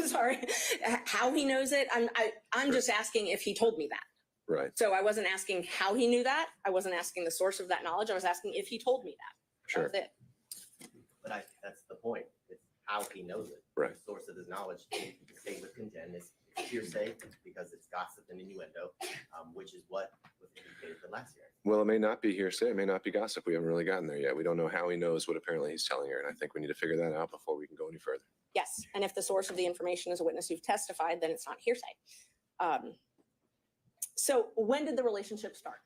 Sorry, how he knows it. I'm Sure. just asking if he told me that. Right. So I wasn't asking how he knew that. I wasn't asking the source of that knowledge. I was asking if he told me that. Sure. That was it. But that's the point. It's how he knows it. Right. The source of his knowledge. The state would contend is hearsay because it's gossip and innuendo, which is what was indicated the last hearing. Well, it may not be hearsay. It may not be gossip. We haven't really gotten there yet. We don't know how he knows what apparently he's telling her. And I think we need to figure that out before we can go any further. Yes, and if the source of the information is a witness who've testified, then it's not hearsay. So when did the relationship start?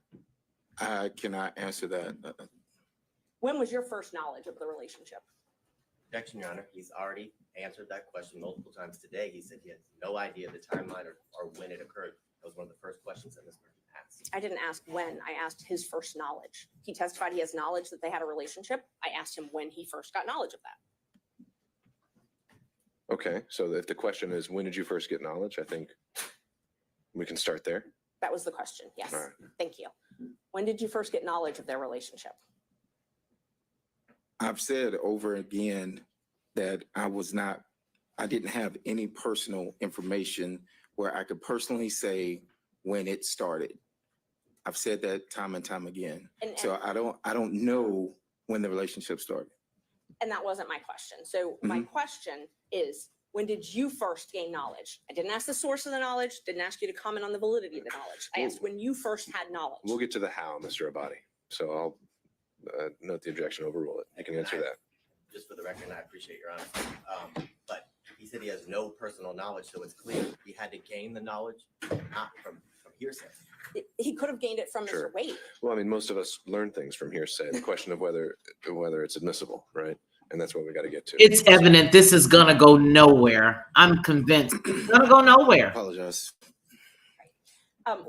I cannot answer that. When was your first knowledge of the relationship? Objection, Your Honor. He's already answered that question multiple times today. He said he has no idea the timeline or when it occurred. That was one of the first questions that Ms. Murphy asked. I didn't ask when. I asked his first knowledge. He testified he has knowledge that they had a relationship. I asked him when he first got knowledge of that. Okay. So if the question is, when did you first get knowledge? I think we can start there. That was the question. Yes. All right. Thank you. When did you first get knowledge of their relationship? I've said over again that I didn't have any personal information where I could personally say when it started. I've said that time and time again. So I don't know when the relationship started. And that wasn't my question. So my question is, when did you first gain knowledge? I didn't ask the source of the knowledge, didn't ask you to comment on the validity of the knowledge. I asked when you first had knowledge. We'll get to the how, Mr. Abadi. So I'll note the objection, overrule it. You can answer that. Just for the record, I appreciate your honesty. But he said he has no personal knowledge, so it's clear he had to gain the knowledge, not from hearsay. He could have gained it from Sure. Mr. Wade. Well, I mean, most of us learn things from hearsay. The question of whether it's admissible, right? And that's what we got to get to. It's evident this is going to go nowhere. I'm convinced it's going to go nowhere. Apologize.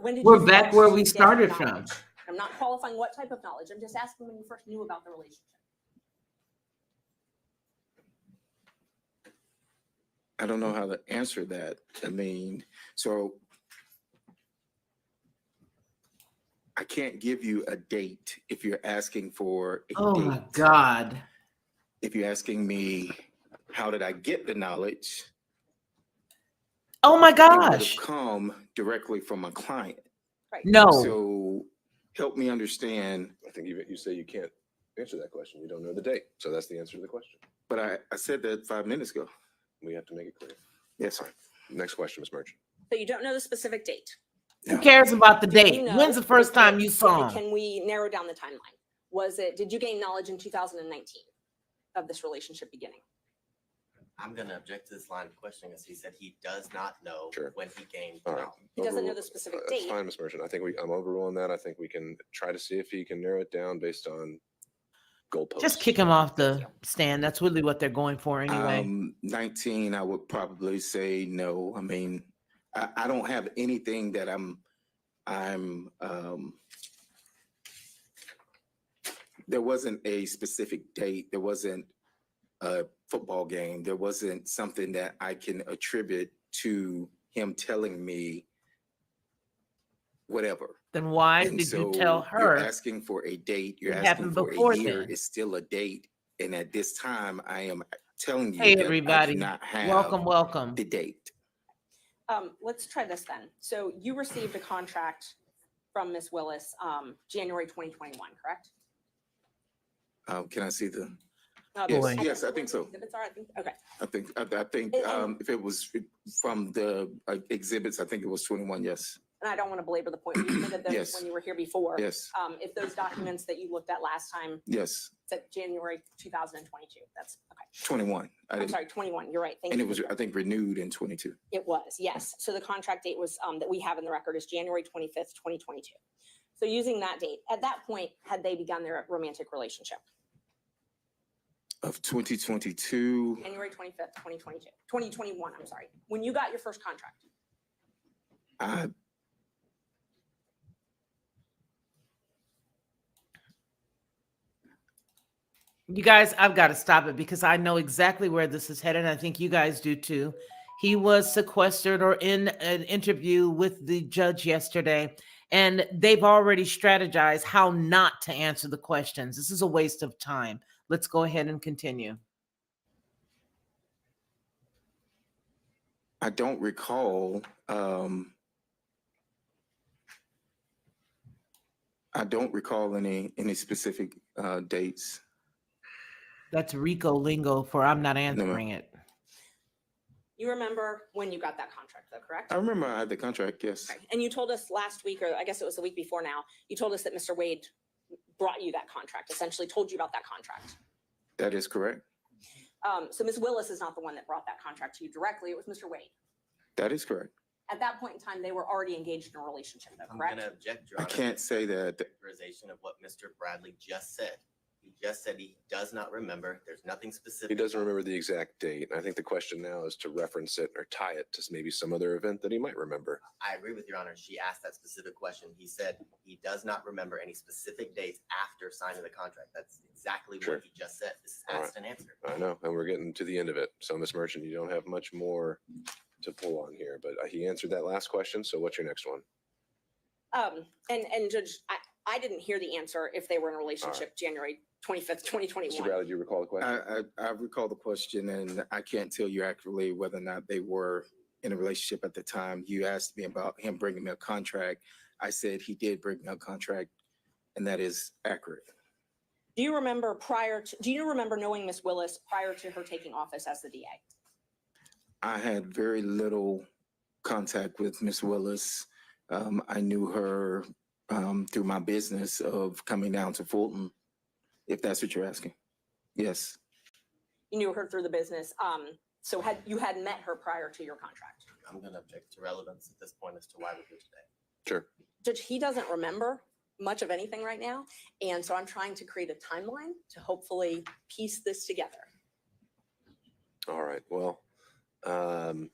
When did We're you back first where we get started knowledge? from. I'm not qualifying what type of knowledge. I'm just asking when you first knew about the relationship. I don't know how to answer that. I mean, so I can't give you a date if you're asking for a Oh date. my God. If you're asking me, how did I get the knowledge? Oh my It would have gosh. come directly from a client. Right. No. So help me understand. I think you say you can't answer that question. You don't know the date. So that's the answer to the question. But I said that 5 minutes ago. We have to make it clear. Yes. Fine. Next question, Ms. Merchant. So you don't know the specific date. Who cares about the Do we date? know- When's the first time okay, you saw okay, him? Can we narrow down the timeline? Did you gain knowledge in 2019 of this relationship beginning? I'm going to object to this line of questioning as he said he does not know Sure. when he gained All right. knowledge. He doesn't know Overrule- the specific That's date. fine, Ms. Merchant. I think I'm overruling that. I think we can try to see if he can narrow it down based on goalposts. Just kick him off the stand. That's really what they're going for anyway. 19, I would probably say no. I mean, I don't have anything that there wasn't a specific date. There wasn't a football game. There wasn't something that I can attribute to him telling me whatever. Then why And did so you tell You're her? asking for a date. You're It asking happened for before a year. then. It's still a date. And at this time, I am telling you Hey, that I everybody. do not have Welcome. the date. Let's try this then. So you received a contract from Ms. Willis, January 2021, correct? Can I see the? Yes, Boy. Yes, I think so. Exhibits are, I think, okay. I think And- if it was from the exhibits, I think it was 21. Yes. And I don't want to belabor the point. You submitted those Yes. when you were here before. Yes. If those documents that you looked at last time Yes. said January 2022, that's okay. 21. I'm sorry, 21. You're right. Thank And you. it was, I think, renewed in 22. It was, yes. So the contract date was, that we have in the record is January 25th, 2022. So using that date, at that point, had they begun their romantic relationship? Of 2022. January 25th, 2022, 2021, I'm sorry. When you got your first contract? You guys, I've got to stop it because I know exactly where this is headed. I think you guys do too. He was sequestered or in an interview with the judge yesterday, and they've already strategized how not to answer the questions. This is a waste of time. Let's go ahead and continue. I don't recall, any specific dates. That's Rico lingo for I'm not answering it. You remember when you got that contract, though, correct? I remember I had the contract, yes. Okay. And you told us last week, or I guess it was the week before now, you told us that Mr. Wade brought you that contract, essentially told you about that contract. That is correct. So Ms. Willis is not the one that brought that contract to you directly. It was Mr. Wade. That is correct. At that point in time, they were already engaged in a relationship, though, I'm correct? gonna object, Your I Honor. can't say that. Characterization of what Mr. Bradley just said. He just said he does not remember. There's nothing specific. He doesn't remember the exact date. I think the question now is to reference it or tie it to maybe some other event that he might remember. I agree with Your Honor. She asked that specific question. He said he does not remember any specific dates after signing the contract. That's exactly Sure. what he just said. This is All asked and answered. I know, and we're getting to the end of it. So, Ms. Merchant, you don't have much more to pull on here, but he answered that last question. So what's your next one? And Judge, I didn't hear the answer if they were in a relationship January 25th, Mr. 2021. Bradley, do you recall the question? I recall the question, and I can't tell you accurately whether or not they were in a relationship at the time. You asked me about him bringing me a contract. I said he did bring me a contract, and that is accurate. Do you remember knowing Ms. Willis prior to her taking office as the DA? I had very little contact with Miss Willis. I knew her through my business of coming down to Fulton, if that's what you're asking. Yes. You knew her through the business. So you had met her prior to your contract? I'm gonna object to relevance at this point as to why we're here today. Sure. Judge, he doesn't remember much of anything right now. And so I'm trying to create a timeline to hopefully piece this together. All right. Well, I'm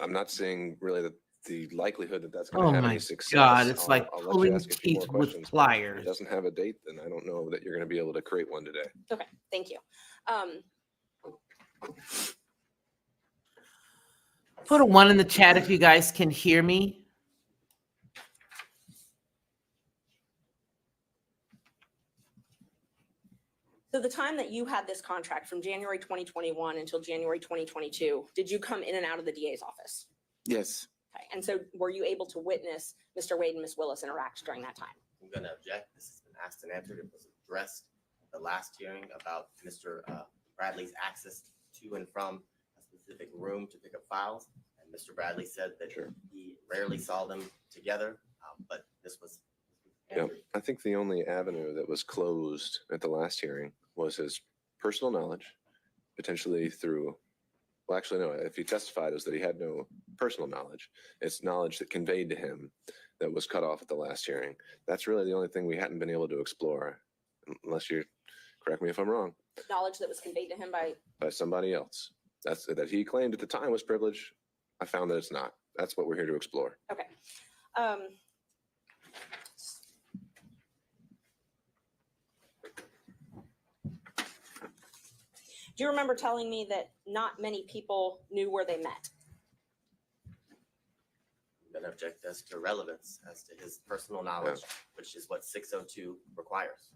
not seeing really the likelihood that that's going Oh to have my any success. God, it's like I'll let you pulling ask a few more teeth with questions, but if pliers. it doesn't have a date, then I don't know that you're going to be able to create one today. Okay, thank you. Put a 1 in the chat if you guys can hear me. So the time that you had this contract from January 2021 until January 2022, did you come in and out of the DA's office? Yes. Okay, and so were you able to witness Mr. Wade and Ms. Willis interact during that time? I'm gonna object. This has been asked and answered. It was addressed at the last hearing about Mr. Bradley's access to and from a specific room to pick up files. And Mr. Bradley said that Sure. he rarely saw them together, but this was Yeah, answered. I think the only avenue that was closed at the last hearing was his personal knowledge, potentially through, well, actually, no, if he testified, it was that he had no personal knowledge. It's knowledge that conveyed to him that was cut off at the last hearing. That's really the only thing we hadn't been able to explore, unless you correct me if I'm wrong, Knowledge that was conveyed to him by, by somebody else. That's that he claimed at the time was privilege. I found that it's not. That's what we're here to explore. okay. Do you remember telling me that not many people knew where they met? I'm gonna object as to relevance, as to his personal knowledge, which is what 602 requires.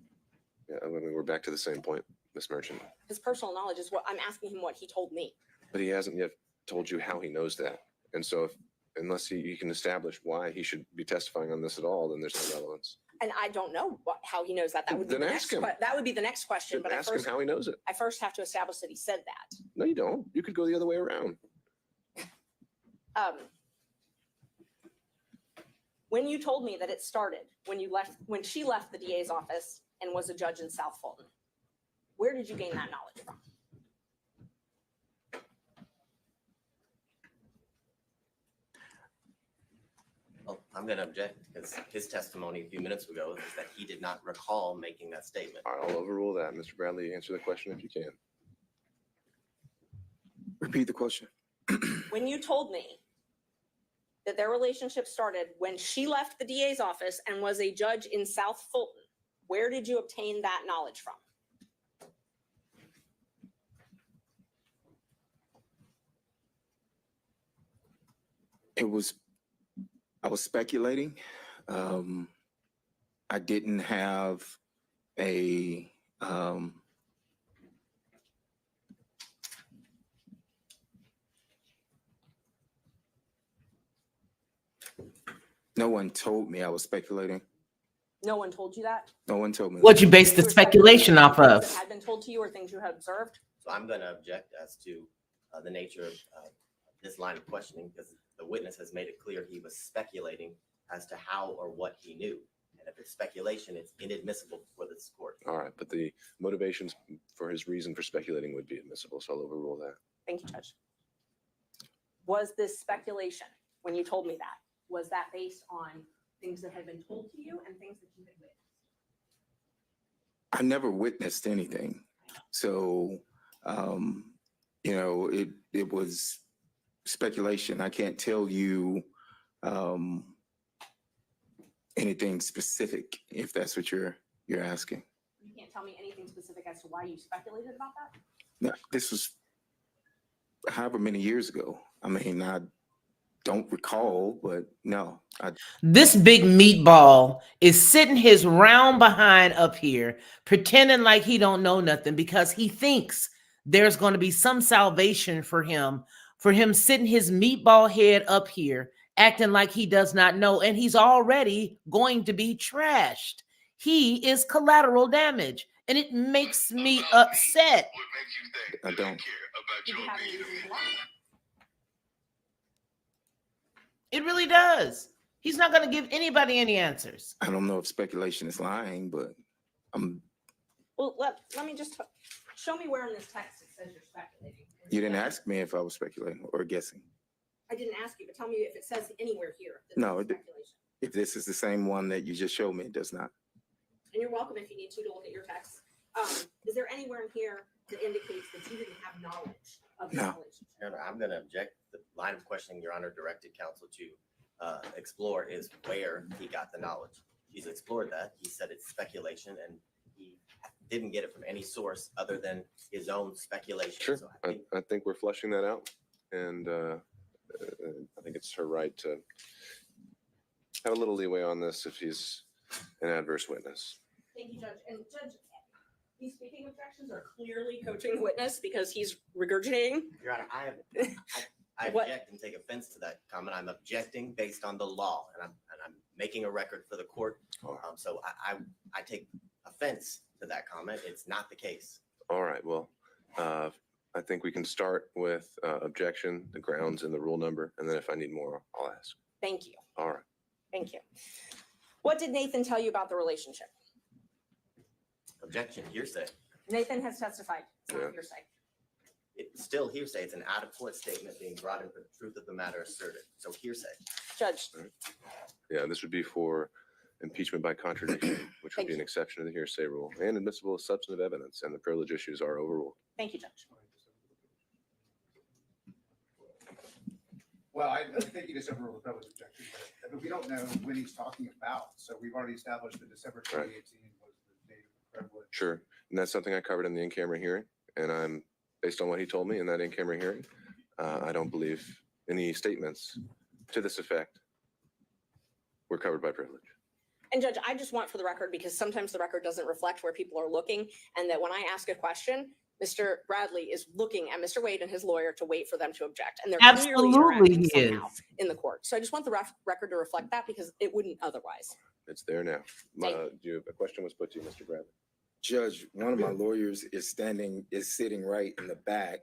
Yeah, I mean, we're back to the same point, Ms. Merchant. His personal knowledge is what I'm asking him what he told me. But he hasn't yet told you how he knows that. And so unless he can establish why he should be testifying on this at all, then there's no relevance. And I don't know how he knows that. That would be Then the ask next him. that would be the next question. But Ask him how he knows it. I first have to establish that he said that. No, you don't. You could go the other way around. When you told me that it started when she left the DA's office and was a judge in South Fulton, where did you gain that knowledge from? Well, I'm gonna object because his testimony a few minutes ago is that he did not recall making that statement. All right, I'll overrule that. Mr. Bradley, answer the question if you can. Repeat the question. When you told me that their relationship started when she left the DA's office and was a judge in South Fulton, where did you obtain that knowledge from? I was speculating. I didn't have a No one told me I was speculating. No one told you that? No one told me. What'd you base the You were speculating speculation on off things of? that had been told to you or things you had observed? So I'm going to object as to the nature of this line of questioning because the witness has made it clear he was speculating as to how or what he knew. And if it's speculation, it's inadmissible for this court. All right, but the motivations for his reason for speculating would be admissible, so I'll overrule that. Thank you, Judge. Was this speculation, when you told me that, was that based on things that had been told to you and things that you had witnessed? I never witnessed anything. So, it was speculation. I can't tell you anything specific if that's what you're asking. You can't tell me anything specific as to why you speculated about that? No, this was however many years ago. I mean, I don't recall, but no. This big meatball is sitting his round behind up here, pretending like he don't know nothing because he thinks there's going to be some salvation for him sitting his meatball head up here, acting like he does not know, and he's already going to be trashed. He is collateral damage, and it makes me upset. I don't. Did you have any reason to lie? It really does. He's not going to give anybody any answers. I don't know if speculation is lying, but Well, let me just show me where in this text it says you're speculating. you didn't ask me if I was speculating or guessing. I didn't ask you, but tell me if it says anywhere here. that No, this is it- speculation. If this is the same one that you just showed me, it does not. And you're welcome if you need to look at your text. Is there anywhere in here that indicates that you didn't have knowledge of the No. relationship? Your Honor, I'm going to object. The line of questioning Your Honor directed counsel to explore is where he got the knowledge. He's explored that. He said it's speculation and he didn't get it from any source other than his own speculation. Sure, So I think we're flushing that out, and I think it's her right to have a little leeway on this if he's an adverse witness. Thank you, Judge. And Judge, these speaking objections are clearly coaching the witness because he's regurgitating. Your Honor, I What? object and take offense to that comment. I'm objecting based on the law, and I'm making a record for the court. So I take offense to that comment. It's not the case. All right, well, I think we can start with objection, the grounds, and the rule number, and then if I need more, I'll ask. Thank you. All right. Thank you. What did Nathan tell you about the relationship? Objection, hearsay. Nathan has testified. It's Yeah. not hearsay. It's still hearsay. It's an out-of-court statement being brought in for the truth of the matter asserted. So hearsay. Judge, Yeah, this would be for impeachment by contradiction, which would Thank be an you. exception to the hearsay rule, and admissible as substantive evidence, and the privilege issues are overruled. thank you, Judge. Well, I think you just overruled the privilege objection, but we don't know when he's talking about. So we've already established that December 2018 was the date of the privilege. Sure, and that's something I covered in the in-camera hearing, and I'm, based on what he told me in that in-camera hearing, I don't believe any statements to this effect were covered by privilege. And Judge, I just want for the record, because sometimes the record doesn't reflect where people are looking, and that when I ask a question, Mr. Bradley is looking at Mr. Wade and his lawyer to wait for them to object. And they're clearly Absolutely interacting he somehow is. in the court. So I just want the record to reflect that because it wouldn't otherwise. It's there now. Thank Do you have a question was put to you, Mr. Bradley? Judge, one of my lawyers is sitting right in the back,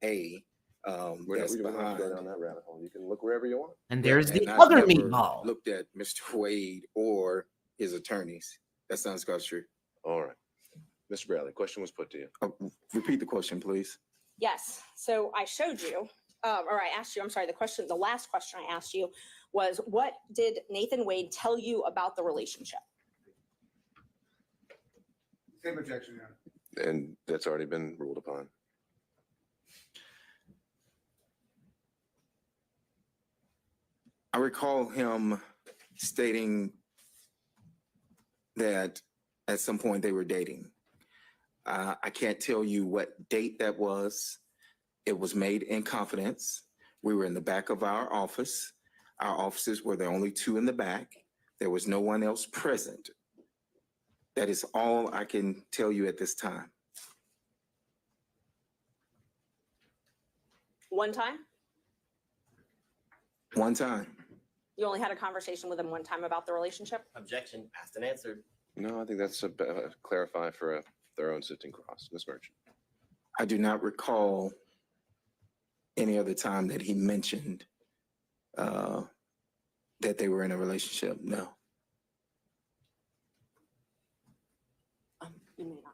that's We don't have to go behind. down that rabbit hole. You can look wherever you want. And there's the And I've other never meatball. Looked at Mr. Wade or his attorneys. That sounds true. All right. Mr. Bradley, question was put to you. Repeat the question, please. Yes. So I showed you, or I asked you, I'm sorry, the last question I asked you was, what did Nathan Wade tell you about the relationship? Same objection, Your Honor. And that's already been ruled upon. I recall him stating that at some point they were dating. I can't tell you what date that was. It was made in confidence. We were in the back of our office. Our offices were the only two in the back. There was no one else present. That is all I can tell you at this time. One time? One time. You only had a conversation with him one time about the relationship? Objection, asked and answered. No, I think that's clarify for their own sifting cross. Ms. Merchant. I do not recall any other time that he mentioned that they were in a relationship. No. You may not.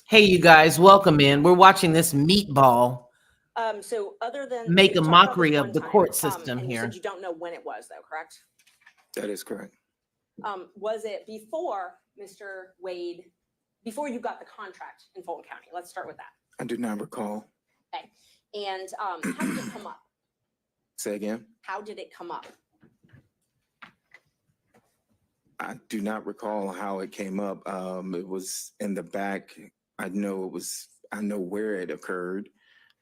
Hey, you guys, welcome in. We're watching this meatball So other than. make you a talked about this mockery of one the time, court system and you here. said you don't know when it was though, correct? That is correct. Was it before Mr. Wade, before you got the contract in Fulton County? Let's start with that. I do not recall. And how did it come up? Say again. How did it come up? I do not recall how it came up. It was in the back. I know where it occurred.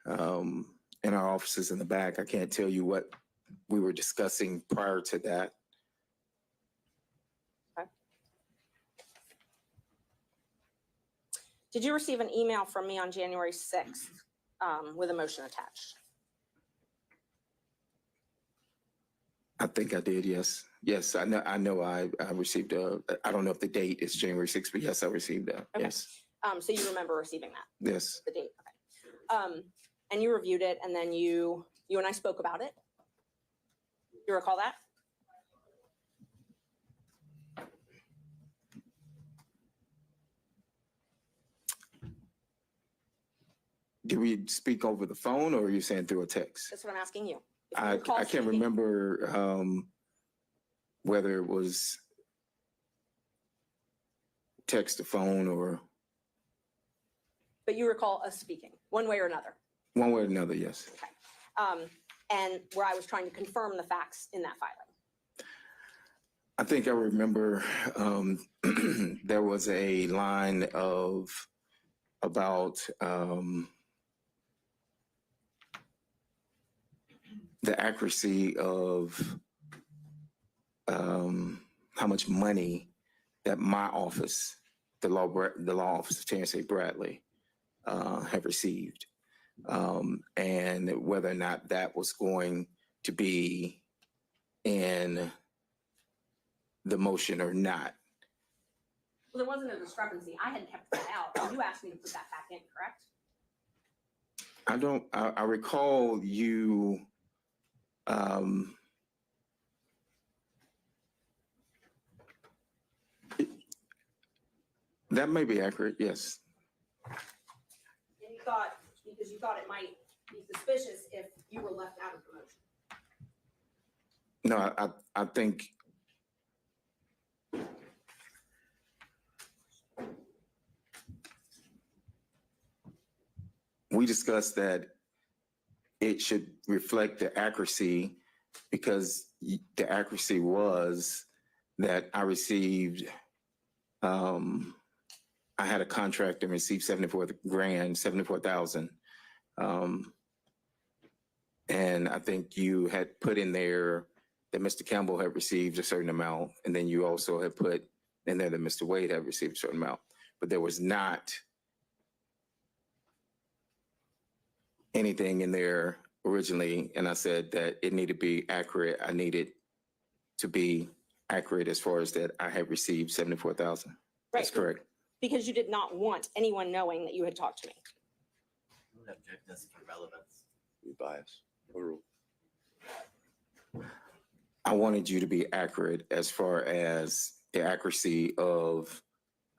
In our offices in the back. I can't tell you what we were discussing prior to that. Did you receive an email from me on January 6th with a motion attached? I think I did. Yes. Yes. I know I received I don't know if the date is January 6th, but yes, I received that. Okay. Yes. So you remember receiving that, Yes. the date? Okay. And you reviewed it, and then you and I spoke about it. You recall that? Did we speak over the phone or are you saying through a text? That's what I'm asking you. If you I recall can't speaking. remember whether it was text or phone or But you recall us speaking, one way or another. one way or another. Yes. And where I was trying to confirm the facts in that filing. I think I remember there was a line of about the accuracy of how much money that my office, the law office of Terrence A. Bradley, have received, and whether or not that was going to be in the motion or not. Well, there wasn't a discrepancy. I had kept that out, and you asked me to put that back in, correct? I recall you that may be accurate, yes. And you thought, because you thought it might be suspicious if you were left out of the motion. No, I think we discussed that it should reflect the accuracy because the accuracy was that I received, I had a contract and received 74,000. And I think you had put in there that Mr. Campbell had received a certain amount. And then you also had put in there that Mr. Wade had received a certain amount, but there was not anything in there originally. And I said that it needed to be accurate. I needed to be accurate as far as that I had received 74,000. That's Right. correct. Because you did not want anyone knowing that you had talked to me. I would object this for relevance. Be biased. Overruled. I wanted you to be accurate as far as the accuracy of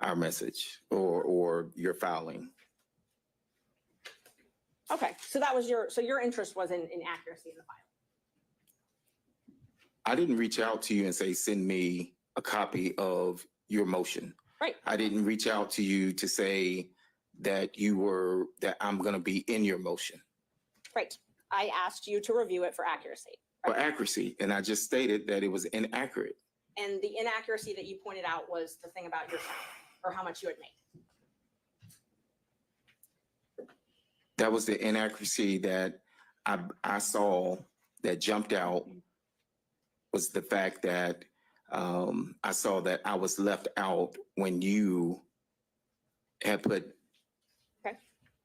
our message or your filing. Okay, so that was your interest was in accuracy in the file. I didn't reach out to you and say, send me a copy of your motion. Right. I didn't reach out to you to say that I'm going to be in your motion. Right. I asked you to review it for accuracy. For accuracy. And I just stated that it was inaccurate. And the inaccuracy that you pointed out was the thing about your salary or how much you had made. That was the inaccuracy that I saw that jumped out, was the fact that I saw that I was left out when you had put Okay.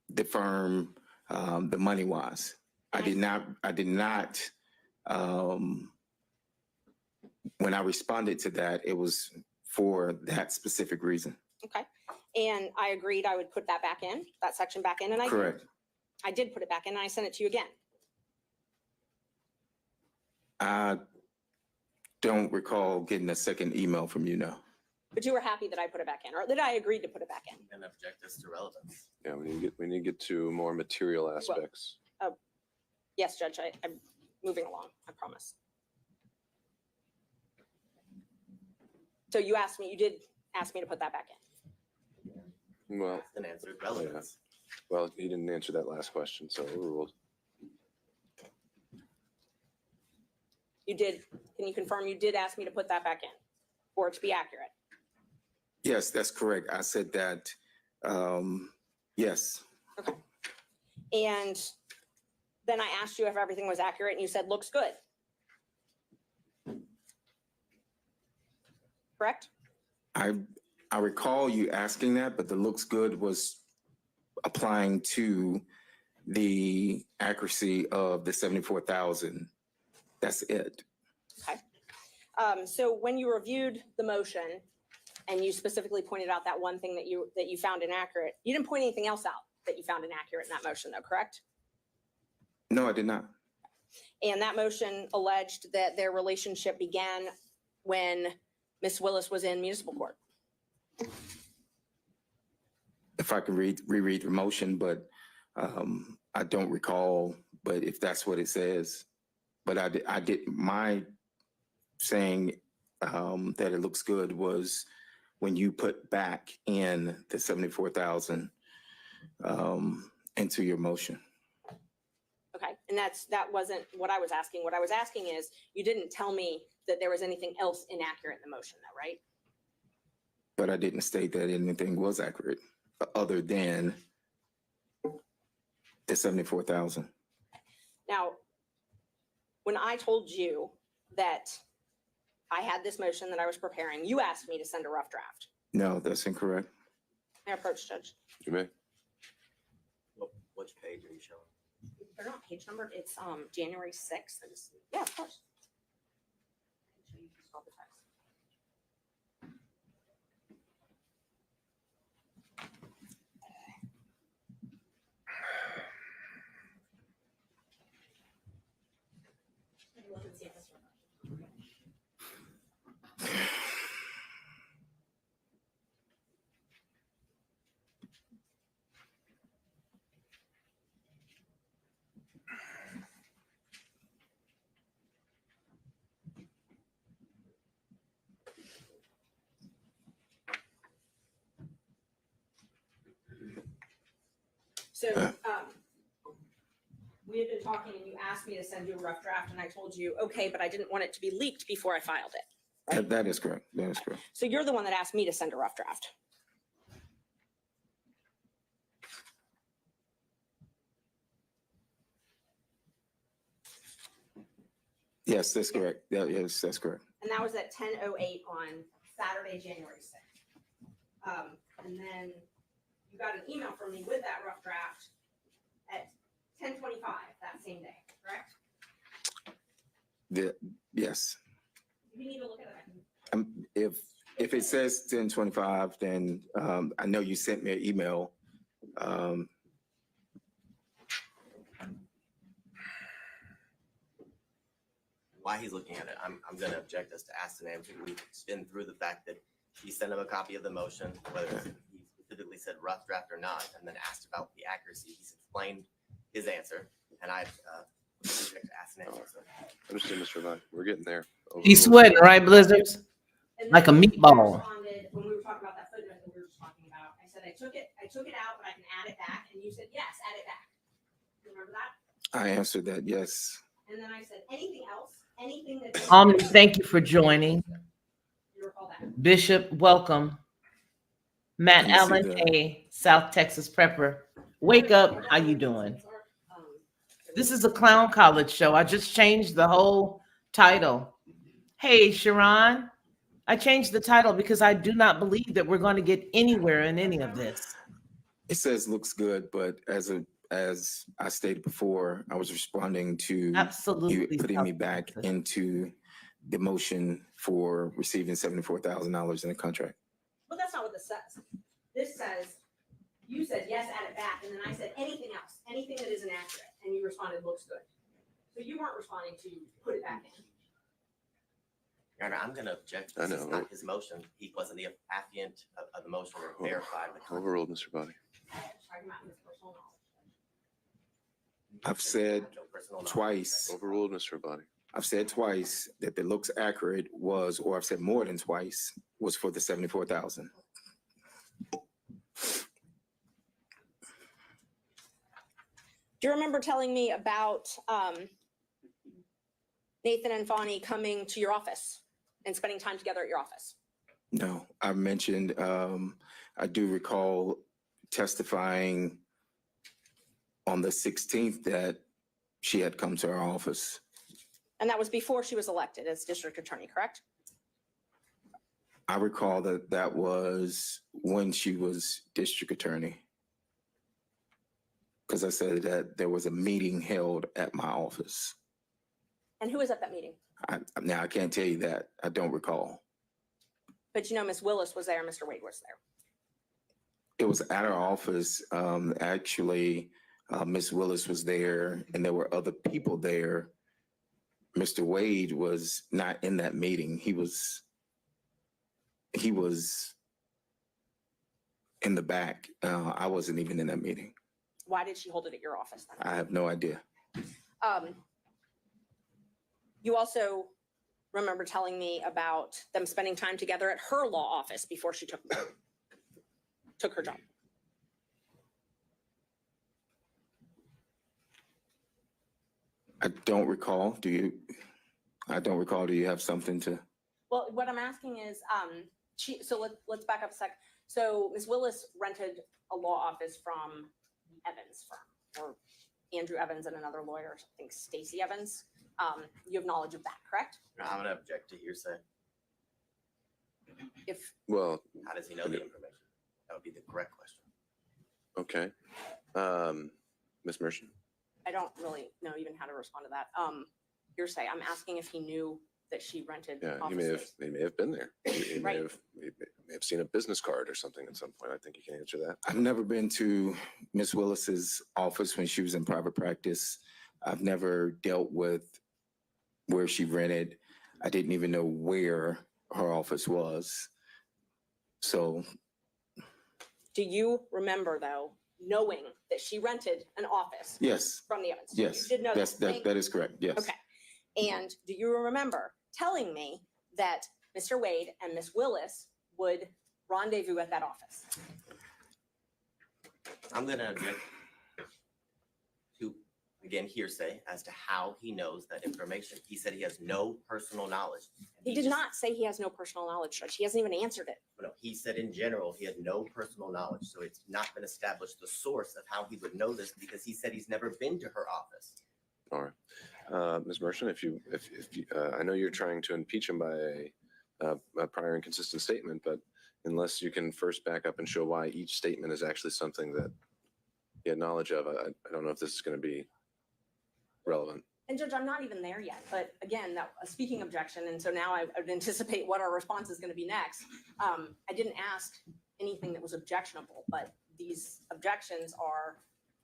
the firm, the money wise. I did not, when I responded to that, it was for that specific reason. Okay. And I agreed I would put that back in, that section back in, and I did. Correct. I did put it back in, and I sent it to you again. I don't recall getting a second email from you now. But you were happy that I put it back in, or that I agreed to put it back in. And object this to relevance. Yeah, we need to get to more material aspects. Yes, Judge, I'm moving along, I promise. So you did ask me to put that back in. Well, And answered relevance. well, you didn't answer that last question, so overruled. You did, can you confirm you did ask me to put that back in, for it to be accurate? Yes, that's correct. I said that, yes. Okay. And then I asked you if everything was accurate, and you said, looks good. Correct? I recall you asking that, but the looks good was applying to the accuracy of the 74,000. That's it. Okay. So when you reviewed the motion and you specifically pointed out that one thing that you found inaccurate, you didn't point anything else out that you found inaccurate in that motion though, correct? No, I did not. And that motion alleged that their relationship began when Ms. Willis was in municipal court. If I can reread the motion, but I don't recall, but if that's what it says. But I did my saying that it looks good was when you put back in the 74,000 into your motion. Okay, and that wasn't what I was asking. What I was asking is, you didn't tell me that there was anything else inaccurate in the motion though, right? But I didn't state that anything was accurate other than the 74,000. Now, when I told you that I had this motion that I was preparing, you asked me to send a rough draft. No, that's incorrect. May I approach, Judge? You may. Which page are you showing? They're not page numbered. It's January 6th. Yeah, of course. I can show you just all the text. Look and see if this one. So, we had been talking and you asked me to send you a rough draft and I told you, okay, but I didn't want it to be leaked before I filed it. Right. That is correct. That is correct. So you're the one that asked me to send a rough draft. Yes, that's correct. Yeah, yes, that's correct. And that was at 10:08 on Saturday, January 6th. And then you got an email from me with that rough draft at 10:25 that same day, correct? Yes. If you need to look at it, If it says 10:25, then I know you sent me an email. While he's looking at it, I'm going to object us to ask and answer. We've been through the fact that he sent him a copy of the motion, whether he specifically said rough draft or not, and then asked about the accuracy. He's explained his answer, and I've object to ask and answer. So Understood, Mr. Levine. We're getting there. He's Overruled. sweating, right, Blizzards? And Like a then you meatball. responded when we were talking about that footnote that we were just talking about. I said, I took it out, but I can add it back. And you said, yes, add it back. Remember that? I answered that, yes. And then I said, anything else? Anything that. Thank you for joining. You recall that? Bishop, welcome. Matt Let me see Allen, that. a South Texas prepper. Wake up. How you doing? This is a clown college show. I just changed the whole title. Hey, Sharon, I changed the title because I do not believe that we're going to get anywhere in any of this. It says looks good, but as as I stated before, I was responding to you Absolutely. putting me back self-defense. into the motion for receiving $74,000 in a contract. But that's not what this says. This says, you said, yes, add it back, and then I said, anything else, anything that isn't accurate, and you responded, looks good. So you weren't responding to put it back in. Your Honor, I'm gonna object. I This is know. not his motion. He wasn't the affiant of the motion or verified the content. Overruled, Mr. Body. I was talking about his personal knowledge. I've said No personal knowledge. twice. Overruled, Mr. Body. I've said twice that the looks accurate was, or I've said more than twice, was for the 74,000. Do you remember telling me about Nathan and Fawny coming to your office and spending time together at your office? No, I mentioned, I do recall testifying on the 16th that she had come to our office. And that was before she was elected as district attorney, correct? I recall that that was when she was district attorney. Because I said that there was a meeting held at my office. And who was at that meeting? Now, I can't tell you that. I don't recall. But you know, Miss Willis was there, Mr. Wade was there. It was at our office. Actually, Miss Willis was there and there were other people there. Mr. Wade was not in that meeting. He was in the back. I wasn't even in that meeting. Why did she hold it at your office then? I have no idea. You also remember telling me about them spending time together at her law office before she took her job. I don't recall. Do you? I don't recall. Do you have something to? Well, what I'm asking is, let's back up a sec. So Ms. Willis rented a law office from Evans firm, or Andrew Evans and another lawyer, I think Stacy Evans. You have knowledge of that, correct? I'm gonna object to hearsay. If, Well, How does he know the information? That would be the correct question. okay. Ms. Mershon? I don't really know even how to respond to that. Hearsay, I'm asking if he knew that she rented Yeah, offices. he may have been there. He may Right. have seen a business card or something at some point. I think he can answer that. I've never been to Miss Willis's office when she was in private practice. I've never dealt with where she rented. I didn't even know where her office was. So Do you remember though, knowing that she rented an office yes, from the Evans? yes, You did know that's, that. that is correct. Yes. Okay. And do you remember telling me that Mr. Wade and Miss Willis would rendezvous at that office? I'm gonna object to, again, hearsay as to how he knows that information. He said he has no personal knowledge. He did not say he has no personal knowledge, Judge. He hasn't even answered it. No, he said in general, he had no personal knowledge, so it's not been established the source of how he would know this because he said he's never been to her office. All right. Ms. Mershon, if you, I know you're trying to impeach him by a prior inconsistent statement, but unless you can first back up and show why each statement is actually something that he had knowledge of, I don't know if this is going to be relevant. And Judge, I'm not even there yet, but again, that a speaking objection, and so now I would anticipate what our response is gonna be next. I didn't ask anything that was objectionable, but these objections are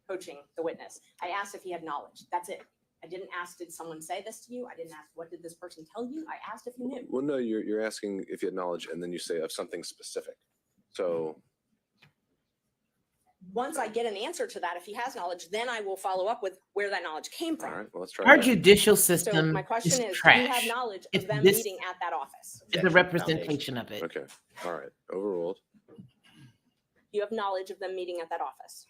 coaching the witness. I asked if he had knowledge. That's it. I didn't ask, did someone say this to you? I didn't ask, what did this person tell you? I asked if you knew. Well, no, you're asking if you had knowledge and then you say of something specific. So, Once I get an answer to that, if he has knowledge, then I will follow up with where that knowledge came all from. right, well, let's try Our that. judicial So system my question is is, do you have trash. knowledge If of them this- meeting at that office? It's a representation of it. Okay, all right, overruled. You have knowledge of them meeting at that office?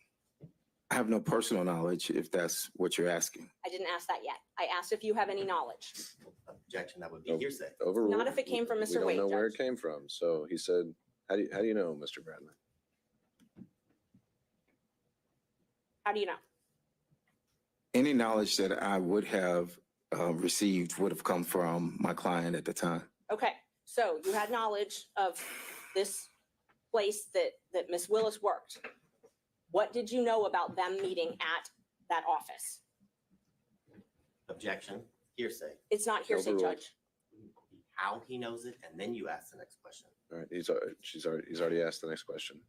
I have no personal knowledge if that's what you're asking. I didn't ask that yet. I asked if you have any knowledge. Objection, that would be Nope. hearsay. Overruled. Not if it came from We Mr. don't Wade, know where it Judge. came from. So he said, how do you know, Mr. Bradley? How do you know? Any knowledge that I would have received would have come from my client at the time. Okay, so you had knowledge of this place that Miss Willis worked. What did you know about them meeting at that office? Objection, hearsay. It's not hearsay, Overruled. Judge. How he knows it, and then you ask the next question. All right, he's already asked the next question.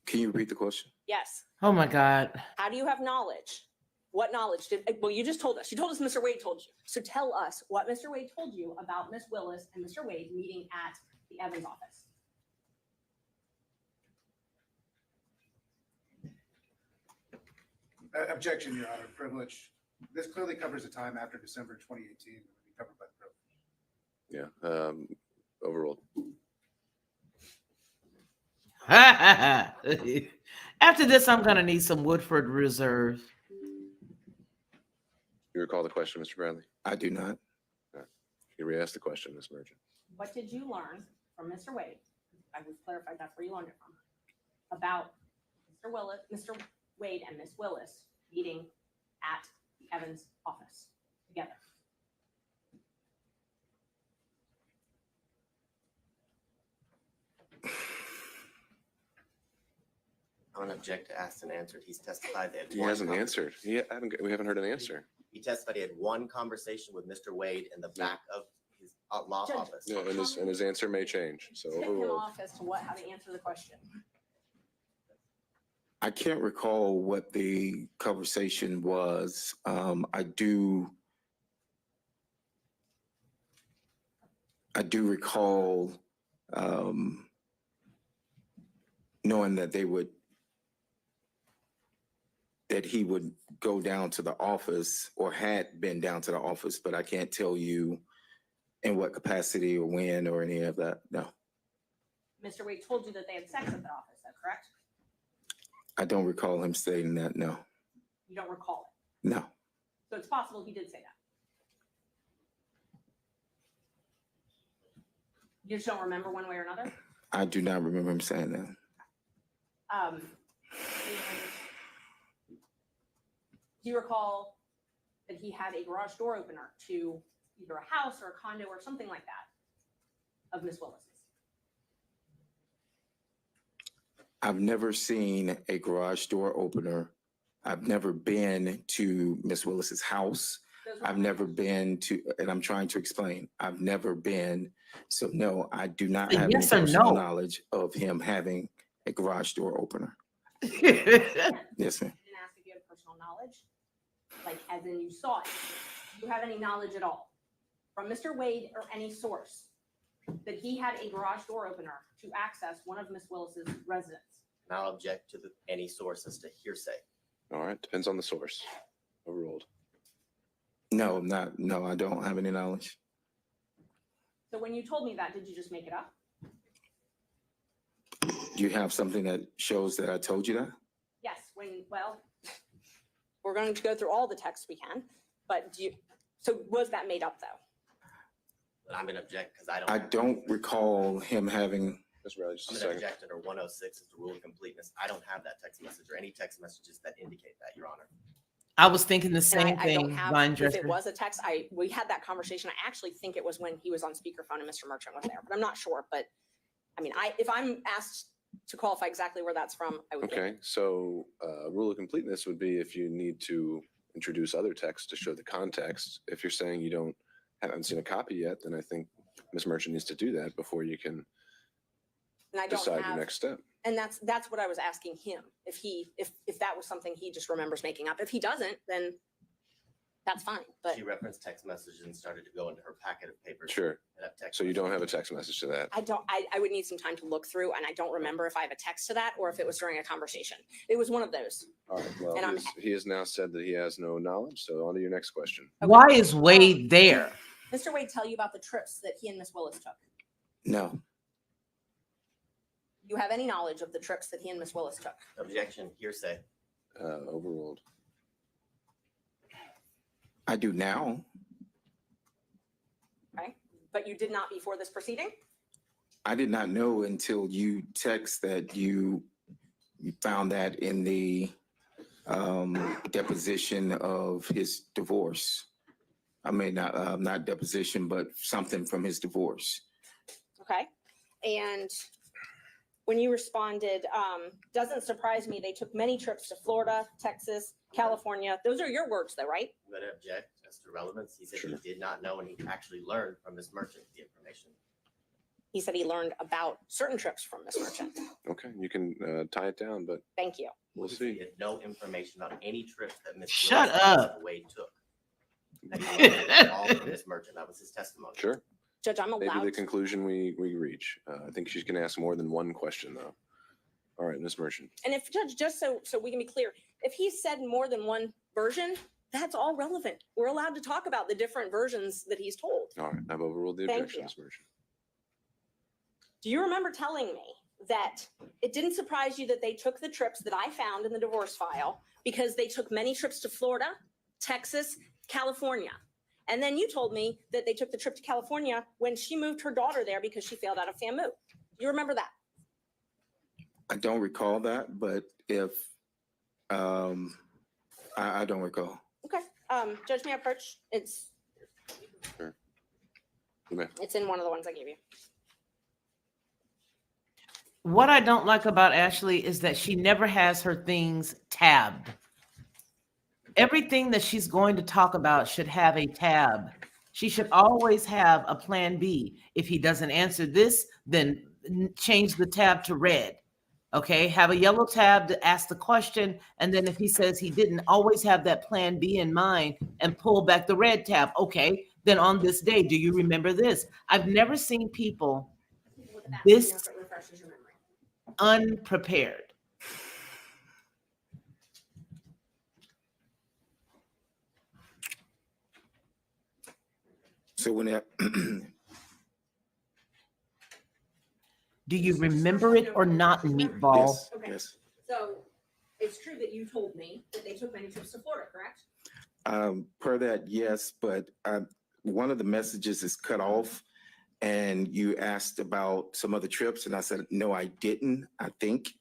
Can you repeat the question? Yes. Oh my God. How do you have knowledge? What knowledge did, well, you just told us. You told us Mr. Wade told you. So tell us what Mr. Wade told you about Miss Willis and Mr. Wade meeting at the Evans office. Objection, Your Honor, privilege. This clearly covers the time after December 2018, it would be covered by the privilege. Yeah, overruled. After this, I'm gonna need some Woodford Reserve. You recall the question, Mr. Bradley? I do not. You re-asked the question, Ms. Merchant. What did you learn from Mr. Wade? I was clarified that's where you learned it from. About Mr. Wade and Miss Willis meeting at the Evans office together. I don't object to asked and answered. He's testified that. He hasn't answered. We haven't heard an answer. He testified he had one conversation with Mr. Wade in the back of his law Judge, office. Yeah, and his answer may change, so Tip him overruled. off as to how to answer the question. I can't recall what the conversation was. I do recall knowing that he would go down to the office or had been down to the office, but I can't tell you in what capacity or when or any of that. No, Mr. Wade told you that they had sex at the office, is that correct? I don't recall him stating that. No, You don't recall no. it. So it's possible he did say that. You just don't remember one way or another? I do not remember him saying that. And do you recall that he had a garage door opener to either a house or a condo or something like that of Miss Willis's? I've never seen a garage door opener. I've never been to Miss Willis's house. Those were I've my never questions. been to, and I'm trying to explain, I've never been. So no, I do not A have any yes or personal no? knowledge of him having a garage door opener. Yes, ma'am. I didn't ask if you had personal knowledge, like as in you saw it. Do you have any knowledge at all from Mr. Wade or any source that he had a garage door opener to access one of Miss Willis's residence? And I'll object to any source as to hearsay. All right, depends on the source. Overruled. No, I don't have any knowledge. So when you told me that, did you just make it up? Do you have something that shows that I told you that? Yes, well, we're going to go through all the texts we can, but so was that made up though? But I'm gonna object because I don't. I don't recall him having, Mr. Bradley, just I'm a gonna second. object under 106 is the rule of completeness. I don't have that text message or any text messages that indicate that, Your Honor. I was thinking the And same I don't thing, have, Vine if Dresser. it was a text, we had that conversation. I actually think it was when he was on speakerphone and Mr. Merchant was there, but I'm not sure. But I mean, if I'm asked to qualify exactly where that's from, I would. give it. Okay, so rule of completeness would be if you need to introduce other text to show the context. If you're saying you haven't seen a copy yet, then I think Ms. Merchant needs to do that before you can And I don't decide your have, next step. and that's what I was asking him. If that was something he just remembers making up. If he doesn't, then that's fine. But She referenced text messages and started to go into her packet of papers. Sure. that have text So you don't have a messages. text message to that. I would need some time to look through, and I don't remember if I have a text to that or if it was during a conversation. It was one of those. All right, well, And I'm- he has now said that he has no knowledge, so on to your next question. Okay. Why is Wade there? Mr. Wade tell you about the trips that he and Miss Willis took? no. You have any knowledge of the trips that he and Miss Willis took? Objection, hearsay. Overruled. I do now. Okay, but you did not before this proceeding? I did not know until you text that you found that in the deposition of his divorce. I mean, not deposition, but something from his divorce. Okay, and when you responded, doesn't surprise me. They took many trips to Florida, Texas, California. Those are your words though, right? I'm gonna object as to relevance. He said Sure. he did not know, and he actually learned from Ms. Merchant the information. He said he learned about certain trips from Miss Merchant. Okay, you can tie it down, but Thank you. we'll He see. had no information on any trips that Ms. Shut Willis up. Wade took. That he learned all from Ms. Merchant. That was his testimony. Sure. Judge, I'm Maybe allowed the to. conclusion we reach. I think she's going to ask more than one question, though. All right, Ms. Merchant. And if Judge, just so we can be clear, if he said more than one version, that's all relevant. We're allowed to talk about the different versions that he's told. All right, I've overruled the Thank objection, you. Ms. Merchant. Do you remember telling me that it didn't surprise you that they took the trips that I found in the divorce file because they took many trips to Florida, Texas, California? And then you told me that they took the trip to California when she moved her daughter there because she failed out of FAMU. You remember that? I don't recall that, but if, I don't recall. Okay. Judge, may I approach? It's You may. it's in one of the ones I gave you. What I don't like about Ashley is that she never has her things tabbed. Everything that she's going to talk about should have a tab. She should always have a plan B. If he doesn't answer this, then change the tab to red. Okay, have a yellow tab to ask the question. And then if he says he didn't, always have that plan B in mind and pull back the red tab. Okay, then on this day, do you remember this? I've never seen people Look at that. This- You know, if it refreshes your memory. unprepared. So when that, Do you remember it or not, Meatball? yes, Okay. yes. So it's true that you told me that they took many trips to Florida, correct? Per that, yes, but one of the messages is cut off, and you asked about some other trips, and I said, no, I didn't, I think.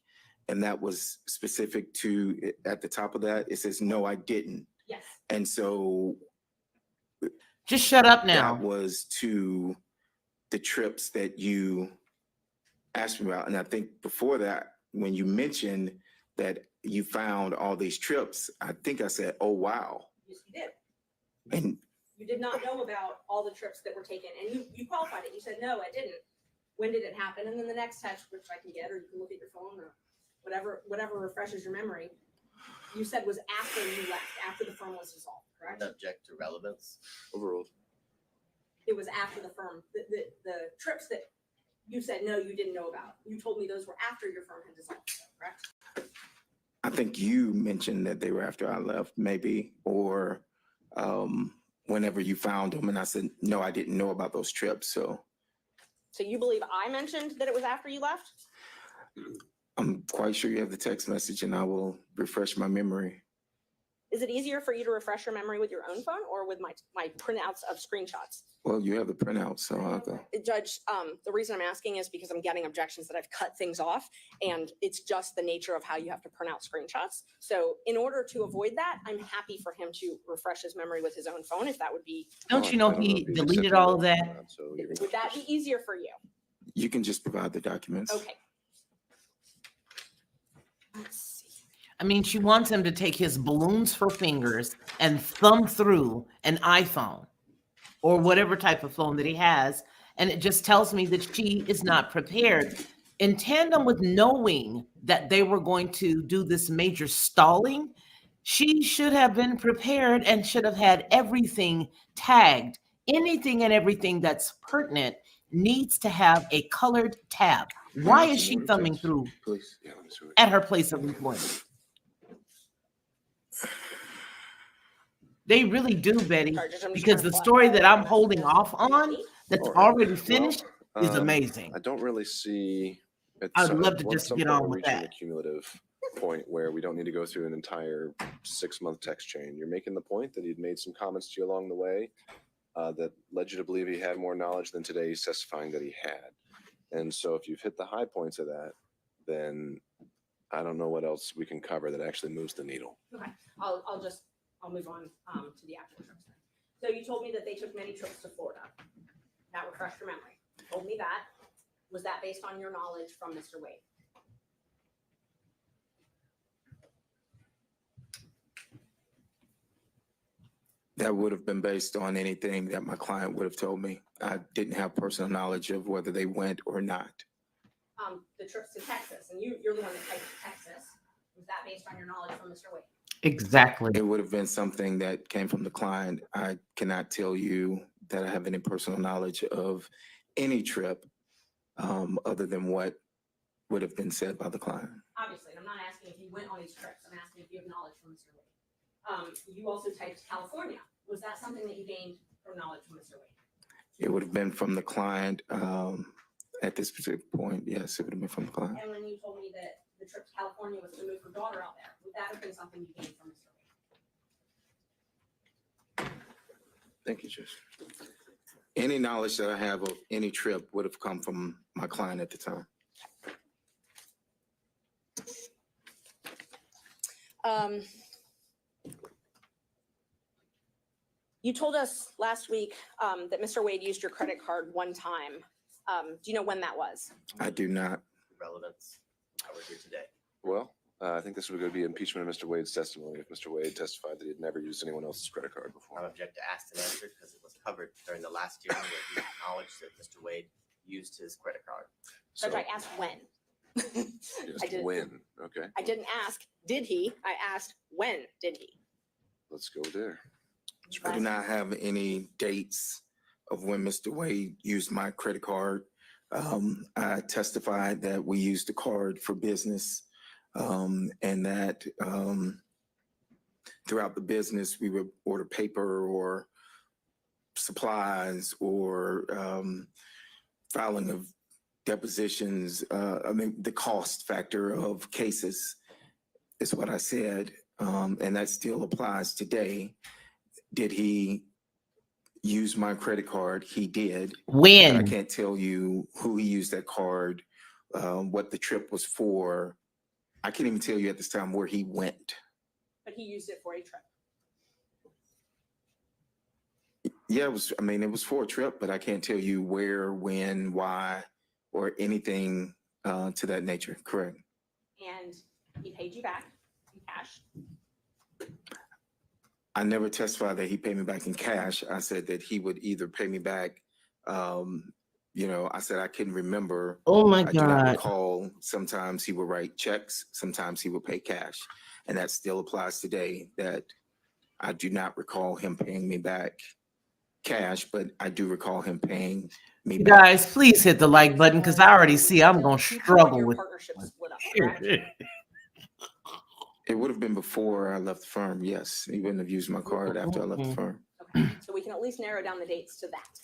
And that was specific to, at the top of that, it says, no, I didn't. Yes. And so Just shut up that now. was to the trips that you asked me about. And I think before that, when you mentioned that you found all these trips, I think I said, oh, wow. Yes, you did. And You did not know about all the trips that were taken, and you qualified it. You said, no, I didn't. When did it happen? And then the next text, which I can get, or you can look at your phone, or whatever refreshes your memory, you said was after you left, after the firm was dissolved, I'm correct? gonna object to relevance. Overruled. It was after the firm, the trips that you said, no, you didn't know about. You told me those were after your firm had dissolved, correct? I think you mentioned that they were after I left, maybe, or whenever you found them. And I said, no, I didn't know about those trips. So So you believe I mentioned that it was after you left? I'm quite sure you have the text message, and I will refresh my memory. Is it easier for you to refresh your memory with your own phone or with my printouts of screenshots? Well, you have the printout, so I'll go. Judge, the reason I'm asking is because I'm getting objections that I've cut things off, and it's just the nature of how you have to print out screenshots. So in order to avoid that, I'm happy for him to refresh his memory with his own phone, if that would be, Don't you know I don't he if he's deleted accepting all of or that? not, so you're gonna would that be easier for you? You can just provide the documents. Okay. Let's see. I mean, she wants him to take his balloons for fingers and thumb through an iPhone or whatever type of phone that he has. And it just tells me that she is not prepared. In tandem with knowing that they were going to do this major stalling, she should have been prepared and should have had everything tagged. Anything and everything that's pertinent needs to have a colored tab. Why is she thumbing through Please. Yeah, let me see. at her place of employment? They really do, Betty, Sorry, Judge, I'm just because trying the to story fly. that I'm holding off on that's All right. already finished Well, is amazing. I don't really see. I would love to just some get point on we're with reaching that. a cumulative point where we don't need to go through an entire 6-month text chain. You're making the point that he'd made some comments to you along the way that led you to believe he had more knowledge than today he's testifying that he had. And so if you've hit the high points of that, then I don't know what else we can cover that actually moves the needle. Okay, I'll move on to the actual trips then. So you told me that they took many trips to Florida. That refreshed your memory. You told me that. Was that based on your knowledge from Mr. Wade? That would have been based on anything that my client would have told me. I didn't have personal knowledge of whether they went or not. The trips to Texas, and you're the one that typed Texas. Was that based on your knowledge from Mr. Wade? Exactly. It would have been something that came from the client. I cannot tell you that I have any personal knowledge of any trip other than what would have been said by the client. Obviously, and I'm not asking if you went on these trips. I'm asking if you have knowledge from Mr. Wade. You also typed California. Was that something that you gained from knowledge from Mr. Wade? It would have been from the client at this particular point. Yes, it would have been from the client. And when you told me that the trip to California was to move her daughter out there, would that have been something you gained from Mr. Wade? Thank you, Judge. Any knowledge that I have of any trip would have come from my client at the time. You told us last week that Mr. Wade used your credit card one time. Do you know when that was? I do not. Relevance. How we're here today. Well, I think this would go to be impeachment of Mr. Wade's testimony if Mr. Wade testified that he had never used anyone else's credit card I before. object to asked and answered because it was covered during the last hearing where he acknowledged that Mr. Wade used his credit card. So, Judge, I asked when. just I did. when, okay, I didn't ask, did he? I asked, when did he? let's go there. I do not have any dates of when Mr. Wade used my credit card. I testified that we used the card for business and that throughout the business, we would order paper or supplies or filing of depositions. The cost factor of cases is what I said, and that still applies today. Did he use my credit card? He did. But I When? can't tell you who he used that card, what the trip was for. I can't even tell you at this time where he went. But he used it for a trip. Yeah, it was for a trip, but I can't tell you where, when, why, or anything to that nature. Correct. And he paid you back in cash. I never testified that he paid me back in cash. I said that he would either pay me back. I said I couldn't remember. Oh my I do not God. recall. Sometimes he would write checks. Sometimes he would pay cash. And that still applies today, that I do not recall him paying me back cash, but I do recall him paying me You back. guys, please hit the like button because I already see I'm going to You thought struggle your with. partnership split up, correct? It would have been before I left the firm, yes. He wouldn't have used my card after I left the firm. Okay, so we can at least narrow down the dates to that.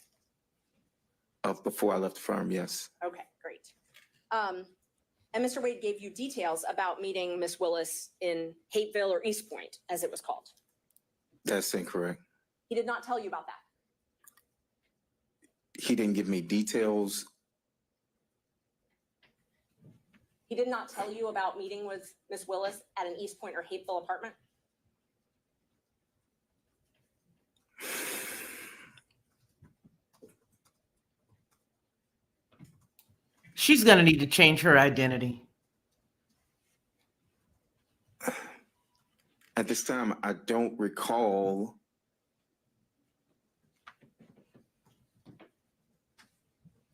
Before I left the firm, yes. Okay, great. And Mr. Wade gave you details about meeting Miss Willis in Hateville or East Point, as it was called. That's incorrect. He did not tell you about that. He didn't give me details. He did not tell you about meeting with Miss Willis at an East Point or Hateville apartment? She's going to need to change her identity. At this time, I don't recall.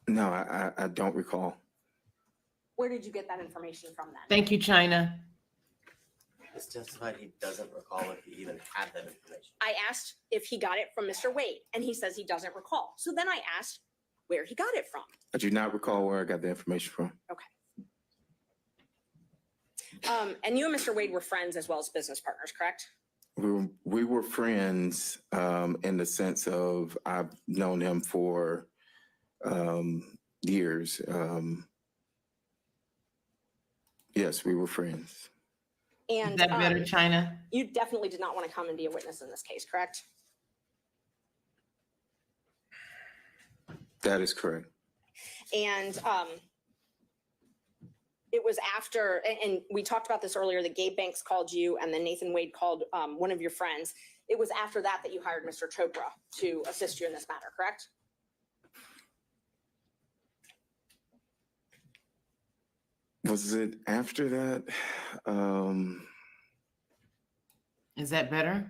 No, I don't recall. Where did you get that information from then? Thank you, China. He's testified he doesn't recall if he even had that information. I asked if he got it from Mr. Wade, and he says he doesn't recall. So then I asked where he got it from. I do not recall where I got the information from. And you and Mr. Wade were friends as well as business partners, correct? We were friends in the sense of I've known him for years. Yes, we were friends. And Is that better, China? you definitely did not want to come and be a witness in this case, correct? That is correct. And it was after, and we talked about this earlier, that Gabe Banks called you and then Nathan Wade called one of your friends. It was after that that you hired Mr. Chopra to assist you in this matter, correct? Was it after that? Is that better?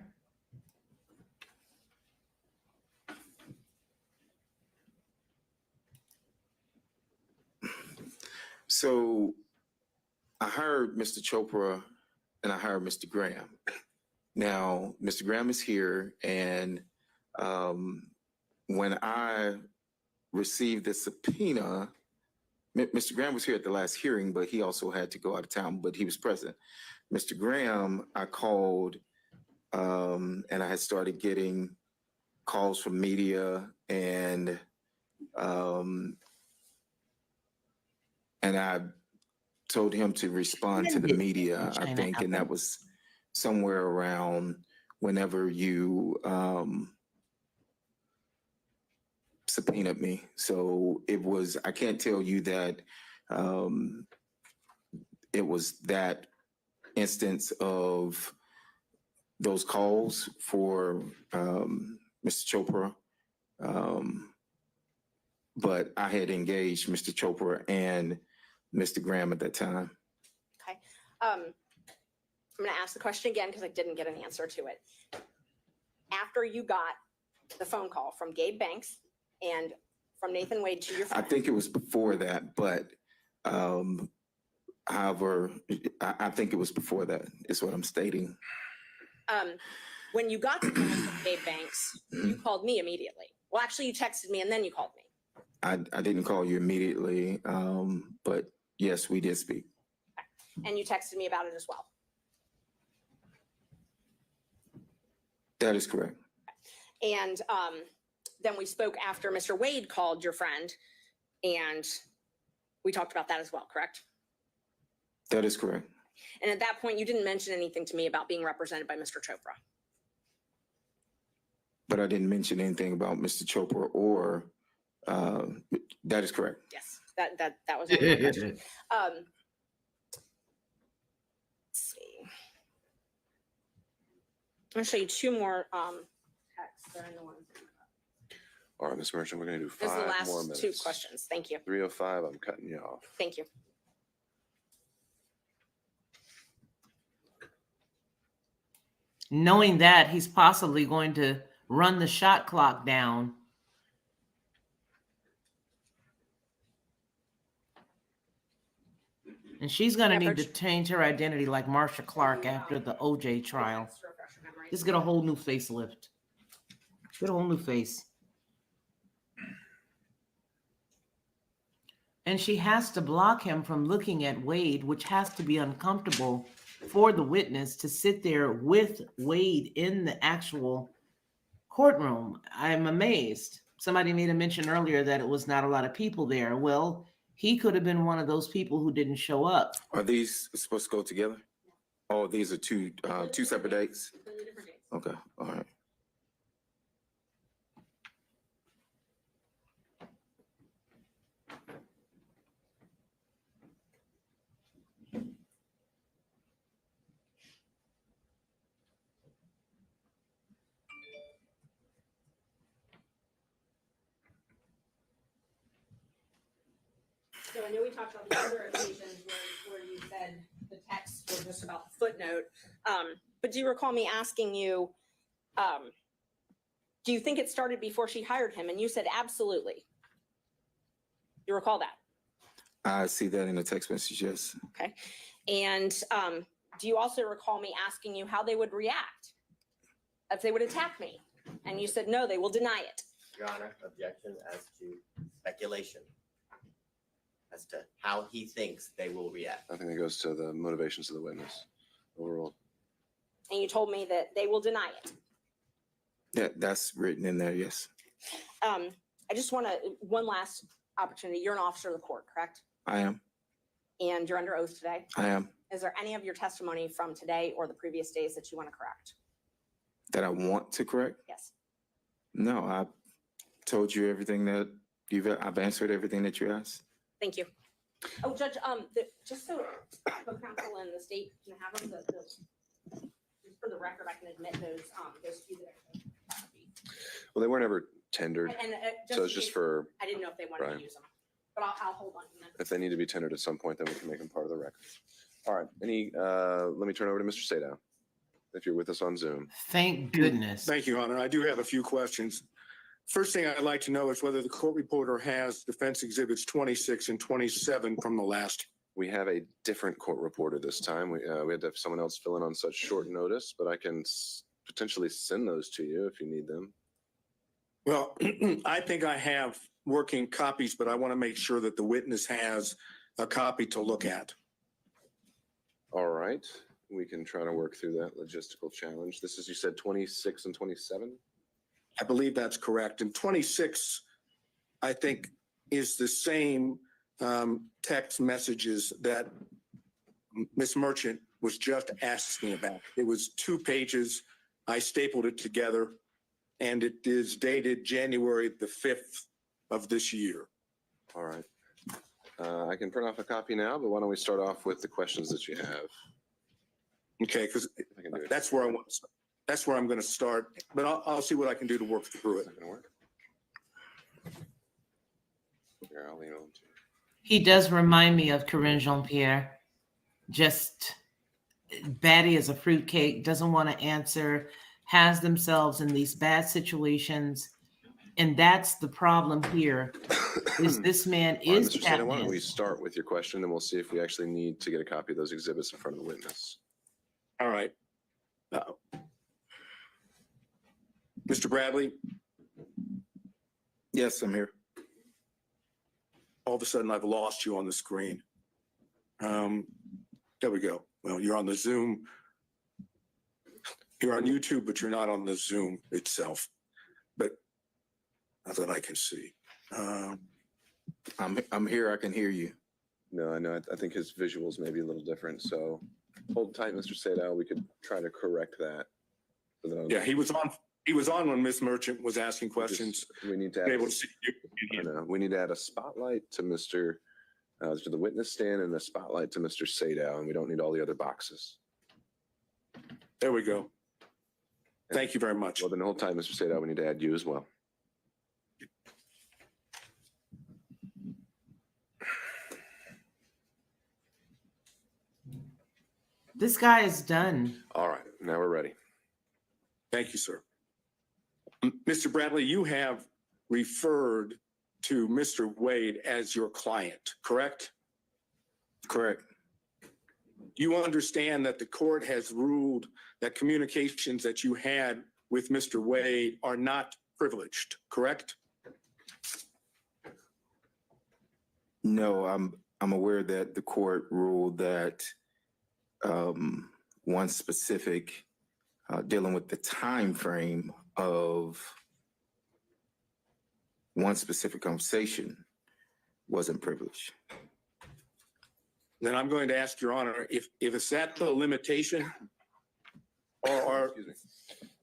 So I hired Mr. Chopra and I hired Mr. Graham. Now, Mr. Graham is here, and when I received the subpoena, Mr. Graham was here at the last hearing, but he also had to go out of town, but he was present. Mr. Graham, I called, and I had started getting calls from media, and I told him to respond to the media, I China think, and that happened? was somewhere around whenever you subpoenaed me. So it was, I can't tell you that it was that instance of those calls for Mr. Chopra. But I had engaged Mr. Chopra and Mr. Graham at that time. Okay. I'm going to ask the question again because I didn't get an answer to it. After you got the phone call from Gabe Banks and from Nathan Wade to your I friend, think it was before that, but however, I think it was before that is what I'm stating. when you got the phone from Gabe Banks, you called me immediately. Well, actually, you texted me and then you called me. I didn't call you immediately, but yes, we did speak. And you texted me about it as well. That is correct. And then we spoke after Mr. Wade called your friend, and we talked about that as well, correct? That is correct. And at that point, you didn't mention anything to me about being represented by Mr. Chopra. But I didn't mention anything about Mr. Chopra or, that is correct. Yes, that was my question. Let's see. I'm gonna show you two more texts. They're in the ones. All right, Ms. Merchant, we're gonna do Those are the 5 more last minutes. two questions. Thank you. 3:05, I'm cutting you off. Thank you. Knowing that he's possibly going to run the shot clock down. And she's going to need to change her identity like Marsha Clark after the OJ trial. Just get a whole new facelift. Get a whole new face. And she has to block him from looking at Wade, which has to be uncomfortable for the witness to sit there with Wade in the actual courtroom. I'm amazed. Somebody made a mention earlier that it was not a lot of people there. Well, he could have been one of those people who didn't show up. Are these supposed to go together? Oh, these are two separate dates? Okay, all right. So I know we talked about the other occasions where you said the texts were just about the footnote. But do you recall me asking you, do you think it started before she hired him? And you said absolutely. You recall that? I see that in the text message, yes. Okay. And do you also recall me asking you how they would react if they would attack me? And you said, no, they will deny it. Your Honor, objection as to speculation as to how he thinks they will react. I think that goes to the motivations of the witness overall. And you told me that they will deny it. That's written in there, yes. I just want to, one last opportunity. You're an officer of the court, correct? I am. And you're under oath today. I am. Is there any of your testimony from today or the previous days that you want to correct? That I want to correct? Yes. No, I told you everything that I've answered everything that you asked. Thank you. Oh, Judge, just so the counsel and the state can have them, just for the record, I can admit those two that I Well, they weren't ever tendered, And so it's just for, I didn't know if they wanted Right. to use them, but I'll hold on to them. if they need to be tendered at some point, then we can make them part of the record. All right, let me turn over to Mr. Sadow, if you're with us on Zoom. Thank goodness. Thank you, Honor. I do have a few questions. First thing I'd like to know is whether the court reporter has defense exhibits 26 and 27 from the last. We have a different court reporter this time. We had to have someone else fill in on such short notice, but I can potentially send those to you if you need them. Well, I think I have working copies, but I want to make sure that the witness has a copy to look at. All right, we can try to work through that logistical challenge. This is, you said 26 and 27? I believe that's correct. And 26, I think, is the same text messages that Ms. Merchant was just asking about. It was 2 pages. I stapled it together, and it is dated January the 5th of this year. All right. I can print off a copy now, but why don't we start off with the questions that you have? Okay, because I can do it. that's where I want. That's where I'm going to start, but I'll see what I can do to work through it. It's not gonna work. Here, I'll lean on to. He does remind me of Corinne Jean-Pierre. Just batty as a fruitcake, doesn't want to answer, has themselves in these bad situations. And that's the problem here, is this man All right, is Mr. Seda, tapped why don't in. we start with your question, and we'll see if we actually need to get a copy of those exhibits in front of the witness. All right. Mr. Bradley, Yes, I'm here. all of a sudden I've lost you on the screen. There we go. Well, you're on the Zoom. You're on YouTube, but you're not on the Zoom itself. But not that I can see. I'm here. I can hear you. No, I know. I think his visuals may be a little different. So hold tight, Mr. Seda. We could try to correct that. So that Yeah, he was on. He was on when Miss Merchant was asking we questions. we need to Be add, able to see you. I know, we need to add a spotlight to to the witness stand and a spotlight to Mr. Sadow, and we don't need all the other boxes. There we go. Thank you very much. Well, then hold tight, Mr. Sadow. We need to add you as well. This guy is done. All right, now we're ready. Thank you, sir. Mr. Bradley, you have referred to Mr. Wade as your client, correct? Correct. You understand that the court has ruled that communications that you had with Mr. Wade are not privileged, correct? No, I'm aware that the court ruled that one specific dealing with the time frame of one specific conversation wasn't privileged. Then I'm going to ask Your Honor, if it's that the limitation or Excuse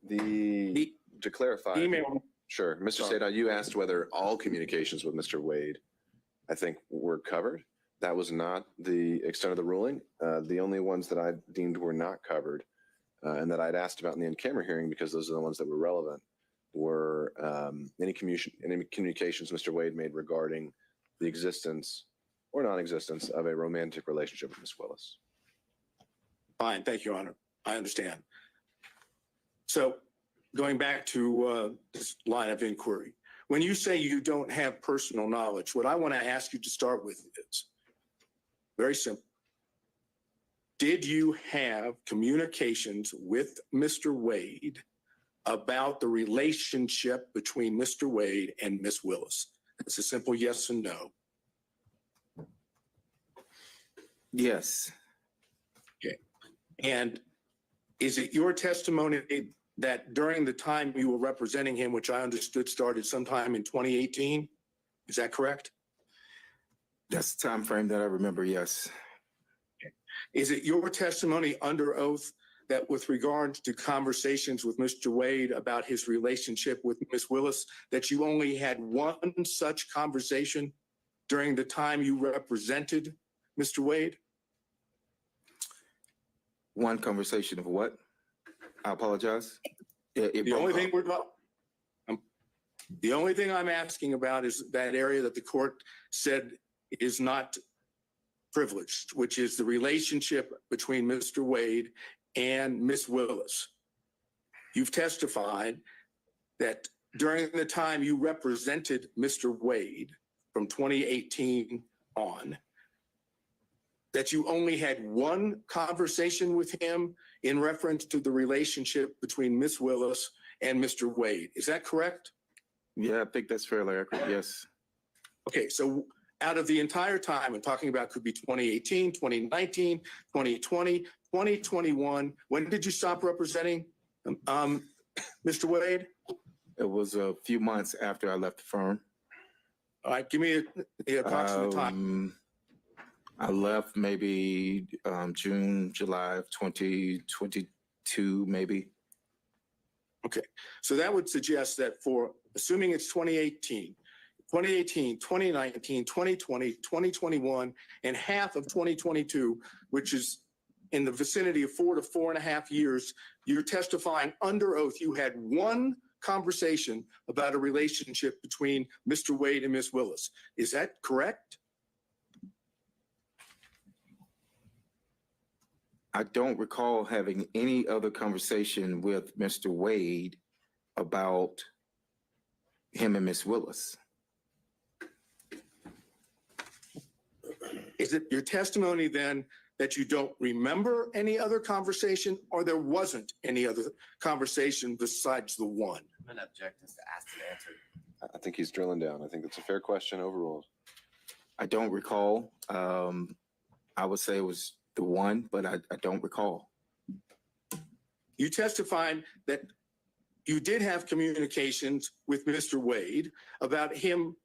me. To clarify. email, Sure. Mr. Sorry. Sadow, you asked whether all communications with Mr. Wade, I think, were covered. That was not the extent of the ruling. The only ones that I deemed were not covered and that I'd asked about in the in-camera hearing, because those are the ones that were relevant, were any communications Mr. Wade made regarding the existence or non-existence of a romantic relationship with Ms. Willis. fine, thank you, Your Honor. I understand. So going back to this line of inquiry, when you say you don't have personal knowledge, what I want to ask you to start with is very simple. Did you have communications with Mr. Wade about the relationship between Mr. Wade and Ms. Willis? It's a simple yes and no. Yes. And is it your testimony that during the time you were representing him, which I understood started sometime in 2018, is that correct? That's the time frame that I remember, yes. Is it your testimony under oath that with regards to conversations with Mr. Wade about his relationship with Ms. Willis, that you only had one such conversation during the time you represented Mr. Wade? One conversation of what? I apologize. It The only broke thing up. we're about, the only thing I'm asking about is that area that the court said is not privileged, which is the relationship between Mr. Wade and Ms. Willis. You've testified that during the time you represented Mr. Wade from 2018 on, that you only had one conversation with him in reference to the relationship between Miss Willis and Mr. Wade. Is that correct? Yeah, I think that's fairly accurate. Yes. Okay, so out of the entire time, I'm talking about could be 2018, 2019, 2020, 2021. When did you stop representing Mr. Wade? It was a few months after I left the firm. All right, give me the approximate time. I left maybe June, July of 2022, maybe. So that would suggest that for, assuming it's 2018, 2019, 2020, 2021, and half of 2022, which is in the vicinity of 4 to 4.5 years, you're testifying under oath you had one conversation about a relationship between Mr. Wade and Miss Willis. Is that correct? I don't recall having any other conversation with Mr. Wade about him and Miss Willis. Is it your testimony then that you don't remember any other conversation, or there wasn't any other conversation besides the one? I'm gonna object as to asked and answered. I think he's drilling down. I think that's a fair question overall. I don't recall. I would say it was the one, but I don't recall. You testified that you did have communications with Mr. Wade about him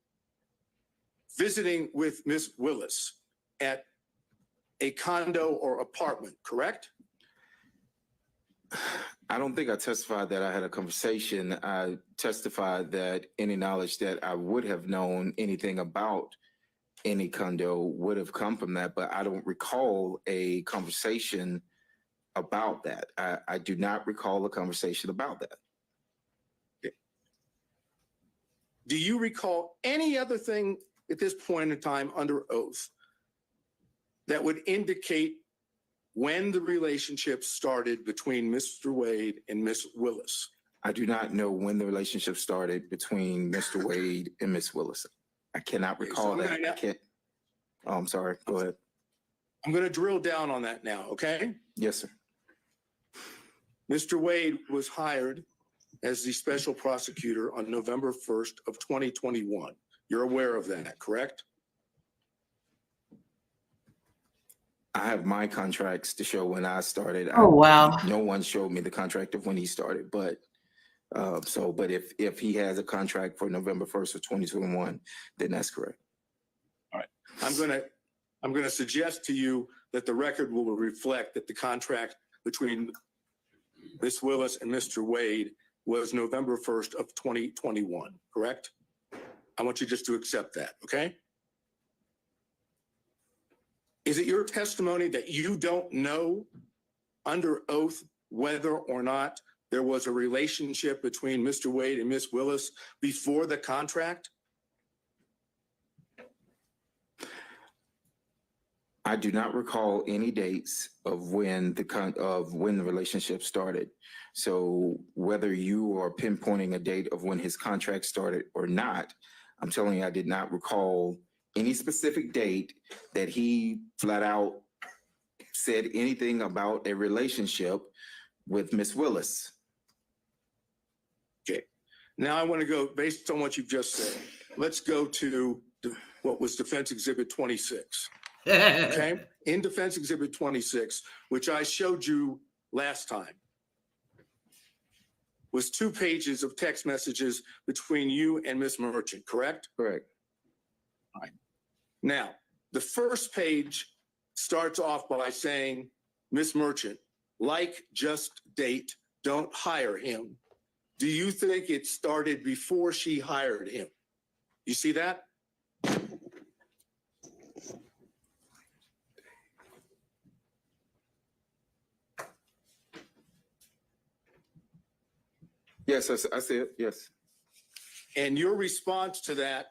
visiting with Miss Willis at a condo or apartment, correct? I don't think I testified that I had a conversation. I testified that any knowledge that I would have known anything about any condo would have come from that, but I don't recall a conversation about that. I do not recall a conversation about that. Okay. Do you recall any other thing at this point in time under oath that would indicate when the relationship started between Mr. Wade and Miss Willis? I do not know when the relationship started between Mr. Wade and Miss Willis. I cannot Okay, recall so that. I can't. Oh, I'm sorry. Go ahead. I'm going to drill down on that now, okay? Yes, sir. Mr. Wade was hired as the special prosecutor on November 1st of 2021. You're aware of that, correct? I have my contracts to show when I started. Oh, wow. No one showed me the contract of when he started, but but if he has a contract for November 1st of 2021, then that's correct. I'm going to suggest to you that the record will reflect that the contract between Miss Willis and Mr. Wade was November 1st of 2021, correct? I want you just to accept that, okay? Is it your testimony that you don't know under oath whether or not there was a relationship between Mr. Wade and Miss Willis before the contract? I do not recall any dates of when the relationship started. So whether you are pinpointing a date of when his contract started or not, I'm telling you, I did not recall any specific date that he flat out said anything about a relationship with Miss Willis. Okay. Now I want to go, based on what you've just said, let's go to what was Defense Exhibit 26. Okay, in Defense Exhibit 26, which I showed you last time, was 2 pages of text messages between you and Miss Merchant, correct? Correct. All right. Now, the first page starts off by saying, Miss Merchant, like just date, don't hire him. Do you think it started before she hired him? You see that? Yes, I see it. Yes. And your response to that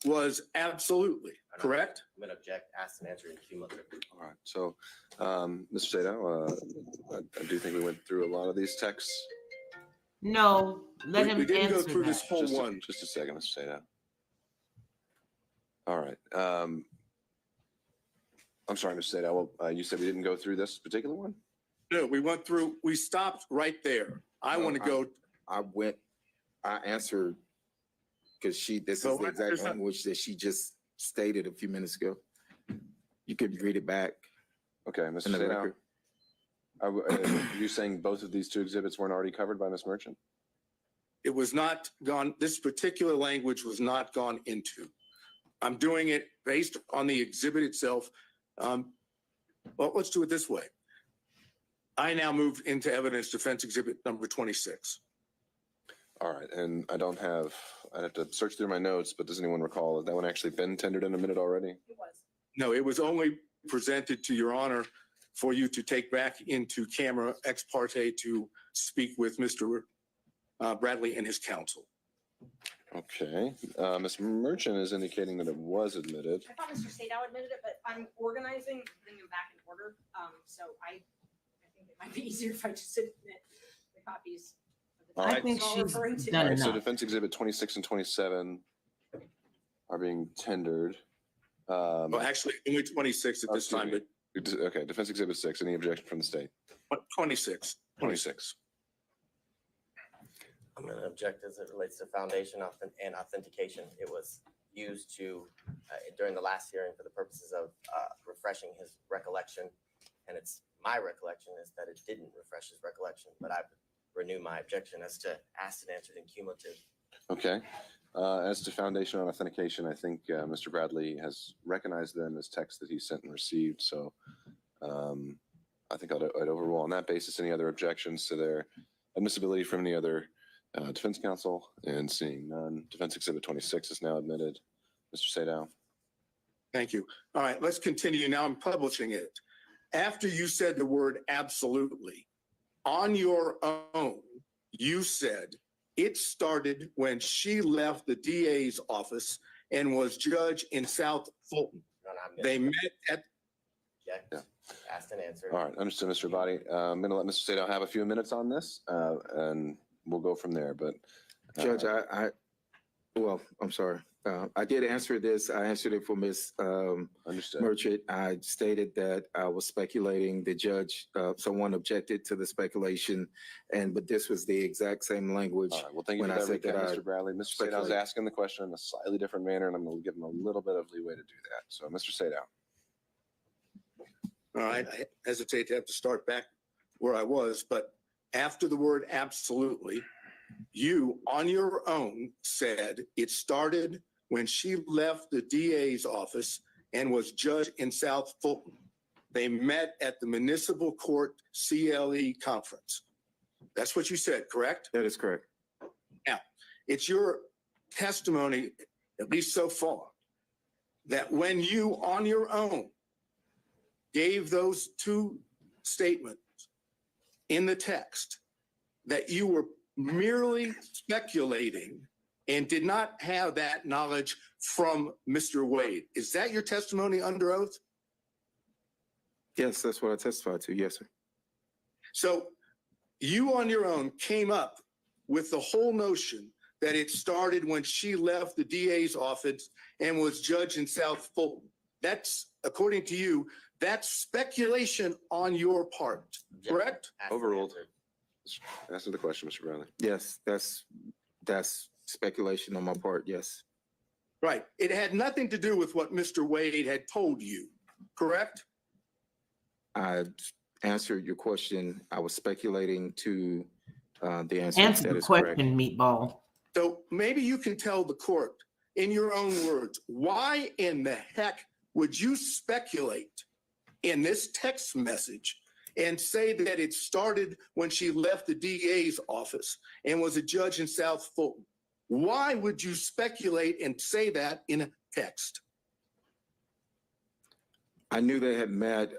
was absolutely, correct? I'm gonna object, asked and answered cumulatively. All right. So, Mr. Sato, I do think we went through a lot of these texts No, let We him didn't go answer through this that. whole one. Just a second, Mr. Sato. All right. I'm sorry, Mr. Sato. Well, you said we didn't go through this particular one? No, we stopped right there. I No, want to go, I answered, because this So is the what- exact there's not- language that she just stated a few minutes ago. You could read it back Okay, Mr. in the Sato. record. Are you saying both of these two exhibits weren't already covered by Ms. Merchant? it was not gone, this particular language was not gone into. I'm doing it based on the exhibit itself. Well, let's do it this way. I now move into evidence defense exhibit number 26. All right, and I'd have to search through my notes, but does anyone recall that one actually been tendered in a minute already? It was. No, it was only presented to your honor for you to take back into camera ex parte to speak with Mr. Bradley and his counsel. Okay, Ms. Merchant is indicating that it was admitted. I thought Mr. Sadow admitted it, but I'm organizing, putting them back in order. So I think it might be easier if I just admit the copies. of the All I right. think documents she's I'm referring to. done All right, so enough. Defense Exhibit 26 and 27 are being tendered. Well, actually, only 26 at this Excuse time, me. Okay, Defense Exhibit 6, any objection from the state? but 26. 26. I'm going to object as it relates to foundation and authentication. It was used during the last hearing for the purposes of refreshing his recollection. And it's my recollection is that it didn't refresh his recollection, but I renew my objection as to asked and answered and cumulative. Okay. As to foundation on authentication, I think Mr. Bradley has recognized them as texts that he sent and received. So I think I'd overrule on that basis any other objections to their admissibility from any other defense counsel, and seeing none. Defense Exhibit 26 is now admitted. Mr. Sadow. Thank you. All right, let's continue. Now I'm publishing it. After you said the word absolutely, on your own, you said it started when she left the DA's office and was judge in South Fulton. No, no, I'm gonna They met at, object, Yeah. asked and answered. All right, understood, Mr. Body. I'm going to let Mr. Sadow have a few minutes on this, and we'll go from there. But Judge, well, I'm sorry. I did answer this. I answered it for Ms. understood. Merchant. I stated that I was speculating. The judge, someone objected to the speculation, but this was the exact same language. All right, well, thank you when for I that said that recap, I Mr. Bradley. Mr. Sadow's speculate. asking the question in a slightly different manner, and I'm going to give him a little bit of leeway to do that. So, Mr. Sadow. all right, I hesitate to have to start back where I was, but after the word absolutely, you on your own said it started when she left the DA's office and was judge in South Fulton. They met at the municipal court CLE conference. That's what you said, correct? That is correct. It's your testimony, at least so far, that when you on your own gave those two statements in the text, that you were merely speculating and did not have that knowledge from Mr. Wade. Is that your testimony under oath? Yes, that's what I testified to. Yes, sir. So you on your own came up with the whole notion that it started when she left the DA's office and was judge in South Fulton. That's, according to you, that's speculation on your part, Objection, correct? asked and Overruled. answered. Answer the question, Mr. Bradley. Yes, that's speculation on my part. Yes. Right. It had nothing to do with what Mr. Wade had told you, correct? I answered your question. I was speculating to the answer. Answer That the is correct. question, Meatball. So maybe you can tell the court in your own words, why in the heck would you speculate in this text message and say that it started when she left the DA's office and was a judge in South Fulton? Why would you speculate and say that in a text? I knew they had met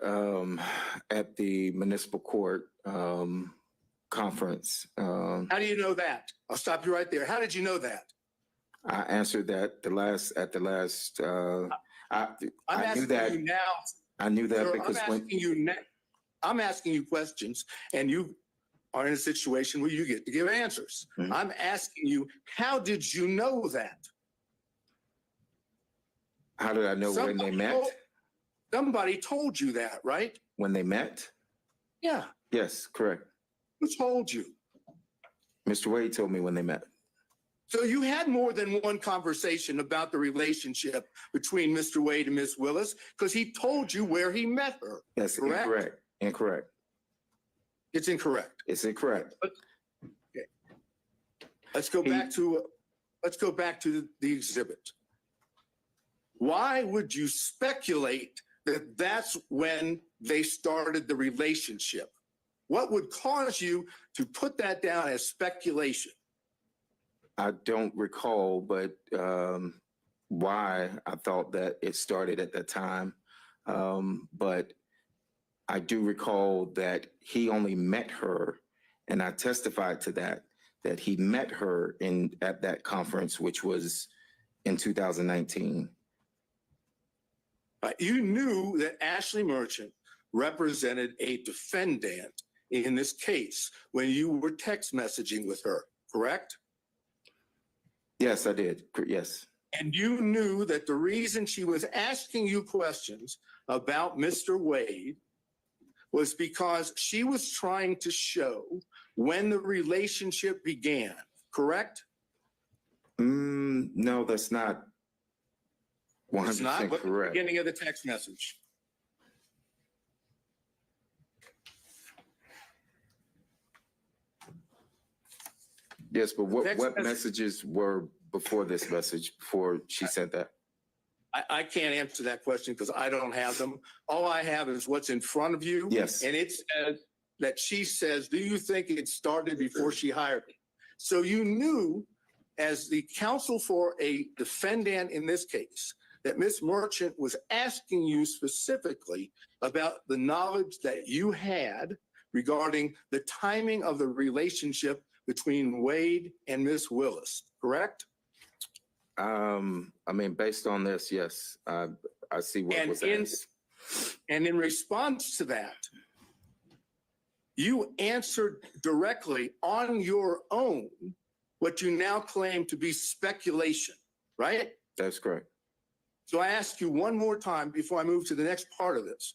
at the municipal court conference. How do you know that? I'll stop you right there. How did you know that? I answered that at the last. I'm I knew asking that. you now. I knew that Sir, because I'm when asking you I'm asking you questions, and you are in a situation where you get to give answers. Mhm. I'm asking you, how did you know that? How did I know when they Somebody met? told- Somebody told you that, right? When they met? Yeah. Yes, correct. Who told you? Mr. Wade told me when they met. So you had more than one conversation about the relationship between Mr. Wade and Ms. Willis because he told you where he met her. That's Correct? incorrect. Incorrect. It's incorrect. It's incorrect. Let's go back to the exhibit. Why would you speculate that that's when they started the relationship? What would cause you to put that down as speculation? I don't recall, but why I thought that it started at that time. But I do recall that he only met her, and I testified to that he met her at that conference, which was in 2019. You knew that Ashley Merchant represented a defendant in this case when you were text messaging with her, correct? Yes, I did. Yes. And you knew that the reason she was asking you questions about Mr. Wade was because she was trying to show when the relationship began, correct? No, that's not 100% It's not. Look at the correct. beginning of the text message. Yes, but what Text message- messages were before this message, before she sent that? I can't answer that question because I don't have them. All I have is what's in front of you. Yes. And it says that she says, do you think it started before she hired me? So you knew, as the counsel for a defendant in this case, that Ms. Merchant was asking you specifically about the knowledge that you had regarding the timing of the relationship between Wade and Ms. Willis, correct? I mean, based on this, yes, I see what And was in- asked. And in response to that, you answered directly on your own what you now claim to be speculation, right? That's correct. So I ask you one more time before I move to the next part of this.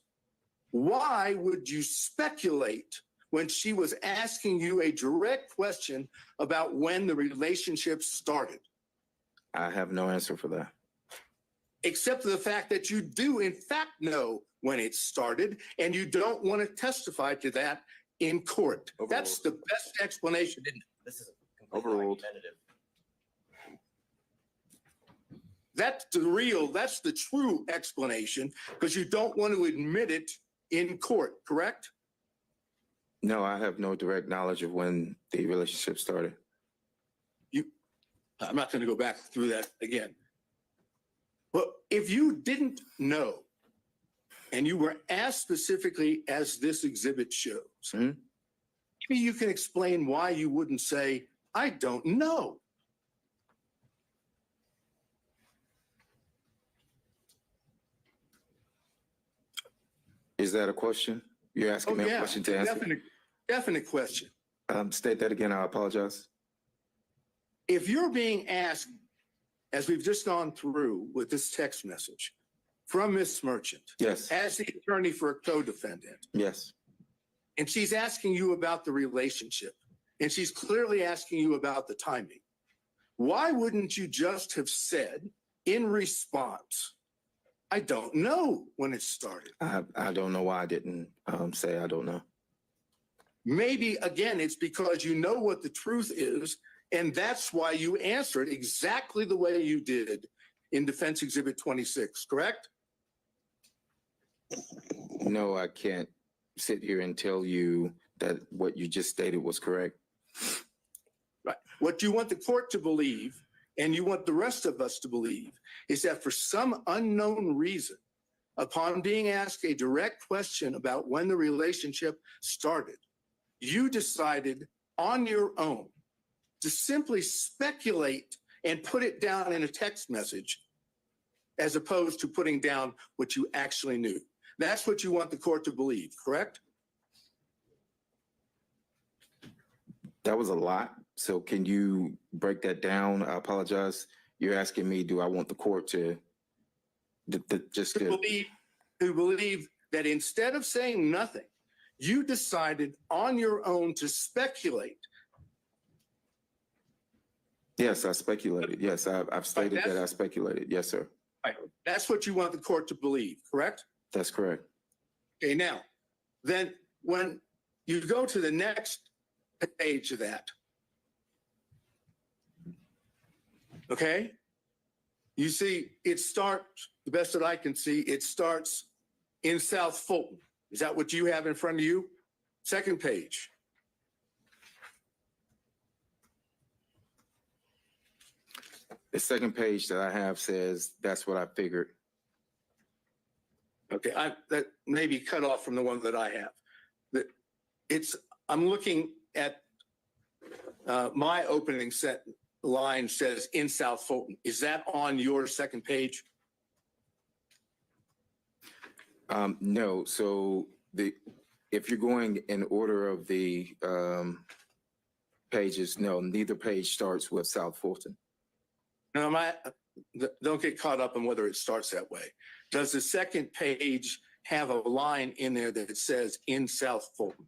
Why would you speculate when she was asking you a direct question about when the relationship started? I have no answer for that. Except for the fact that you do in fact know when it started and you don't want to testify to that in court. That's the best explanation. This is completely Overruled. argumentative. That's the true explanation because you don't want to admit it in court, correct? No, I have no direct knowledge of when the relationship started. I'm not going to go back through that again. Well, if you didn't know and you were asked specifically as this exhibit shows, Mhm. maybe you can explain why you wouldn't say, I don't know. Is that a question? You're asking me a yeah, question to answer? definite question. State that again. I apologize. If you're being asked, as we've just gone through with this text message from Ms. Merchant, Yes. as the attorney for a co-defendant, Yes. and she's asking you about the relationship, and she's clearly asking you about the timing, why wouldn't you just have said in response, I don't know when it started? I don't know why I didn't say I don't know. Maybe, again, it's because you know what the truth is, and that's why you answered exactly the way you did in Defense Exhibit 26, correct? No, I can't sit here and tell you that what you just stated was correct. Right. What you want the court to believe, and you want the rest of us to believe, is that for some unknown reason, upon being asked a direct question about when the relationship started, you decided on your own to simply speculate and put it down in a text message as opposed to putting down what you actually knew. That's what you want the court to believe, correct? That was a lot. So can you break that down? I apologize. You're asking me, do I want the court to just To believe that instead of saying nothing, you decided on your own to speculate. Yes, I speculated. Yes, I've stated that I speculated. Yes, sir. Right. That's what you want the court to believe, correct? That's correct. Okay, now, then when you go to the next page of that, okay, you see it starts, the best that I can see, it starts in South Fulton. Is that what you have in front of you? Second page. The second page that I have says, that's what I figured. Okay, that may be cut off from the one that I have. I'm looking at my opening line says in South Fulton. Is that on your second page? No, so if you're going in order of the pages, no, neither page starts with South Fulton. No, don't get caught up in whether it starts that way. Does the second page have a line in there that says in South Fulton?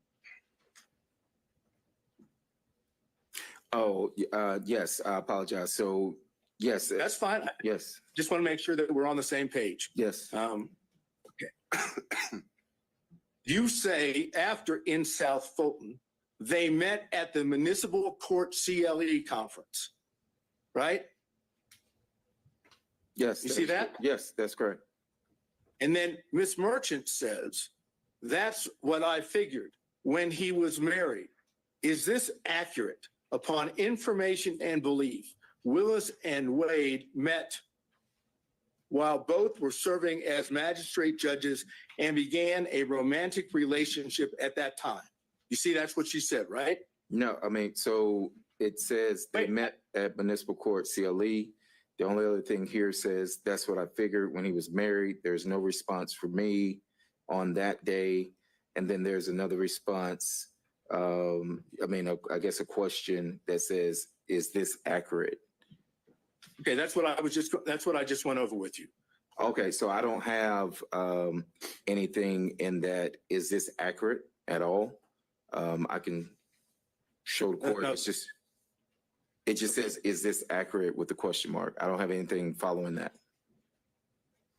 Oh, yes, I apologize. So, yes. That's fine. Yes, Just want to make sure that we're on the same page. yes. Okay. You say after in South Fulton, they met at the municipal court CLE conference, right? Yes. You see that? Yes, that's correct. And then Miss Merchant says, that's what I figured when he was married. Is this accurate? Upon information and belief, Willis and Wade met while both were serving as magistrate judges and began a romantic relationship at that time. You see, that's what she said, right? No, I mean, so it says they Wait. met at municipal court CLE. The only other thing here says that's what I figured when he was married. There's no response for me on that day. And then there's another response. I guess a question that says, is this accurate? Okay, that's what I just went over with you. Okay, so I don't have anything in that. Is this accurate at all? I can show the court. No. It just says, is this accurate with the question mark? I don't have anything following that.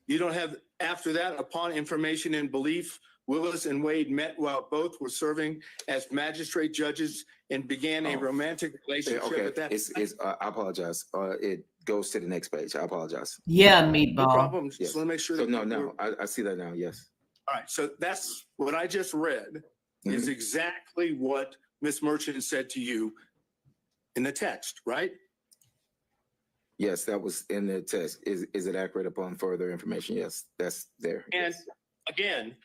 You don't have, after that, upon information and belief, Willis and Wade met while both were serving as magistrate judges and began a romantic relationship Okay, at that time. I apologize. It goes to the next page. I apologize. Yeah, No meatball. problem. Just Yes. want to make sure So that. I see that now. Yes. All right, so that's what I just read is exactly what Ms. Merchant said to you in the text, right? Yes, that was in the text. Is it accurate upon further information? Yes, that's there. And Yes. again,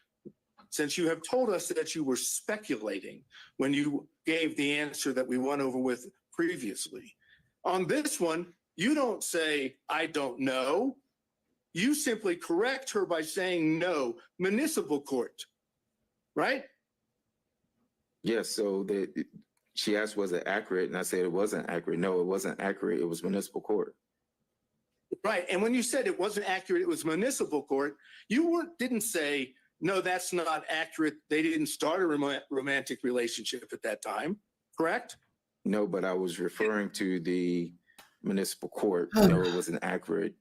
since you have told us that you were speculating when you gave the answer that we went over with previously, on this one, you don't say, I don't know. You simply correct her by saying no, municipal court, right? Yes, so she asked, was it accurate? And I said it wasn't accurate. No, it wasn't accurate. It was municipal court. Right, and when you said it wasn't accurate, it was municipal court, you didn't say, no, that's not accurate. They didn't start a romantic relationship at that time, correct? No, but I was referring to the municipal court. No, it wasn't accurate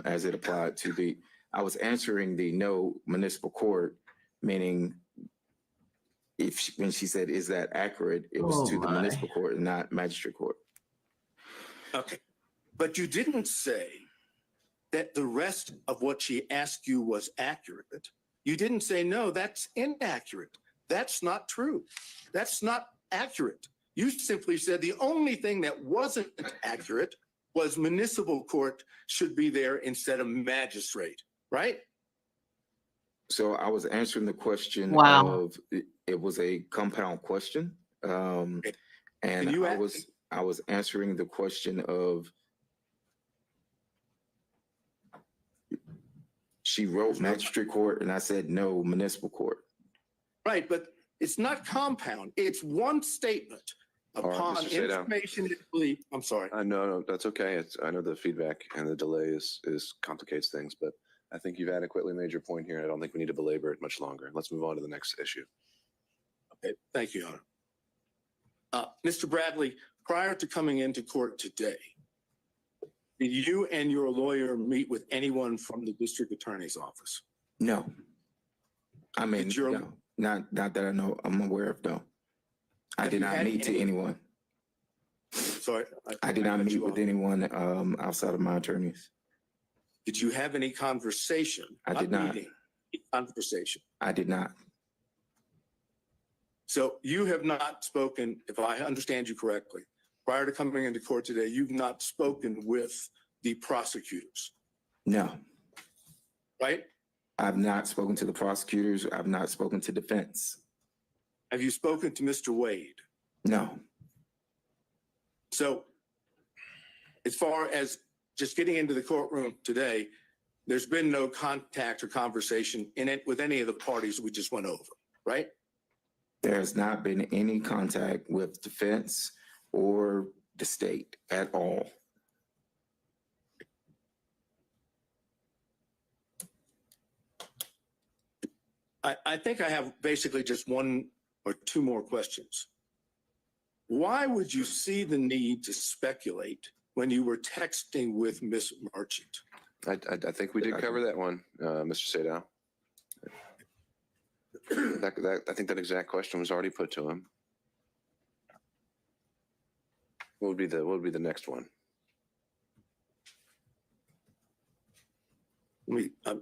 as it applied to I was answering the no municipal court, meaning when she said, is that accurate? It was to the municipal court and not magistrate court. Okay, but you didn't say that the rest of what she asked you was accurate. You didn't say, no, that's inaccurate. That's not true. That's not accurate. You simply said the only thing that wasn't accurate was municipal court should be there instead of magistrate, right? So I was answering the question Wow. of, it was a compound question. And you I was answering the question of, she wrote magistrate court and I said, no, municipal court. Right, but it's not compound. It's one statement. right, Upon Mr. Sadow. information, I'm sorry. No, that's okay. I know the feedback and the delay is complicates things, but I think you've adequately made your point here. I don't think we need to belabor it much longer. Let's move on to the next issue. Okay, thank you, Your Honor. Mr. Bradley, prior to coming into court today, did you and your lawyer meet with anyone from the district attorney's office? No. I mean, Did your- no, not that I know, I'm aware of, no. I Have did you not had meet to any- anyone. Sorry. I did not cut meet you with off. anyone outside of my attorneys. Did you have any conversation? I did not. Meeting, conversation. I did not. So you have not spoken, if I understand you correctly, prior to coming into court today, you've not spoken with the prosecutors, No. right? I've not spoken to the prosecutors. I've not spoken to defense. Have you spoken to Mr. Wade? No. So as far as just getting into the courtroom today, there's been no contact or conversation in it with any of the parties we just went over, right? There has not been any contact with defense or the state at all. I think I have basically just one or two more questions. Why would you see the need to speculate when you were texting with Miss Merchant? I think we did cover that one, Mr. Sadow. I think that exact question was already put to him. What would be the next one?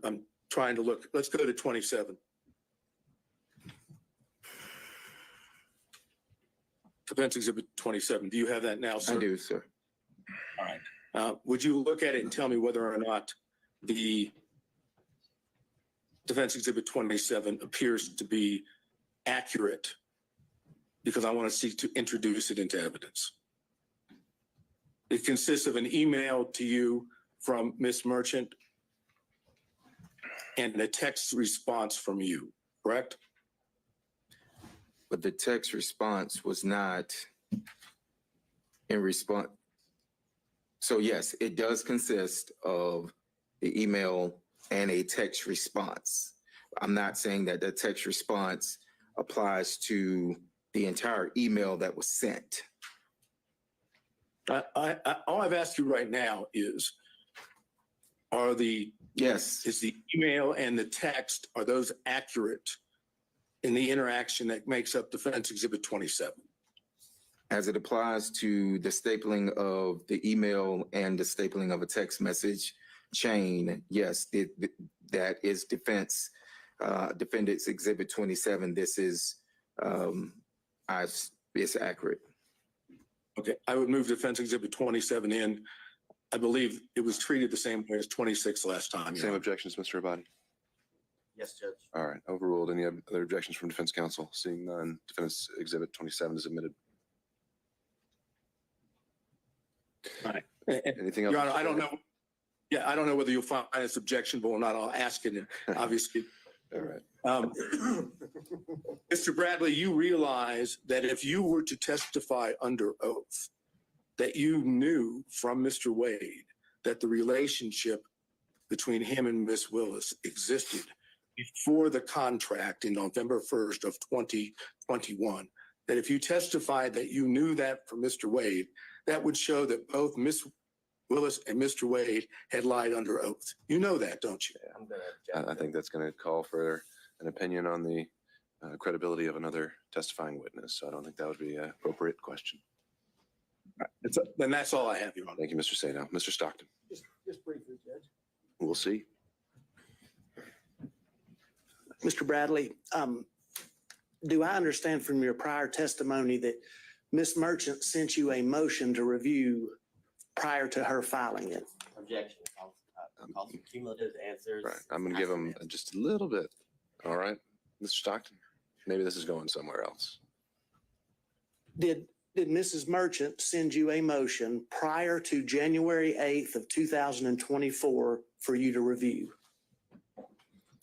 I'm trying to look. Let's go to 27. Defense Exhibit 27. Do you have that now, sir? I do, sir. All right. Would you look at it and tell me whether or not the Defense Exhibit 27 appears to be accurate? Because I want to seek to introduce it into evidence. It consists of an email to you from Miss Merchant and a text response from you, correct? But the text response was not in response. So yes, it does consist of the email and a text response. I'm not saying that the text response applies to the entire email that was sent. All I've asked you right now is, Yes, is the email and the text, are those accurate in the interaction that makes up Defense Exhibit 27? as it applies to the stapling of the email and the stapling of a text message chain, yes, that is Defendant's Exhibit 27. This is, it's accurate. Okay, I would move Defense Exhibit 27 in. I believe it was treated the same way as 26 last time. Your Same Honor. objections, Mr. Abadi? Yes, Judge. All right, overruled. Any other objections from defense counsel? Seeing none, defense exhibit 27 is admitted. Anything else? Your Honor, I don't know. Yeah, I don't know whether you'll find this objectionable or not. I'll ask it, obviously. All right. Mr. Bradley, you realize that if you were to testify under oath, that you knew from Mr. Wade that the relationship between him and Miss Willis existed before the contract in November 1st of 2021, that if you testified that you knew that from Mr. Wade, that would show that both Miss Willis and Mr. Wade had lied under oath. You know that, don't you? I'm gonna object. I think that's going to call for an opinion on the credibility of another testifying witness. So I don't think that would be an appropriate question. Then that's all I have, Your Honor. Thank you, Mr. Sadow. Mr. Stockton, Just briefly, Judge. we'll see. Mr. Bradley, do I understand from your prior testimony that Ms. Merchant sent you a motion to review prior to her filing it? Objection. I'll some cumulative answers. Right. I'm going to give him just a little bit. All right, Mr. Stockton, maybe this is going somewhere else. Did Mrs. Merchant send you a motion prior to January 8th of 2024 for you to review?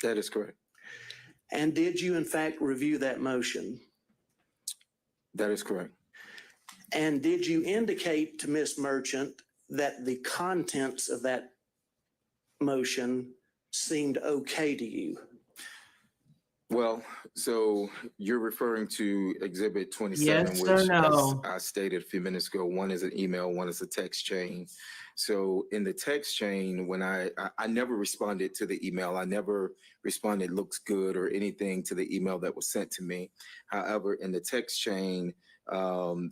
That is correct. And did you in fact review that motion? That is correct. And did you indicate to Ms. Merchant that the contents of that motion seemed okay to you? Well, so you're referring to Exhibit 27, Yes or which, as no? I stated a few minutes ago, one is an email, one is a text chain. So in the text chain, when I never responded to the email, I never responded looks good or anything to the email that was sent to me. However, in the text chain, what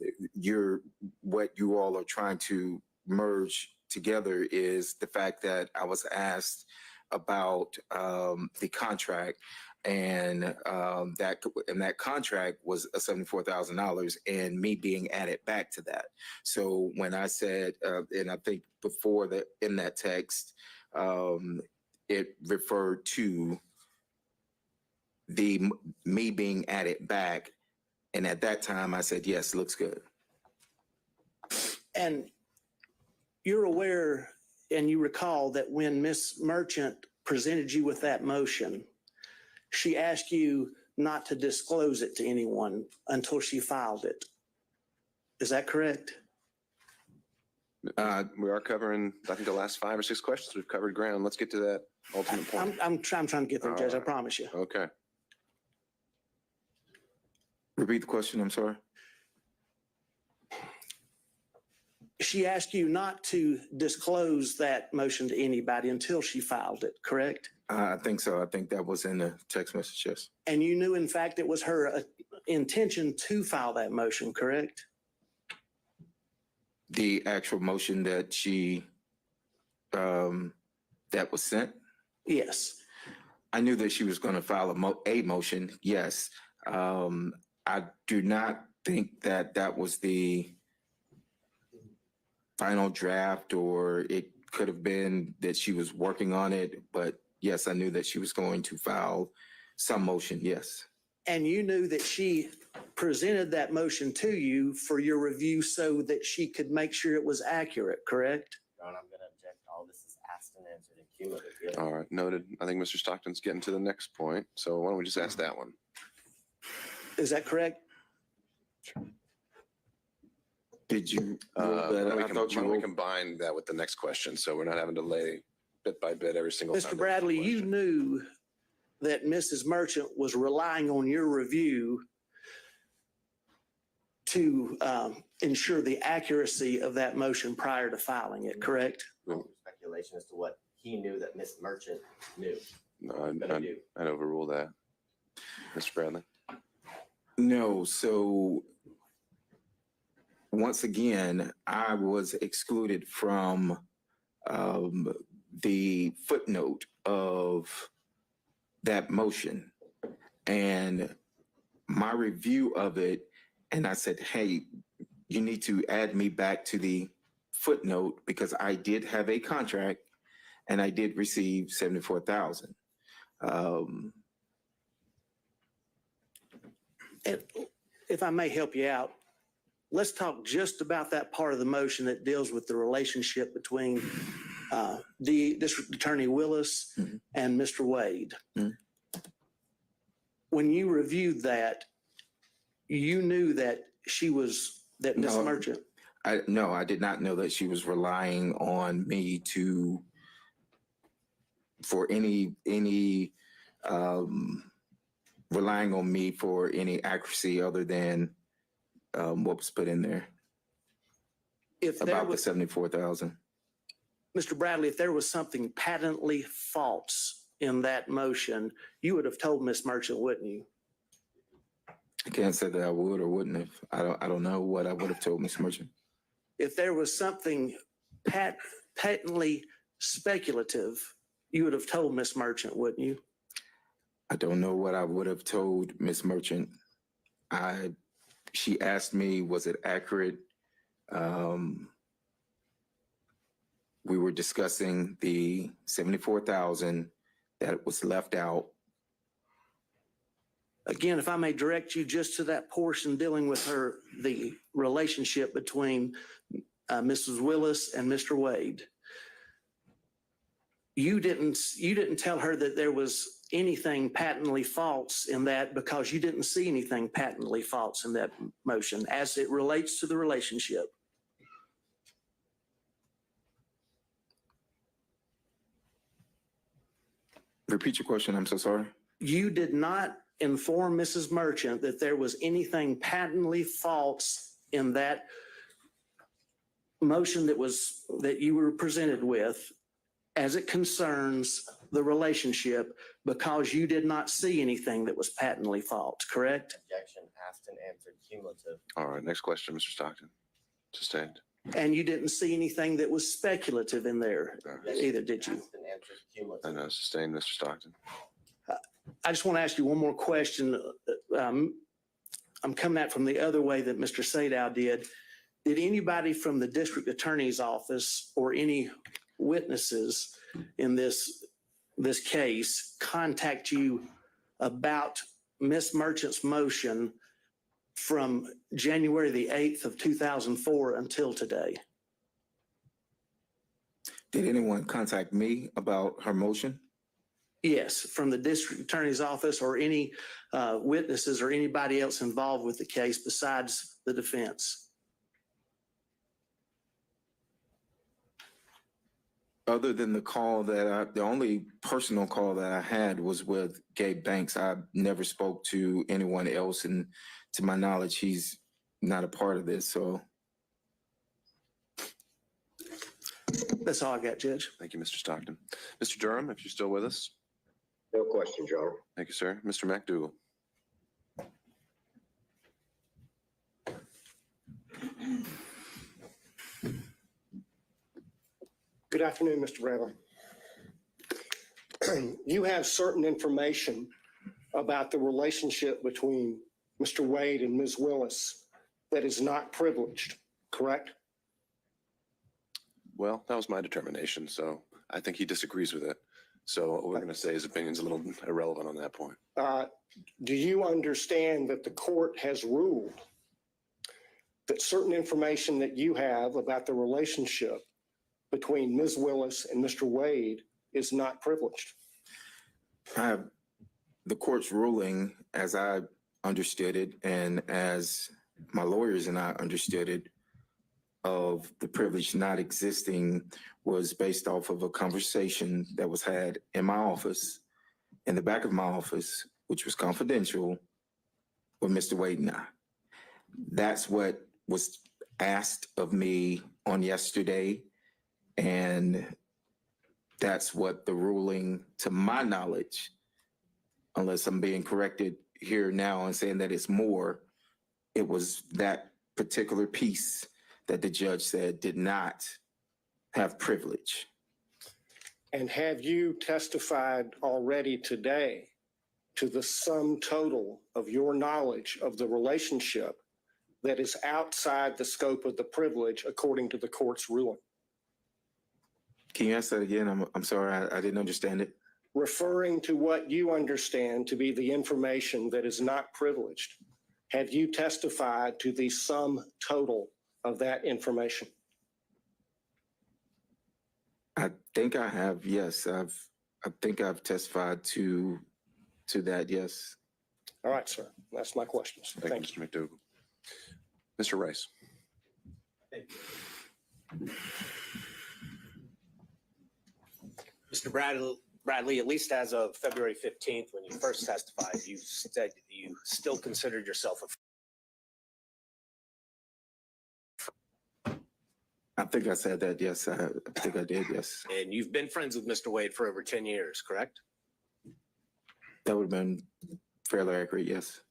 you all are trying to merge together is the fact that I was asked about the contract, and that contract was $74,000, and me being added back to that. So when I said, and I think before that in that text, it referred to me being added back, and at that time I said yes, looks good. And you're aware and you recall that when Ms. Merchant presented you with that motion, she asked you not to disclose it to anyone until she filed it. Is that correct? We are covering, I think, the last 5 or 6 questions. We've covered ground. Let's get to that ultimate point. I'm trying to get there, Judge, I All right. promise you. Okay. Repeat the question, I'm sorry. She asked you not to disclose that motion to anybody until she filed it, correct? I think so. I think that was in the text message, yes. And you knew, in fact, it was her intention to file that motion, correct? The actual motion that she, that was sent, Yes. I knew that she was going to file a motion, yes. I do not think that that was the final draft, or it could have been that she was working on it, but yes, I knew that she was going to file some motion, yes. And you knew that she presented that motion to you for your review so that she could make sure it was accurate, correct? Your Honor, I'm going to object. All this is asked and answered in cumulative. All right. Noted. I think Mr. Stockton's getting to the next point. So why don't we just ask that one? Is that correct? Did you? Why don't we I thought why don't we you. combine that with the next question, so we're not having to lay bit by bit every single time. Mr. Bradley, there's a you question. knew that Mrs. Merchant was relying on your review to ensure the accuracy of that motion prior to filing it, correct? Speculation as to what he knew that Miss Merchant knew. No, Gonna do. I'd overrule that. Mr. Bradley? No, so once again, I was excluded from the footnote of that motion, and my review of it, and I said, hey, you need to add me back to the footnote because I did have a contract and I did receive $74,000. If I may help you out, let's talk just about that part of the motion that deals with the relationship between the District Attorney Willis Mhm. and Mr. Wade. Mhm. When you reviewed that, you knew that that Ms. No. Merchant, No, I did not know that she was relying on me for any relying on me for any accuracy other than what was put in there if there about the was, 74,000. Mr. Bradley, if there was something patently false in that motion, you would have told Ms. Merchant, wouldn't you? I can't say that I would or wouldn't have. I don't know what I would have told Ms. Merchant. If there was something patently speculative, you would have told Ms. Merchant, wouldn't you? I don't know what I would have told Ms. Merchant. She asked me, was it accurate? We were discussing the 74,000 that was left out. Again, if I may direct you just to that portion dealing with the relationship between Mrs. Willis and Mr. Wade. You didn't tell her that there was anything patently false in that because you didn't see anything patently false in that motion as it relates to the relationship. Repeat your question. I'm so sorry. You did not inform Mrs. Merchant that there was anything patently false in that motion that you were presented with as it concerns the relationship because you did not see anything that was patently false, correct? Objection asked and answered cumulative. All right, next question, Mr. Stockton. Sustained. And you didn't see anything that was speculative in there either, did you? Asked and answered cumulative. I know, sustained, Mr. Stockton. I just want to ask you one more question. I'm coming at from the other way that Mr. Sadow did. Did anybody from the district attorney's office or any witnesses in this case contact you about Ms. Merchant's motion from January the 8th of 2004 until today? Did anyone contact me about her motion? Yes, from the district attorney's office or any witnesses or anybody else involved with the case besides the defense? Other than the only personal call that I had was with Gabe Banks. I never spoke to anyone else, and to my knowledge, he's not a part of this, so. That's all I got, Judge. Thank you, Mr. Stockton. Mr. Durham, if you're still with us. No question, Your Honor. Thank you, sir. Mr. McDougal. Good afternoon, Mr. Bradley. You have certain information about the relationship between Mr. Wade and Ms. Willis that is not privileged, correct? Well, that was my determination, so I think he disagrees with it. So what we're going to say his opinion's a little irrelevant on that point. Do you understand that the court has ruled that certain information that you have about the relationship between Ms. Willis and Mr. Wade is not privileged? The court's ruling, as I understood it, and as my lawyers and I understood it, of the privilege not existing was based off of a conversation that was had in my office, in the back of my office, which was confidential, with Mr. Wade and I. That's what was asked of me on yesterday, and that's what the ruling, to my knowledge, unless I'm being corrected here now and saying that it's more, it was that particular piece that the judge said did not have privilege. And have you testified already today to the sum total of your knowledge of the relationship that is outside the scope of the privilege according to the court's ruling? Can you ask that again? I'm sorry, I didn't understand it. Referring to what you understand to be the information that is not privileged, have you testified to the sum total of that information? I think I have, yes. I think I've testified to that, yes. All right, sir. That's my questions. Thank you, Mr. McDougal. Mr. Rice. Mr. Bradley, at least as of February 15th, when you first testified, you said you still considered yourself a. I think I said that, yes. I think I did, yes. And you've been friends with Mr. Wade for over 10 years, correct? That would have been fairly accurate, yes.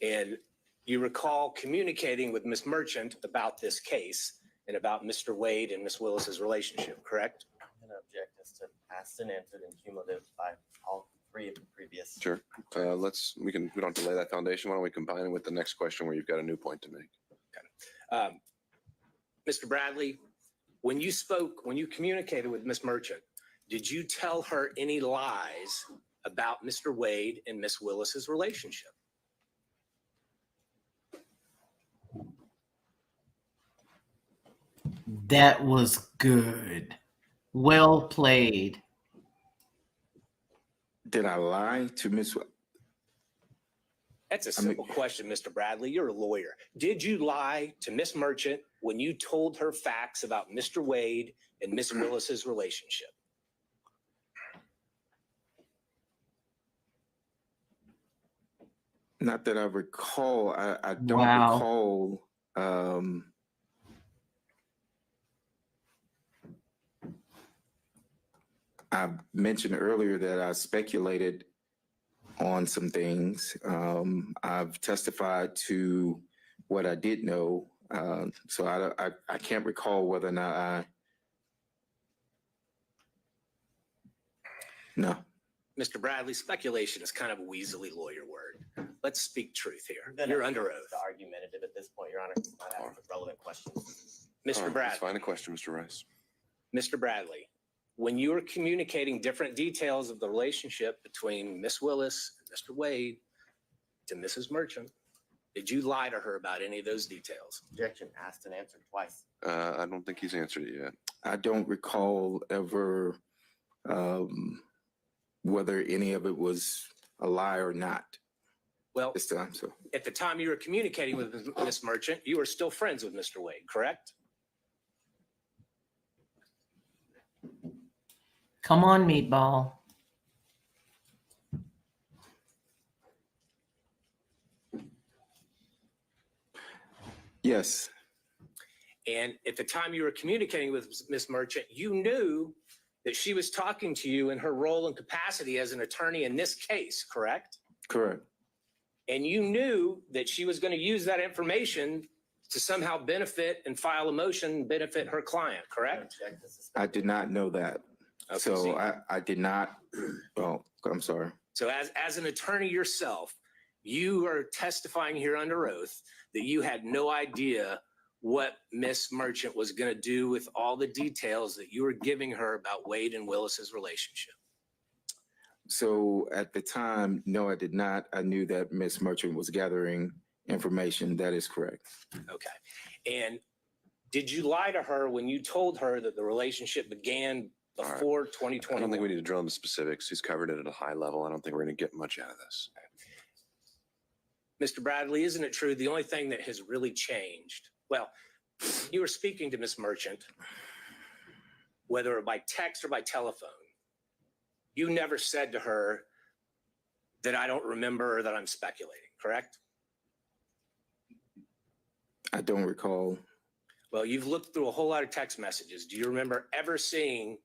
And you recall communicating with Ms. Merchant about this case and about Mr. Wade and Ms. Willis's relationship, correct? I'm going to object as to asked and answered and cumulative by all three of the previous. Sure. We don't have to lay that foundation. Why don't we combine it with the next question where you've got a new point to make? Mr. Bradley, when you communicated with Ms. Merchant, did you tell her any lies about Mr. Wade and Ms. Willis's relationship? That was good. Well played. Did I lie to Miss? That's a I mean- simple question, Mr. Bradley. You're a lawyer. Did you lie to Miss Merchant when you told her facts about Mr. Wade and Miss Willis's relationship? Not that I recall. I don't Wow. recall. I mentioned earlier that I speculated on some things. I've testified to what I did know. So I can't recall whether or not no. Mr. Bradley, speculation is kind of a weaselly lawyer word. Let's speak truth here. Then You're it's under oath. Argumentative at this point, Your Honor. I have relevant questions. All Mr. right, let's Bradley, find a question, Mr. Rice. Mr. Bradley, when you were communicating different details of the relationship between Miss Willis and Mr. Wade to Mrs. Merchant, did you lie to her about any of those details? Objection asked and answered twice. I don't think he's answered it yet. I don't recall ever whether any of it was a lie or not Well, this time. So at the time you were communicating with Miss Merchant, you were still friends with Mr. Wade, correct? Come on, meatball. yes, And at the time you were communicating with Miss Merchant, you knew that she was talking to you in her role and capacity as an attorney in this case, correct? correct. And you knew that she was going to use that information to somehow benefit and file a motion, benefit her client, correct? Object to suspend. I did not know that. Okay, So I did not. Oh, I'm sorry. So as an attorney yourself, you are testifying here under oath that you had no idea what Miss Merchant was going to do with all the details that you were giving her about Wade and Willis's relationship. So at the time, no, I did not. I knew that Miss Merchant was gathering information. That is correct. Okay. And did you lie to her when you told her that the relationship began All right. before I 2021? don't think we need to drill into specifics. He's covered it at a high level. I don't think we're going to get much out of this. Mr. Bradley, isn't it true the only thing that has really changed? Well, you were speaking to Miss Merchant, whether by text or by telephone. You never said to her that I don't remember or that I'm speculating, correct? I don't recall. Well, you've looked through a whole lot of text messages. Do you remember ever seeing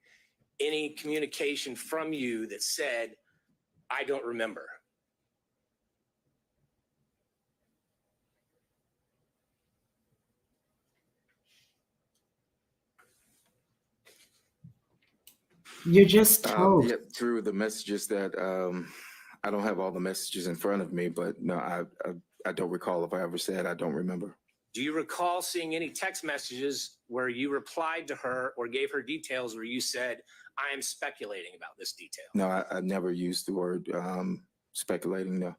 any communication from you that said, I don't remember? You're just toast. Yeah, through the messages that I don't have all the messages in front of me, but no, I don't recall if I ever said I don't remember. Do you recall seeing any text messages where you replied to her or gave her details where you said, I am speculating about this detail? No, I never used the word speculating. No.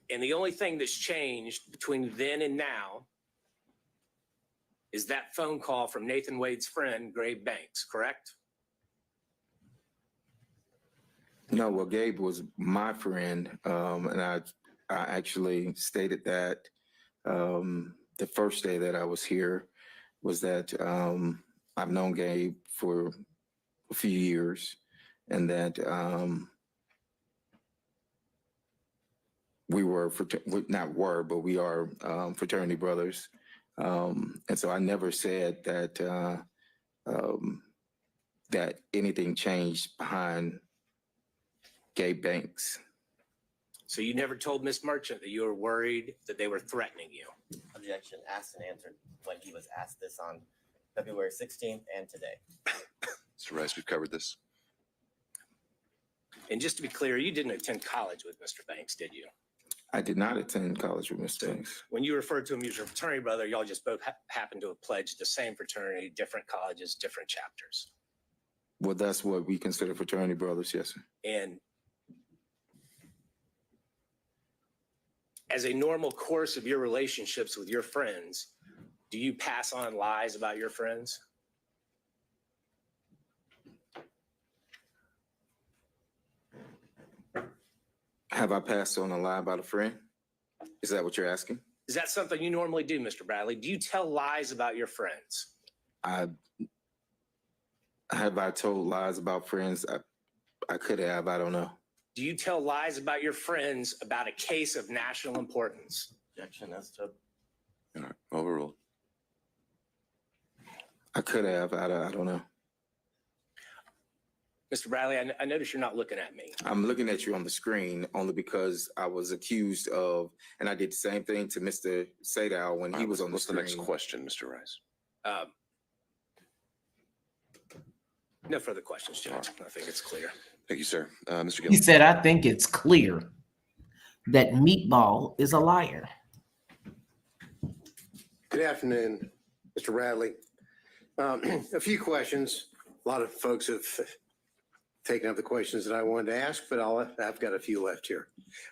And the only thing that's changed between then and now is that phone call from Nathan Wade's friend, Gabe Banks, correct? No, well, Gabe was my friend, and I actually stated that the first day that I was here was that I've known Gabe for a few years, and that we were not were, but we are fraternity brothers, and so I never said that that anything changed behind Gabe Banks. So you never told Miss Merchant that you were worried that they were threatening you? Objection asked and answered when he was asked this on February 16th and today. Mr. Rice, we've covered this. And just to be clear, you didn't attend college with Mr. Banks, did you? I did not attend college with Mr. Banks. When you referred to him as your fraternity brother, y'all just both happened to have pledged the same fraternity, different colleges, different chapters. Well, that's what we consider fraternity brothers, yes, sir. And as a normal course of your relationships with your friends, do you pass on lies about your friends? Have I passed on a lie about a friend? Is that what you're asking? Is that something you normally do, Mr. Bradley? Do you tell lies about your friends? Have I told lies about friends? I could have, I don't know. Do you tell lies about your friends about a case of national importance? Objection as to, All right, overruled. I could have, I don't know. Mr. Bradley, I notice you're not looking at me. I'm looking at you on the screen only because I was accused of, and I did the same thing to Mr. Sadow when he was on the What's the screen. next question, Mr. Rice? No further questions, Judge. I think it's clear. Thank you, sir. Mr. He Gillen. said, I think it's clear that Meatball is a liar. Good afternoon, Mr. Radley. A few questions. A lot of folks have taken up the questions that I wanted to ask, but I've got a few left here.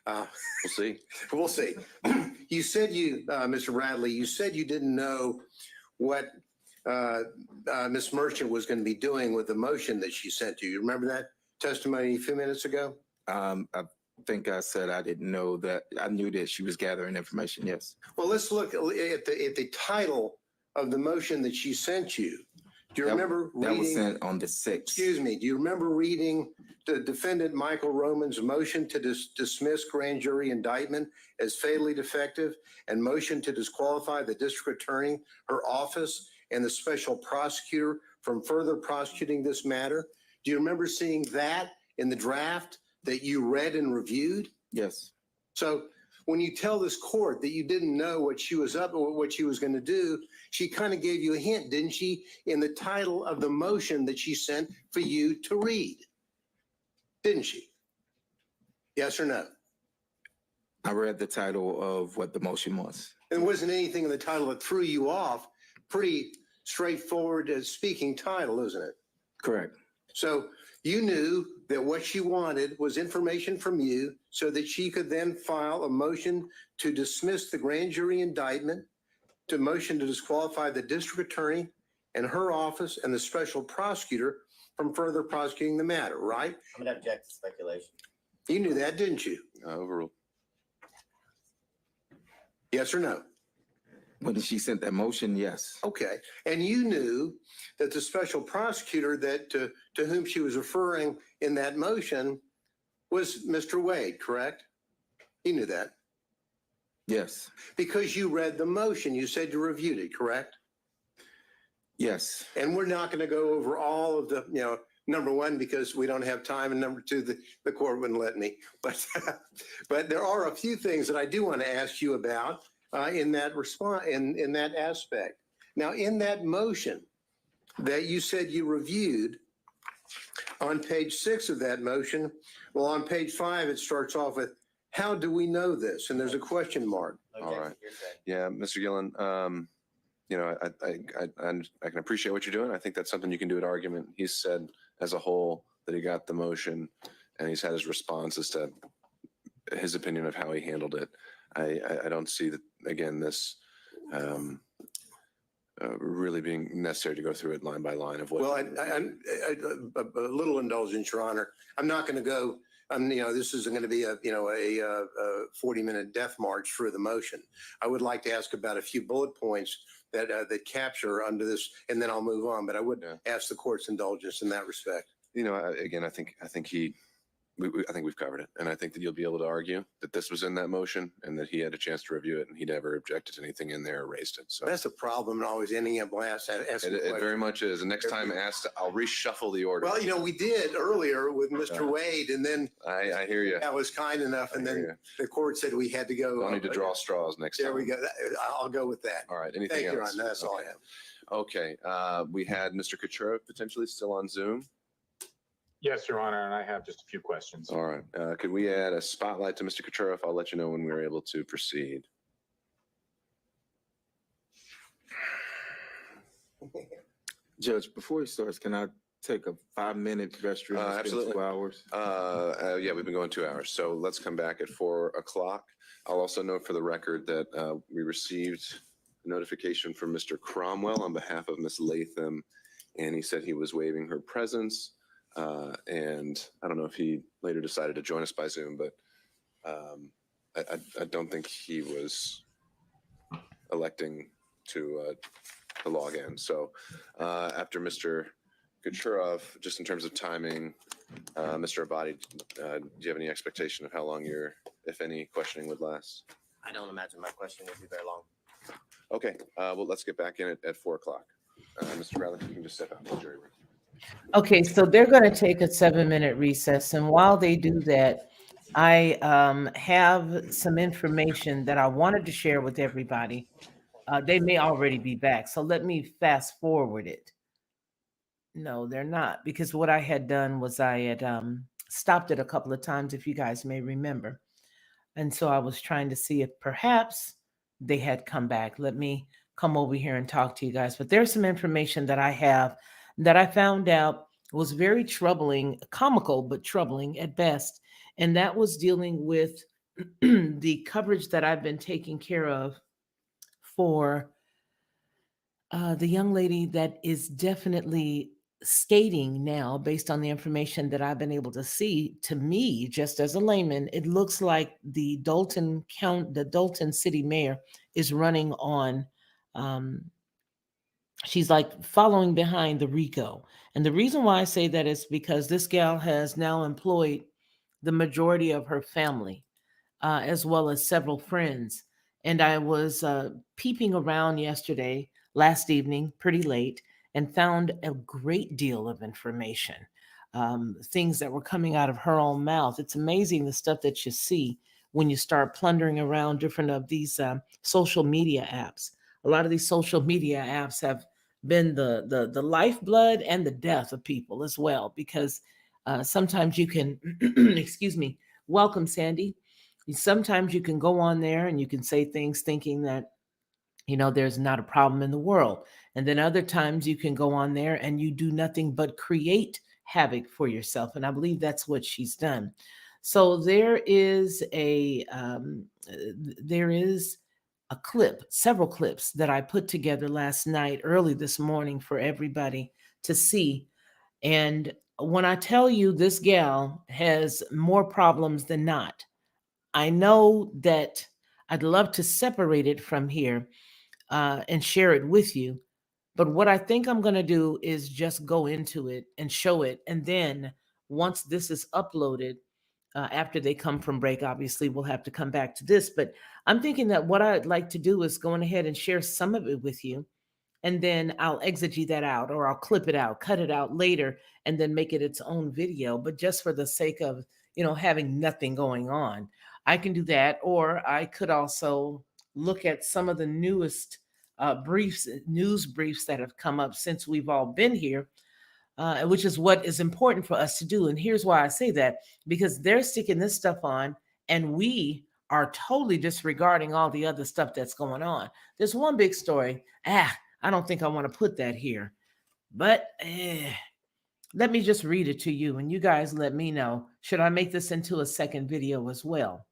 We'll see. We'll see. You said Mr. Radley, you said you didn't know what Ms. Merchant was going to be doing with the motion that she sent you. You remember that testimony a few minutes ago? I think I said I didn't know that. I knew that she was gathering information, yes. Well, let's look at the title of the motion that she sent you. Do you remember reading? That was sent on the 6th. Excuse me, do you remember reading the defendant Michael Roman's motion to dismiss grand jury indictment as fatally defective and motion to disqualify the district attorney, her office, and the special prosecutor from further prosecuting this matter? Do you remember seeing that in the draft that you read and reviewed? Yes. So when you tell this court that you didn't know what she was up or what she was going to do, she kind of gave you a hint, didn't she, in the title of the motion that she sent for you to read? Didn't she? Yes or no? I read the title of what the motion was. There wasn't anything in the title that threw you off. Pretty straightforward speaking title, isn't it? Correct. So you knew that what she wanted was information from you so that she could then file a motion to dismiss the grand jury indictment, to motion to disqualify the district attorney and her office and the special prosecutor from further prosecuting the matter, right? I'm going to object to speculation. You knew that, didn't you? Overruled. Yes or no? When she sent that motion, yes. Okay. And you knew that the special prosecutor that to whom she was referring in that motion was Mr. Wade, correct? You knew that Yes. because you read the motion. You said you reviewed it, correct? Yes. And we're not going to go over all of the, number one, because we don't have time, and number two, the court wouldn't let me. But but there are a few things that I do want to ask you about in that response, in that aspect. Now, in that motion that you said you reviewed, on page 6 of that motion, well, on page 5, it starts off with, how do we know this? And there's a question mark. All right. You're saying. Yeah, Mr. Gillen, I can appreciate what you're doing. I think that's something you can do at argument. He's said as a whole that he got the motion and he's had his response as to his opinion of how he handled it. I don't see that, again, this really being necessary to go through it line by line of what. Well, a little indulgence, Your Honor. I'm not going to go, this isn't going to be a 40-minute death march through the motion. I would like to ask about a few bullet points that capture under this, and then I'll move on. But I would ask the court's indulgence in that respect. Again, I think we've covered it, and I think that you'll be able to argue that this was in that motion and that he had a chance to review it, and he never objected to anything in there or raised it. So That's a problem, and always ending up last. it very much is. And next time asked, I'll reshuffle the order. Well, we did earlier with Mr. Wade, and then I hear you. that was kind enough, and then the court said we had to go. Don't need to draw straws next time. There we go. I'll go with that. All right. Thank Anything you, Your else? Honor. That's all I Okay. have. Okay. We had Mr. Kucherov potentially still on Zoom. Yes, Your Honor, and I have just a few questions. All right. Could we add a spotlight to Mr. Kucherov? I'll let you know when we're able to proceed. Judge, before he starts, can I take a 5-minute restroom? It's been Absolutely. 2 hours. Yeah, we've been going 2 hours. So let's come back at 4 o'clock. I'll also note for the record that we received a notification from Mr. Cromwell on behalf of Ms. Latham, and he said he was waiving her presence. And I don't know if he later decided to join us by Zoom, but I don't think he was electing to log in. So after Mr. Kucherov, just in terms of timing, Mr. Abadi, do you have any expectation of how long your, if any, questioning would last? I don't imagine my question would be very long. Okay, well, let's get back in at 4 o'clock. Mr. Bradley, you can just step out of the jury room. Okay, so they're going to take a 7-minute recess. And while they do that, I have some information that I wanted to share with everybody. They may already be back. So let me fast forward it. No, they're not, because what I had done was I had stopped it a couple of times, if you guys may remember. And so I was trying to see if perhaps they had come back. Let me come over here and talk to you guys. But there's some information that I have that I found out was very troubling, comical, but troubling at best. And that was dealing with the coverage that I've been taking care of for the young lady that is definitely skating now, based on the information that I've been able to see. To me, just as a layman, it looks like the Dalton city mayor is running on. She's like following behind the RICO. And the reason why I say that is because this gal has now employed the majority of her family, as well as several friends. And I was peeping around last evening, pretty late, and found a great deal of information, things that were coming out of her own mouth. It's amazing the stuff that you see when you start plundering around different of these social media apps. A lot of these social media apps have been the lifeblood and the death of people as well, because sometimes you can, excuse me, welcome, Sandy. Sometimes you can go on there and you can say things thinking that, there's not a problem in the world. And then other times you can go on there and you do nothing but create havoc for yourself. And I believe that's what she's done. So there is a clip, several clips that I put together last night, early this morning, for everybody to see. And when I tell you this gal has more problems than not, I know that I'd love to separate it from here and share it with you. But what I think I'm going to do is just go into it and show it. And then once this is uploaded, after they come from break, obviously we'll have to come back to this. But I'm thinking that what I'd like to do is go on ahead and share some of it with you. And then I'll exegete that out, or I'll clip it out, cut it out later, and then make it its own video. But just for the sake of, having nothing going on, I can do that. Or I could also look at some of the newest news briefs that have come up since we've all been here, which is what is important for us to do. And here's why I say that, because they're sticking this stuff on, and we are totally disregarding all the other stuff that's going on. There's one big story. I don't think I want to put that here, but let me just read it to you, and you guys let me know, should I make this into a second video as well?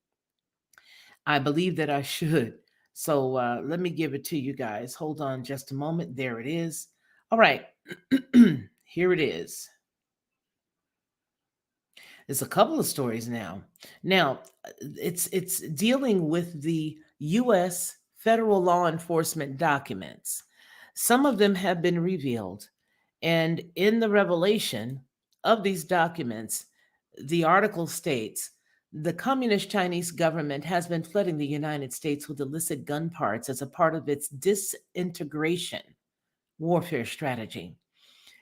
I believe that I should. So let me give it to you guys. Hold on just a moment. There it is. All right. Here it is. There's a couple of stories now. Now, it's dealing with the U.S. federal law enforcement documents. Some of them have been revealed. And in the revelation of these documents, the article states, the communist Chinese government has been flooding the United States with illicit gun parts as a part of its disintegration warfare strategy.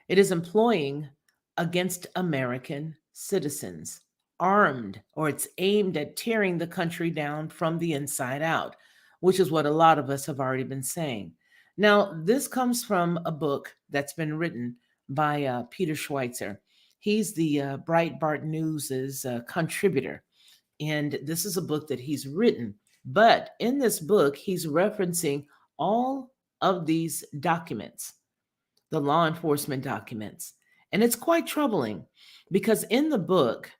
It is employing against American citizens, armed, or it's aimed at tearing the country down from the inside out, which is what a lot of us have already been saying. Now, this comes from a book that's been written by Peter Schweitzer. He's the Breitbart News's contributor, and this is a book that he's written. But in this book, he's referencing all of these documents, the law enforcement documents. And it's quite troubling, because in the book,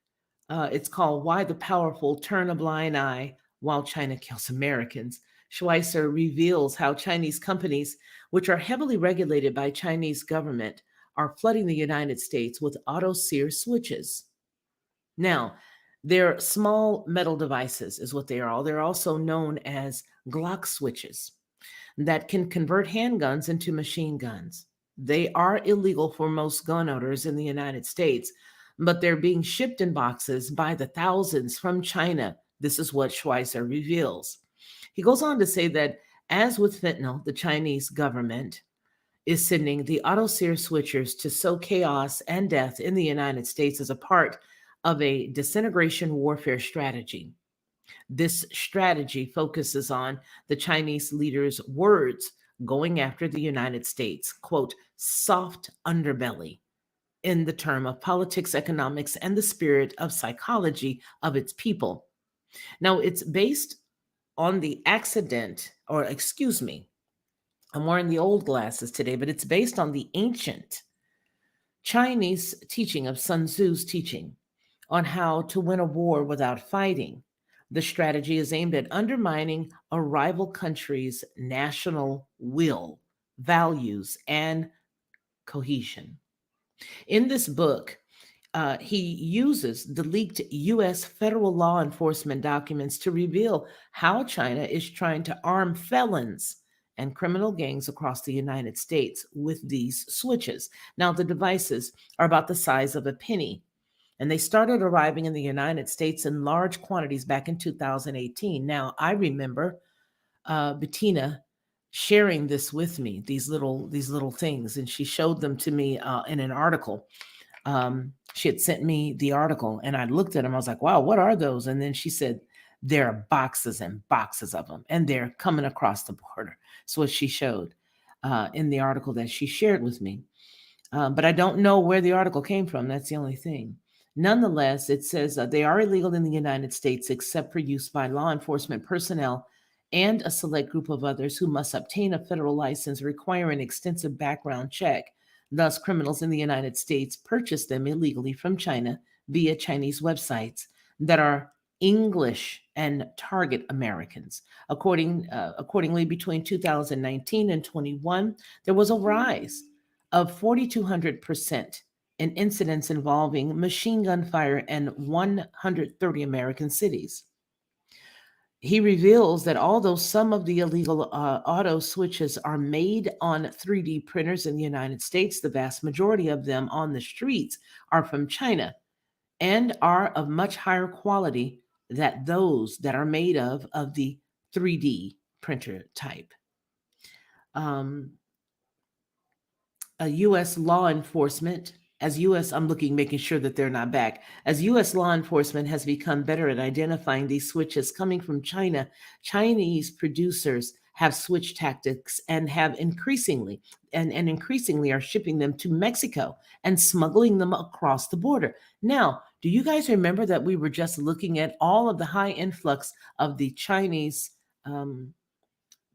it's called Why the Powerful Turn a Blind Eye While China Kills Americans. Schweitzer reveals how Chinese companies, which are heavily regulated by Chinese government, are flooding the United States with auto sear switches. Now, They're small metal devices, is what they are. They're also known as Glock switches that can convert handguns into machine guns. They are illegal for most gun owners in the United States, but they're being shipped in boxes by the thousands from China. This is what Schweizer reveals. He goes on to say that, as with fentanyl, the Chinese government is sending the auto sear switchers to sow chaos and death in the United States as a part of a disintegration warfare strategy. This strategy focuses on the Chinese leader's words going after the United States, quote, soft underbelly, in the term of politics, economics, and the spirit of psychology of its people. Now, it's based on the accident, or excuse me, I'm wearing the old glasses today, but it's based on the ancient Chinese teaching of Sun Tzu's teaching on how to win a war without fighting. The strategy is aimed at undermining a rival country's national will, values, and cohesion. In this book, he uses the leaked US federal law enforcement documents to reveal how China is trying to arm felons and criminal gangs across the United States with these switches. Now, the devices are about the size of a penny, and they started arriving in the United States in large quantities back in 2018. Now, I remember Bettina sharing this with me, these little things, and she showed them to me in an article. She had sent me the article, and I looked at them. I was like, wow, what are those? And then she said, there are boxes and boxes of them, and they're coming across the border. So what she showed in the article that she shared with me. But I don't know where the article came from. That's the only thing. Nonetheless, it says they are illegal in the United States except for use by law enforcement personnel and a select group of others who must obtain a federal license requiring an extensive background check. Thus, criminals in the United States purchase them illegally from China via Chinese websites that are English and target Americans. Accordingly, between 2019 and 21, there was a rise of 4,200% in incidents involving machine gun fire in 130 American cities. He reveals that although some of the illegal auto switches are made on 3D printers in the United States, the vast majority of them on the streets are from China and are of much higher quality than those that are made of the 3D printer type. A U.S. law enforcement, I'm looking, making sure that they're not back. As U.S. law enforcement has become better at identifying these switches coming from China, Chinese producers have switched tactics and have increasingly are shipping them to Mexico and smuggling them across the border. Now, do you guys remember that we were just looking at all of the high influx of the Chinese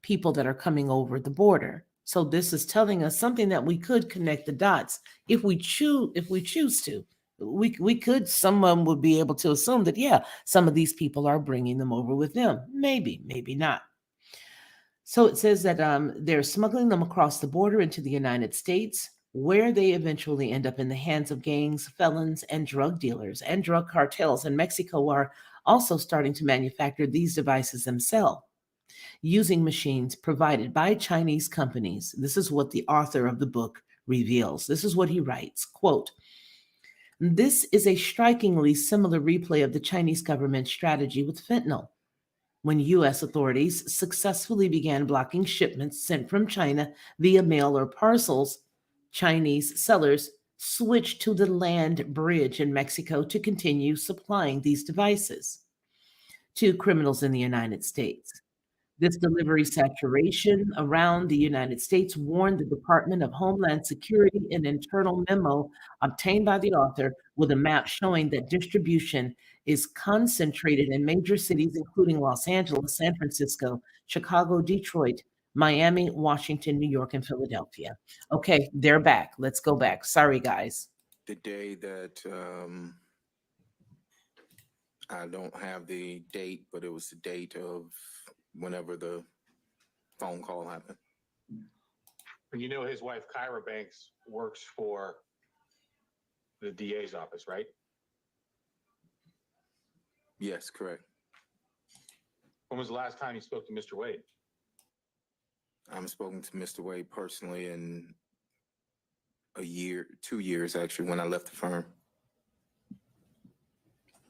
people that are coming over the border? So this is telling us something that we could connect the dots if we choose to. We could, someone would be able to assume that, yeah, some of these people are bringing them over with them. Maybe not. So it says that they're smuggling them across the border into the United States, where they eventually end up in the hands of gangs, felons, and drug dealers. And drug cartels in Mexico are also starting to manufacture these devices themselves, using machines provided by Chinese companies. This is what the author of the book reveals. This is what he writes, quote, "This is a strikingly similar replay of the Chinese government strategy with fentanyl. When U.S. authorities successfully began blocking shipments sent from China via mail or parcels, Chinese sellers switched to the land bridge in Mexico to continue supplying these devices to criminals in the United States. This delivery saturation around the United States warned the Department of Homeland Security in an internal memo obtained by the author with a map showing that distribution is concentrated in major cities, including Los Angeles, San Francisco, Chicago, Detroit, Miami, Washington, New York, and Philadelphia." Okay, they're back. Let's go back. Sorry, guys. The day that, I don't have the date, but it was the date of whenever the phone call happened. You know, his wife, Kyra Banks, works for the DA's office, right? Yes, correct. When was the last time you spoke to Mr. Wade? I'm spoken to Mr. Wade personally in a year, 2 years actually, when I left the firm.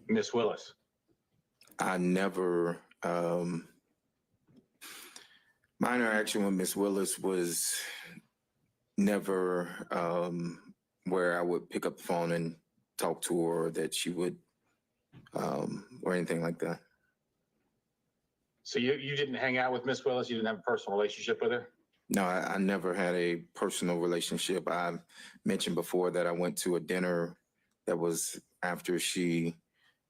Miss Willis? I never, my interaction with Miss Willis was never where I would pick up the phone and talk to her, or that she would, or anything like that. So you didn't hang out with Miss Willis? You didn't have a personal relationship with her? No, I never had a personal relationship. I mentioned before that I went to a dinner that was after she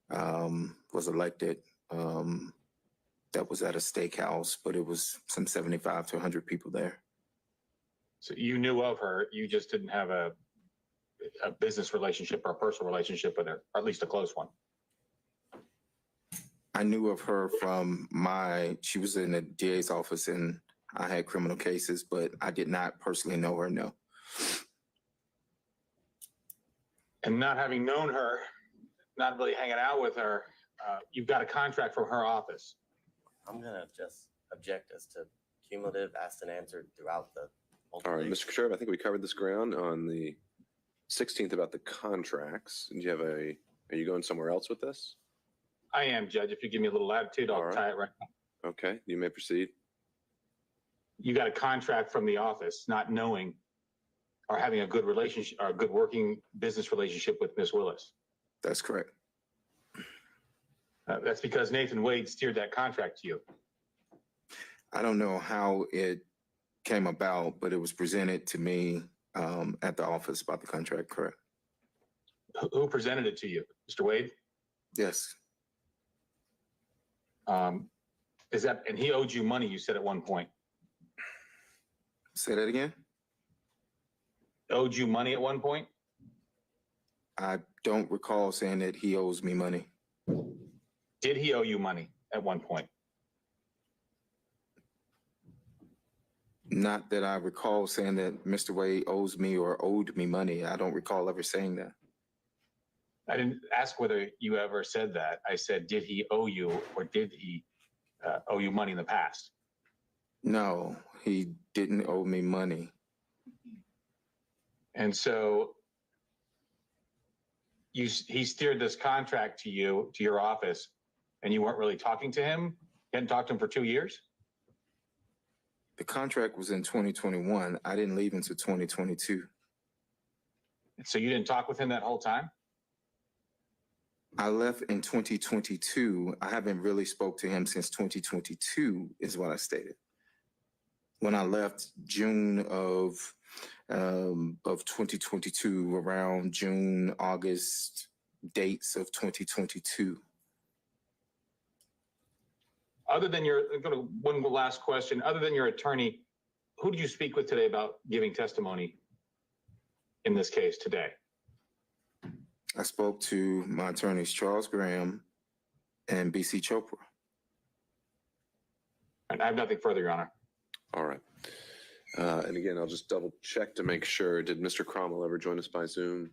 was elected. That was at a steakhouse, but it was some 75 to 100 people there. So you knew of her, you just didn't have a business relationship or a personal relationship with her, or at least a close one? I knew of her from she was in the DA's office and I had criminal cases, but I did not personally know her, no. And not having known her, not really hanging out with her, you've got a contract from her office. I'm gonna just object as to cumulative asked and answered throughout the. All right, Mr. Sheriff, I think we covered this ground on the 16th about the contracts. Do you have are you going somewhere else with this? I am, Judge. If you give me a little latitude, I'll All right. tie it right now. Okay, you may proceed. You got a contract from the office, not knowing or having a good relationship or a good working business relationship with Miss Willis. That's correct. That's because Nathan Wade steered that contract to you. I don't know how it came about, but it was presented to me at the office about the contract, correct? Who presented it to you? Mr. Wade? Yes. And he owed you money, you said at one point. Say that again? Owed you money at one point? I don't recall saying that he owes me money. Did he owe you money at one point? Not that I recall saying that Mr. Wade owes me or owed me money. I don't recall ever saying that. I didn't ask whether you ever said that. I said, did he owe you or did he owe you money in the past? No, he didn't owe me money. And so he steered this contract to you, to your office, and you weren't really talking to him? You hadn't talked to him for 2 years? The contract was in 2021. I didn't leave until 2022. So you didn't talk with him that whole time? I left in 2022. I haven't really spoke to him since 2022 is what I stated. When I left June of 2022, around June, August dates of 2022. Other than one last question, other than your attorney, who did you speak with today about giving testimony in this case today? I spoke to my attorneys, Charles Graham and BC Chopra. And I have nothing further, Your Honor. All right. And again, I'll just double check to make sure. Did Mr. Cromwell ever join us by Zoom?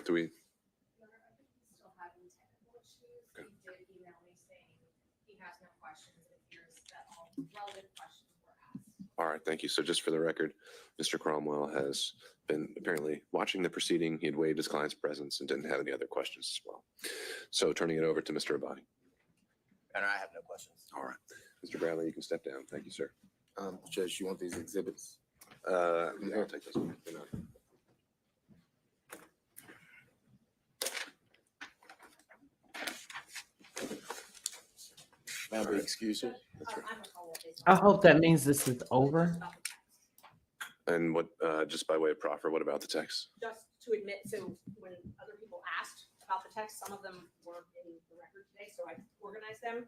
Do we? Still having technical issues. He did email me saying he has no questions. It appears that all relevant questions were asked. All right, thank you. So just for the record, Mr. Cromwell has been apparently watching the proceeding. He had waived his client's presence and didn't have any other questions as well. So turning it over to Mr. Abadi. And I have no questions. All right. Mr. Bradley, you can step down. Thank you, sir. Judge, you want these exhibits? Yeah, I'll take this one. They're not- May I be excused? I'm gonna call it based I on- hope that means this is over. And what, just by way of proffer, what about the text? Just to admit, so when other people asked about the text, some of them were in the record today, so I organized them.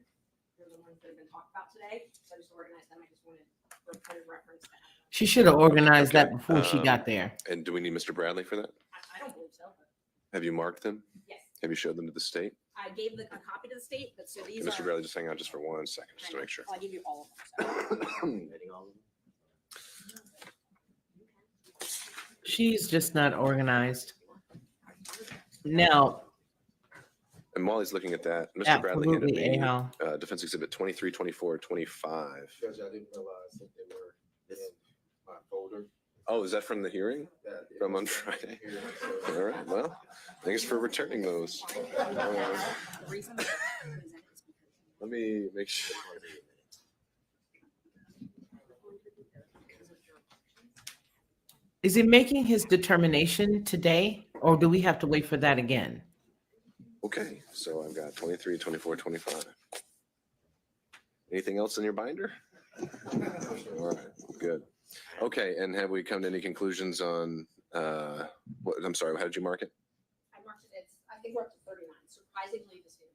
They're the ones that have been talked about today, so I just organized them. I just wanted for point of reference to have them. She should have organized Okay, that before she um, got there. And do we need Mr. Bradley for that? I don't believe so, but Have you marked them? yes, Have you showed them to the state? I gave a copy to the state, but so these Mr. are. Bradley, just hang on just for 1 second, just to make sure. I'll give you all of them. So. Admitting all of them? She's just not organized. Now, And while he's looking at that, Mr. Bradley handed Absolutely, me Al. Defense Exhibit 23, 24, 25. Judge, I didn't realize that they were in my folder. Oh, is that from the hearing? From on Friday? All right, well, thanks for returning those. Let me make sure. Is he making his determination today, or do we have to wait for that again? Okay, so I've got 23, 24, 25. Anything else in your binder? All right, good. Okay, and have we come to any conclusions on, what, I'm sorry, how did you mark it? I marked it, I think we're up to 39, surprisingly the same.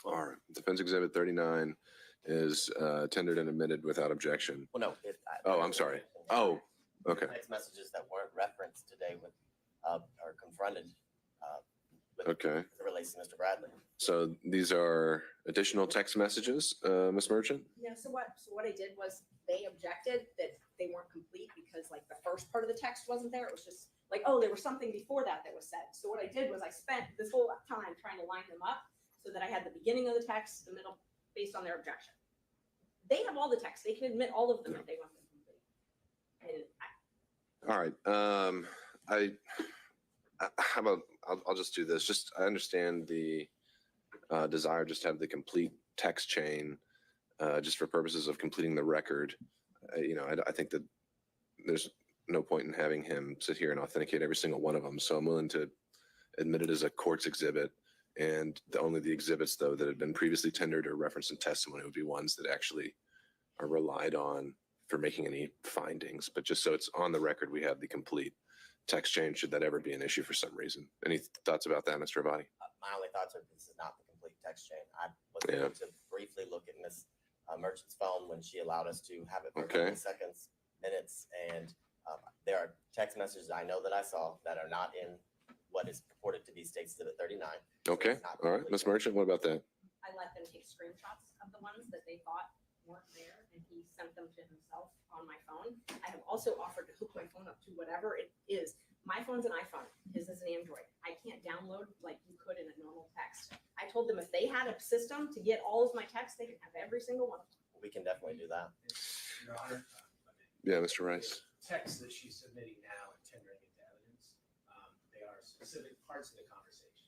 All right, Defense Exhibit 39 is tendered and admitted without objection. Well, no. Oh, I'm sorry. Oh, okay. Text messages that weren't referenced today with, or confronted, with, Okay. as it relates to Mr. Bradley. So these are additional text messages, Ms. Merchant? Yeah, so what I did was they objected that they weren't complete because like the first part of the text wasn't there. It was just like, oh, there was something before that was said. So what I did was I spent this whole time trying to line them up so that I had the beginning of the text, the middle, based on their objection. They have all the text. They can admit all of them if they want them complete. And All right, how about, I'll just do this. Just, I understand the desire just to have the complete text chain, just for purposes of completing the record. I think that there's no point in having him sit here and authenticate every single one of them. So I'm willing to admit it as a court's exhibit. And only the exhibits, though, that had been previously tendered or referenced in testimony would be ones that actually are relied on for making any findings. But just so it's on the record, we have the complete text chain, should that ever be an issue for some reason. Any thoughts about that, Mr. Abadi? My only thoughts are this is not the complete text chain. I was Yeah. able to briefly look at Ms. Merchant's phone when she allowed us to have it for a Okay. couple of seconds, minutes, and there are text messages I know that I saw that are not in what is purported to be State Exhibit 39. Okay, all right. Ms. Merchant, what about that? I let them take screenshots of the ones that they thought weren't there, and he sent them to himself on my phone. I have also offered to hook my phone up to whatever it is. My phone's an iPhone, his is an Android. I can't download like you could in a normal text. I told them if they had a system to get all of my texts, they could have every single one of them. We can definitely do that. Your Honor, Yeah, Mr. Rice. text that she's submitting now and tendering into evidence, they are specific parts of the conversation.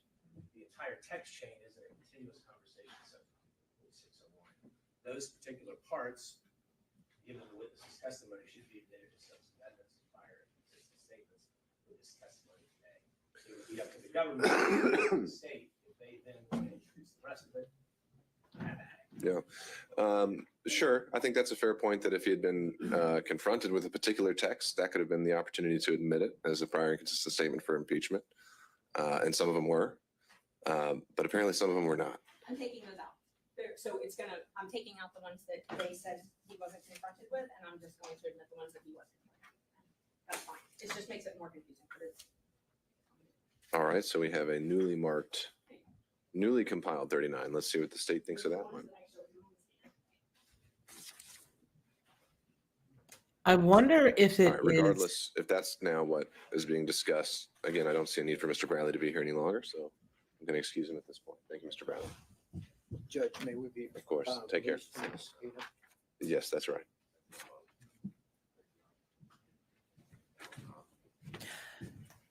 The entire text chain isn't a continuous conversation, so 601. Those particular parts, given the witness's testimony, should be admitted as substantive evidence of prior and consistent statements with this testimony today. So it would be up to the government and the state if they then want to introduce the rest of it. Have at it. Yeah. Sure. I think that's a fair point that if he had been confronted with a particular text, that could have been the opportunity to admit it as a prior and consistent statement for impeachment. And some of them were, but apparently some of them were not. I'm taking those out. So I'm taking out the ones that they said he wasn't confronted with, and I'm just going to admit the ones that he was confronted with. That's fine. It just makes it more confusing, but it's. All right. So we have a newly marked, newly compiled 39. Let's see what the state thinks of that one. I wonder if All it right, is, regardless, if that's now what is being discussed, again, I don't see a need for Mr. Bradley to be here any longer, so I'm going to excuse him at this point. Thank you, Mr. Bradley. Judge, may we be? Of course. Take care. Yes, that's right.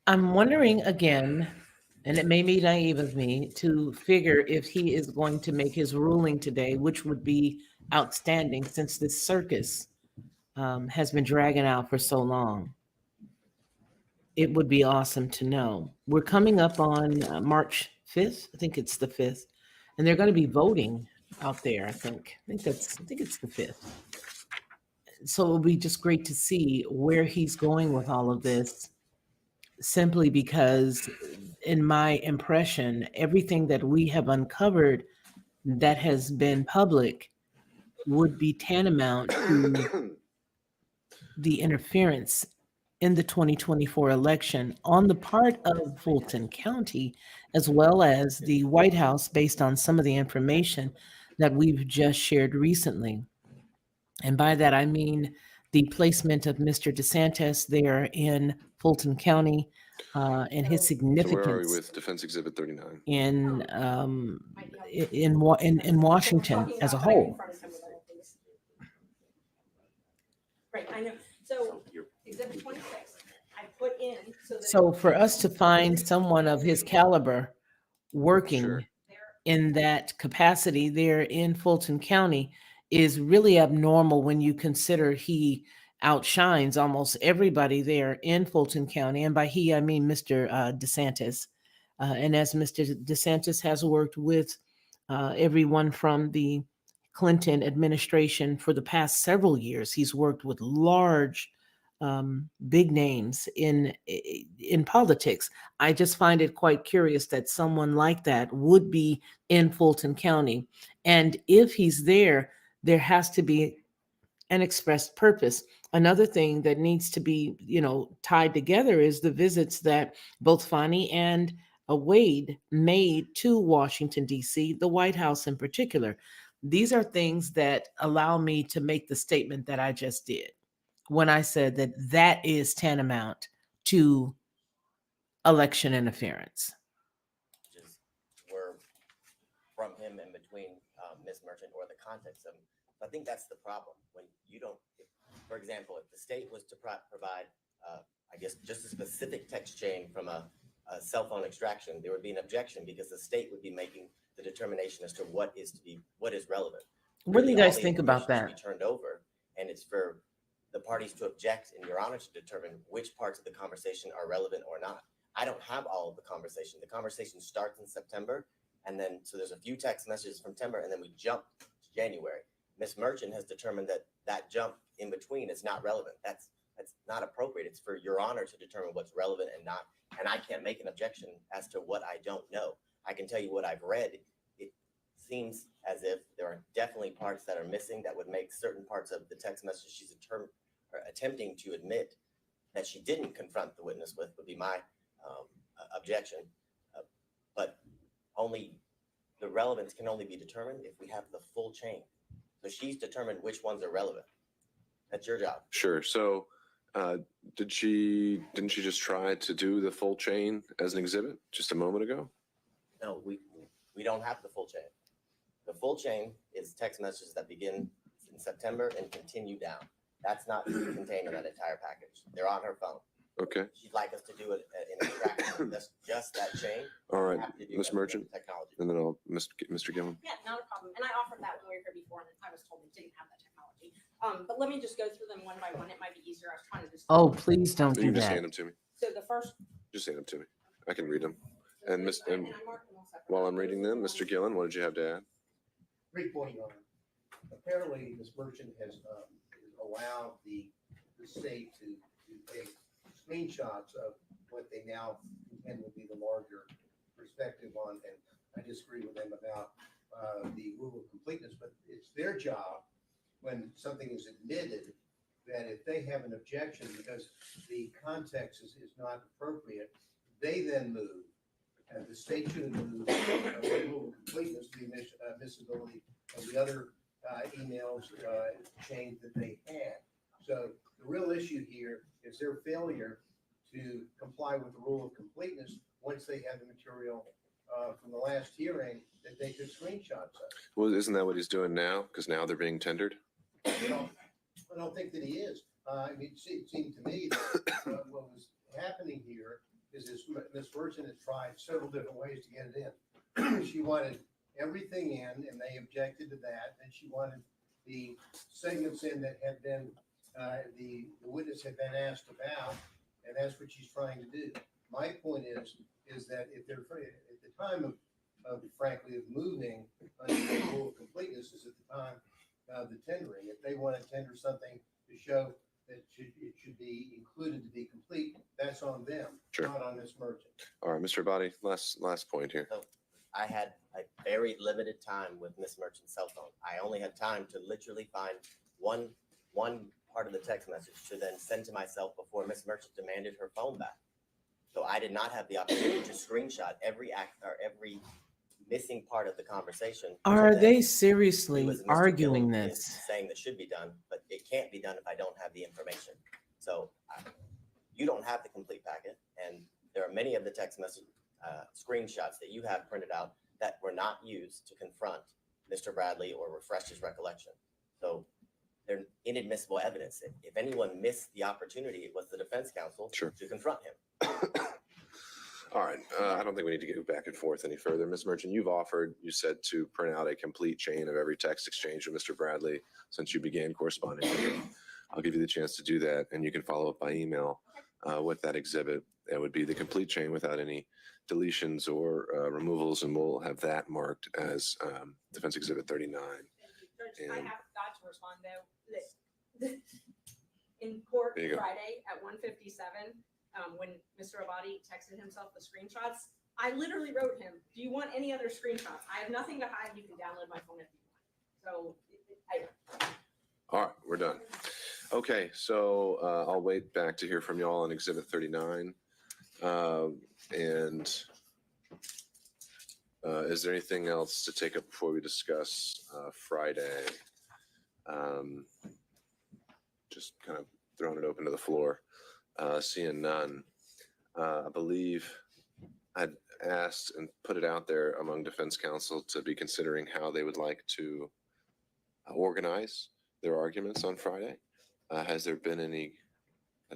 I'm wondering again, and it may be naive of me to figure if he is going to make his ruling today, which would be outstanding since this circus has been dragging out for so long. It would be awesome to know. We're coming up on March 5th. I think it's the 5th. And they're going to be voting out there, I think. I think it's the 5th. So it'll be just great to see where he's going with all of this, simply because in my impression, everything that we have uncovered that has been public would be tantamount to the interference in the 2024 election on the part of Fulton County, as well as the White House, based on some of the information that we've just shared recently. And by that, I mean the placement of Mr. DeSantis there in Fulton County, and his So- So where are we significance with Defense Exhibit 39? in Might be helpful. in So we're Washington talking as a about having in whole. front of him with all of these. Right, I know. So exhibit 26, I put in so that. So for us to find someone of his caliber working Sure. in that capacity there in Fulton County is really abnormal when you consider he outshines almost everybody there in Fulton County. And by he, I mean Mr. DeSantis. And as Mr. DeSantis has worked with everyone from the Clinton administration for the past several years, he's worked with large, big names in politics. I just find it quite curious that someone like that would be in Fulton County. And if he's there, there has to be an expressed purpose. Another thing that needs to be, tied together is the visits that both Fani and Wade made to Washington, D.C., the White House in particular. These are things that allow me to make the statement that I just did when I said that that is tantamount to election interference. Just were from him in between Ms. Merchant or the context of him. I think that's the problem. When you don't, for example, if the state was to provide, I guess, just a specific text chain from a cell phone extraction, there would be an objection because the state would be making the determination as to what is relevant. What do you Really, all guys the think about information that? should be turned over, and it's for the parties to object and Your Honor to determine which parts of the conversation are relevant or not. I don't have all of the conversation. The conversation starts in September, and then so there's a few text messages from September, and then we jump to January. Ms. Merchant has determined that jump in between is not relevant. That's not appropriate. It's for Your Honor to determine what's relevant and not. And I can't make an objection as to what I don't know. I can tell you what I've read. It seems as if there are definitely parts that are missing that would make certain parts of the text message she's attempting to admit that she didn't confront the witness with would be my objection. But only the relevance can only be determined if we have the full chain. So she's determined which ones are relevant. That's your job. Sure. So didn't she just try to do the full chain as an exhibit just a moment ago? No, we don't have the full chain. The full chain is text messages that begin in September and continue down. That's not contained in that entire package. They're on her phone. Okay. She'd like us to do it in extraction. That's just that chain. All right, We have to do Ms. that with Merchant, technology. and then I'll, Mr. Gillen. Yeah, not a problem. And I offered that when we were here before, and I was told we didn't have that technology. But let me just go through them one by one. It might be easier. I was trying to just. Oh, please don't You do can just that. hand them to me. So the first. Just hand them to me. I can read them. And Miss, and I marked them all separate. while I'm reading them, Mr. Gillen, what did you have to add? Great point, Your Honor. Apparently, Ms. Merchant has allowed the state to take screenshots of what they now contend will be the larger perspective on, and I disagree with them about the rule of completeness, but it's their job when something is admitted that if they have an objection because the context is not appropriate, they then move. And the state should move the rule of completeness, the admissibility of the other emails chain that they had. So the real issue here is their failure to comply with the rule of completeness once they have the material from the last hearing that they could screenshots of. Well, isn't that what he's doing now? Because now they're being tendered? I don't think that he is. I mean, it seemed to me that what was happening here is this Ms. Merchant had tried several different ways to get it in. She wanted everything in, and they objected to that. And she wanted the segments in that had been, the witness had been asked about, and that's what she's trying to do. My point is that if they're, at the time of frankly, of moving under the rule of completeness is at the time of the tendering. If they want to tender something to show that it should be included to be complete, that's on them, Sure. not on Ms. Merchant. All right, Mr. Abadi, last point here. So I had a very limited time with Miss Merchant's cell phone. I only had time to literally find one part of the text message to then send to myself before Miss Merchant demanded her phone back. So I did not have the opportunity to screenshot every act or every missing part of the conversation. Are So that they it seriously was Mr. arguing Gillen this? is saying that should be done, but it can't be done if I don't have the information. So you don't have the complete packet, and There are many of the text message screenshots that you have printed out that were not used to confront Mr. Bradley or refresh his recollection. So they're inadmissible evidence. If anyone missed the opportunity, it was the defense counsel Sure. to confront him. All right. I don't think we need to go back and forth any further. Ms. Merchant, you've offered, you said, to print out a complete chain of every text exchange with Mr. Bradley since you began corresponding with him. I'll give you the chance to do that, and you can follow up by email with that exhibit. It would be the complete chain without any deletions or removals, and we'll have that marked as Defense Exhibit 39. Judge, I And- have got to respond though. In court There you go. Friday at 1:57, when Mr. Abadi texted himself the screenshots, I literally wrote him, "Do you want any other screenshots? I have nothing to hide. You can download my phone if you want." So All right, we're done. Okay, so I'll wait back to hear from y'all on Exhibit 39. And is there anything else to take up before we discuss Friday? Just kind of throwing it open to the floor. Seeing none. I believe I'd asked and put it out there among defense counsel to be considering how they would like to organize their arguments on Friday. Has there been any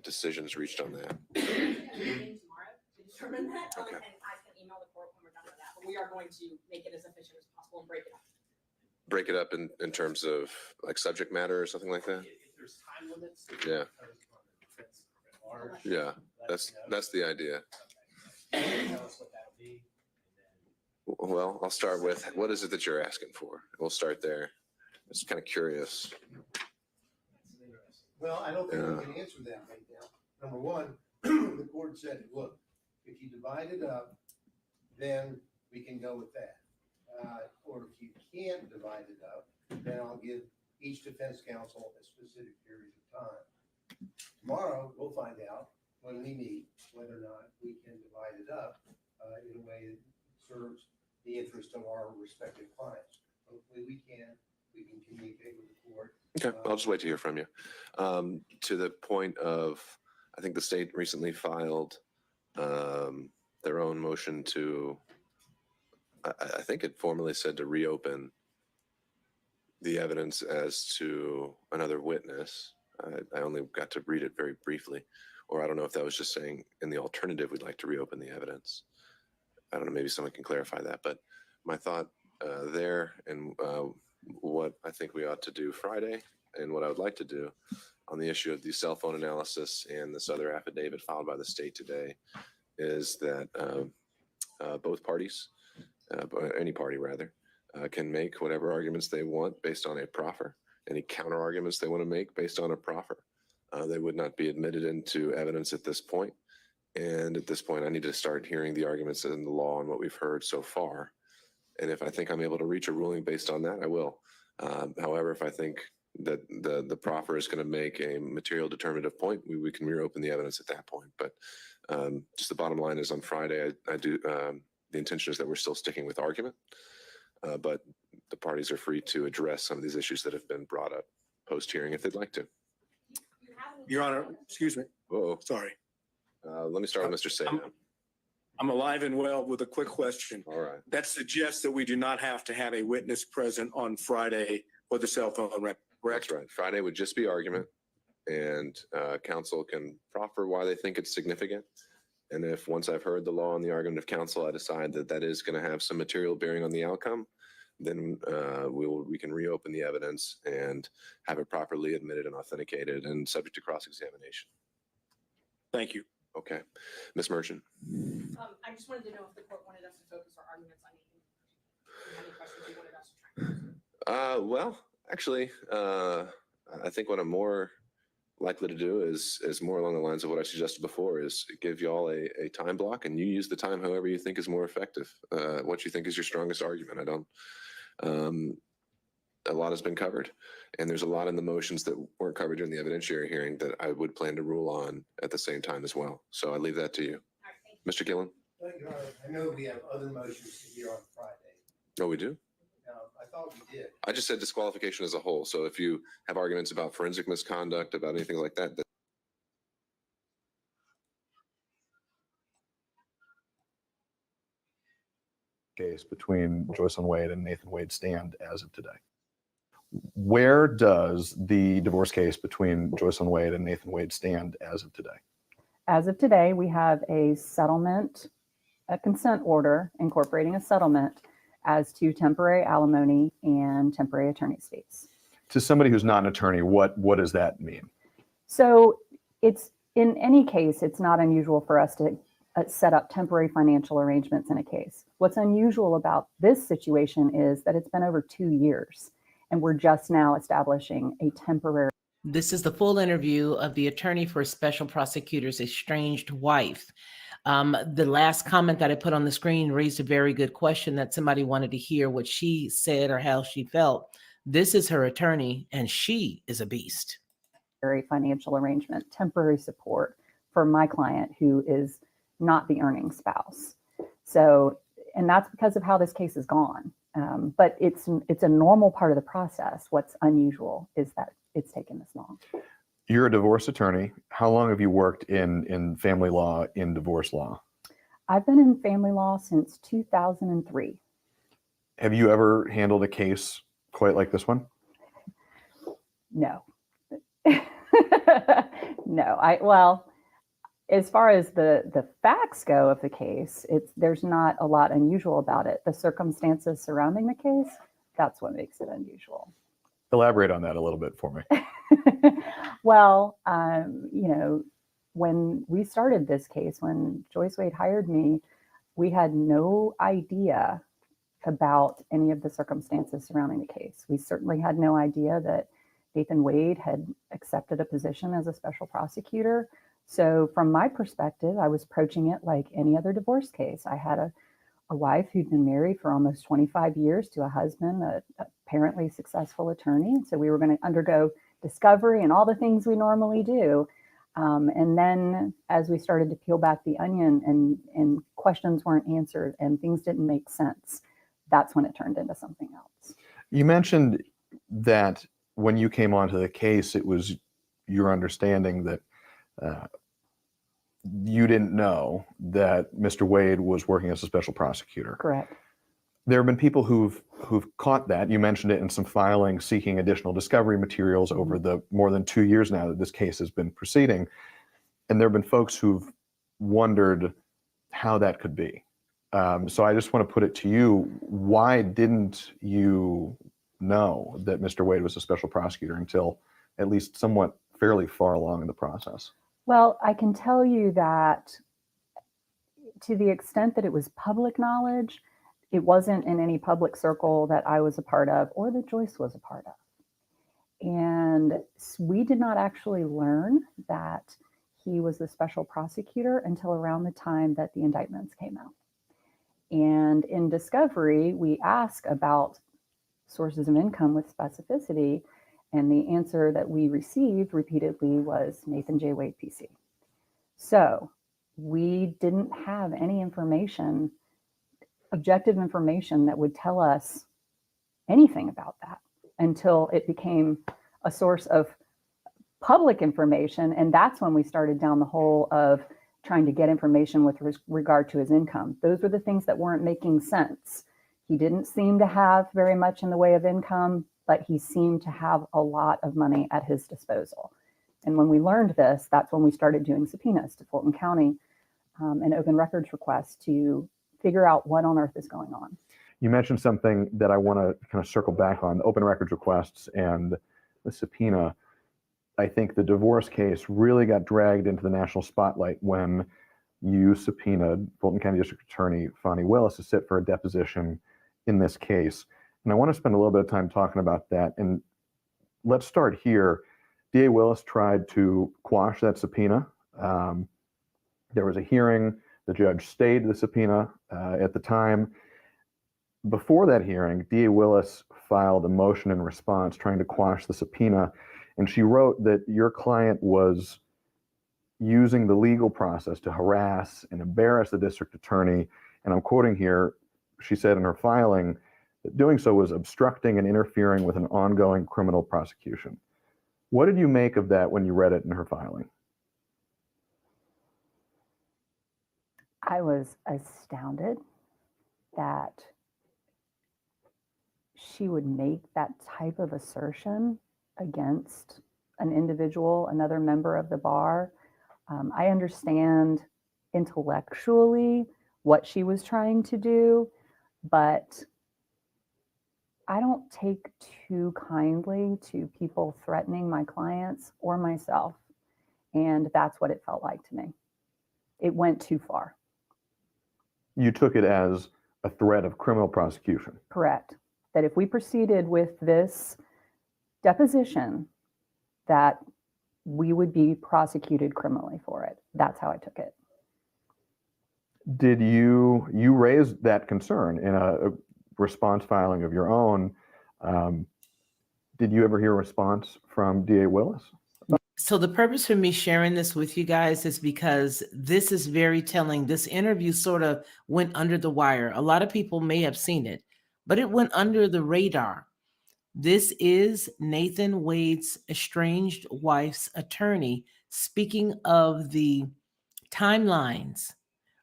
decisions reached on that? we have a meeting tomorrow to determine that, Okay. and I can email the court when we're done with that. But we are going to make it as efficient as possible and break it up. Break it up in terms of like subject matter or something like that? If there's time limits. Yeah. imposed on the defense at large, Yeah, let that's us know. that's the idea. Okay. Tell us what that'll be, and then Well, I'll start with, what is it that you're asking for? We'll start there. Just kind of curious. that's an interesting. Well, I don't think Yeah. we can answer that right now. Number one, the court said, look, if you divide it up, then we can go with that. Or if you can't divide it up, then I'll give each defense counsel a specific period of time. Tomorrow, we'll find out when we meet whether or not we can divide it up in a way that serves the interest of our respective clients. Hopefully we can communicate with the court. Okay, I'll just wait to hear from you. To the point of, I think the state recently filed their own motion to, I think it formally said to reopen the evidence as to another witness. I only got to read it very briefly, or I don't know if that was just saying in the alternative, we'd like to reopen the evidence. I don't know, maybe someone can clarify that, but my thought there and what I think we ought to do Friday and what I would like to do on the issue of the cell phone analysis and this other affidavit filed by the state today is that both parties, any party rather, can make whatever arguments they want based on a proffer, any counter arguments they want to make based on a proffer. They would not be admitted into evidence at this point. And at this point, I need to start hearing the arguments in the law and what we've heard so far. And if I think I'm able to reach a ruling based on that, I will. However, if I think that the proffer is going to make a material determinative point, we can reopen the evidence at that point. But just the bottom line is on Friday, I do, the intention is that we're still sticking with argument, but the parties are free to address some of these issues that have been brought up post-hearing if they'd like to. You haven't- Your Honor, excuse me, Whoa, sorry. let me start with Mr. Sam. I'm alive and well with a quick question. All right. That suggests that we do not have to have a witness present on Friday for the cell phone rep, correct? That's right. Friday would just be argument, and counsel can proffer why they think it's significant. And if once I've heard the law and the argument of counsel, I decide that that is going to have some material bearing on the outcome, then we can reopen the evidence and have it properly admitted and authenticated and subject to cross-examination. Thank you. Okay. Ms. Merchant. I just wanted to know if the court wanted us to focus our arguments on anything. If you have any questions you wanted us to try and answer. Well, actually, I think what I'm more likely to do is more along the lines of what I suggested before, is give y'all a time block and you use the time however you think is more effective, what you think is your strongest argument. I don't, a lot has been covered, and there's a lot in the motions that weren't covered during the evidentiary hearing that I would plan to rule on at the same time as well. So I leave that to you. All right, thank you. Mr. Gillen? Your Honor, I know we have other motions to hear on Friday. Oh, we do? I thought we did. I just said disqualification as a whole. So if you have arguments about forensic misconduct, about anything like that, case between Joycelyn Wade and Nathan Wade stand as of today? Where does the divorce case between Joycelyn Wade and Nathan Wade stand as of today? As of today, we have a settlement, a consent order incorporating a settlement as to temporary alimony and temporary attorney's fees. To somebody who's not an attorney, what does that mean? So it's, in any case, it's not unusual for us to set up temporary financial arrangements in a case. What's unusual about this situation is that it's been over 2 years and we're just now establishing a temporary. This is the full interview of the attorney for special prosecutor's estranged wife. The last comment that I put on the screen raised a very good question that somebody wanted to hear what she said or how she felt. This is her attorney, and she is a beast. Financial arrangement, temporary support for my client who is not the earning spouse. So, and that's because of how this case has gone. But it's a normal part of the process. What's unusual is that it's taken this long. You're a divorce attorney. How long have you worked in family law, in divorce law? I've been in family law since 2003. Have you ever handled a case quite like this one? No. No, well, as far as the facts go of the case, there's not a lot unusual about it. The circumstances surrounding the case, that's what makes it unusual. Elaborate on that a little bit for me. Well, when we started this case, when Joyce Wade hired me, we had no idea about any of the circumstances surrounding the case. We certainly had no idea that Nathan Wade had accepted a position as a special prosecutor. So from my perspective, I was approaching it like any other divorce case. I had a wife who'd been married for almost 25 years to a husband, a apparently successful attorney. So we were going to undergo discovery and all the things we normally do. And then as we started to peel back the onion and questions weren't answered and things didn't make sense, that's when it turned into something else. You mentioned that when you came onto the case, it was your understanding that you didn't know that Mr. Wade was working as a special prosecutor. Correct. There have been people who've caught that. You mentioned it in some filings seeking additional discovery materials over the more than 2 years now that this case has been proceeding. And there have been folks who've wondered how that could be. So I just want to put it to you, why didn't you know that Mr. Wade was a special prosecutor until at least somewhat fairly far along in the process? Well, I can tell you that to the extent that it was public knowledge, it wasn't in any public circle that I was a part of or that Joyce was a part of. And we did not actually learn that he was the special prosecutor until around the time that the indictments came out. And in discovery, we ask about sources of income with specificity, and the answer that we received repeatedly was Nathan J. Wade, PC. So we didn't have any information, objective information that would tell us anything about that until it became a source of public information. And that's when we started down the hole of trying to get information with regard to his income. Those were the things that weren't making sense. He didn't seem to have very much in the way of income, but he seemed to have a lot of money at his disposal. And when we learned this, that's when we started doing subpoenas to Fulton County and open records requests to figure out what on earth is going on. You mentioned something that I want to kind of circle back on, open records requests and the subpoena. I think the divorce case really got dragged into the national spotlight when you subpoenaed Fulton County District Attorney Fonnie Willis to sit for a deposition in this case. And I want to spend a little bit of time talking about that. And let's start here. DA Willis tried to quash that subpoena. There was a hearing. The judge stayed the subpoena at the time. Before that hearing, DA Willis filed a motion in response trying to quash the subpoena. And she wrote that your client was using the legal process to harass and embarrass the district attorney. And I'm quoting here, she said in her filing that doing so was obstructing and interfering with an ongoing criminal prosecution. What did you make of that when you read it in her filing? I was astounded that she would make that type of assertion against an individual, another member of the bar. I understand intellectually what she was trying to do, but I don't take too kindly to people threatening my clients or myself. And that's what it felt like to me. It went too far. You took it as a threat of criminal prosecution. Correct. That if we proceeded with this deposition, that we would be prosecuted criminally for it. That's how I took it. Did you raise that concern in a response filing of your own? Did you ever hear a response from DA Willis? So the purpose for me sharing this with you guys is because this is very telling. This interview sort of went under the wire. A lot of people may have seen it, but it went under the radar. This is Nathan Wade's estranged wife's attorney speaking of the timelines,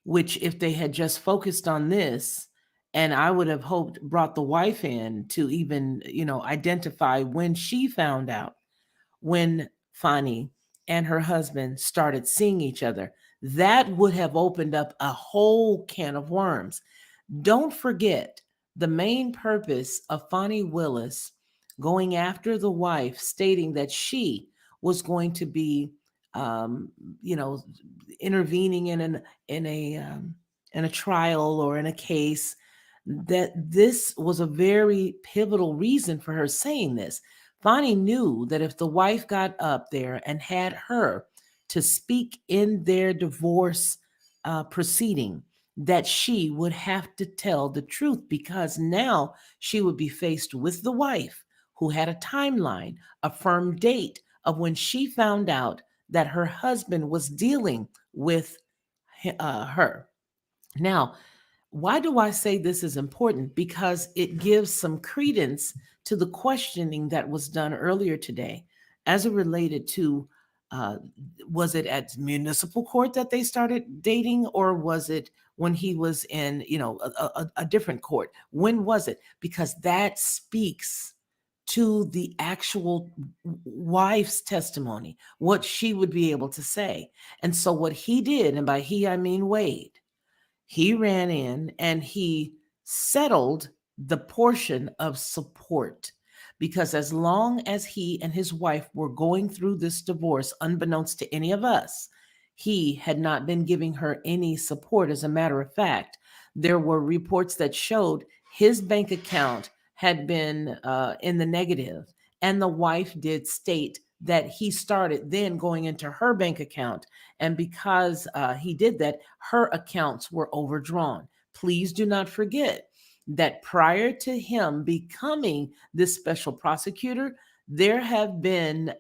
which if they had just focused on this, and I would have hoped brought the wife in to even, identify when she found out, when Fani and her husband started seeing each other, that would have opened up a whole can of worms. Don't forget the main purpose of Fani Willis going after the wife, stating that she was going to be, intervening in a trial or in a case. That this was a very pivotal reason for her saying this. Fani knew that if the wife got up there and had her to speak in their divorce proceeding, that she would have to tell the truth, because now she would be faced with the wife who had a timeline, a firm date of when she found out that her husband was dealing with her. Now, why do I say this is important? Because it gives some credence to the questioning that was done earlier today as it related to, was it at municipal court that they started dating, or was it when he was in, a different court? When was it? Because that speaks to the actual wife's testimony, what she would be able to say. And so what he did, and by he, I mean Wade, he ran in and he settled the portion of support, because as long as he and his wife were going through this divorce, unbeknownst to any of us, he had not been giving her any support. As a matter of fact, there were reports that showed his bank account had been in the negative, and the wife did state that he started then going into her bank account. And because he did that, her accounts were overdrawn. Please do not forget that prior to him becoming this special prosecutor, there have been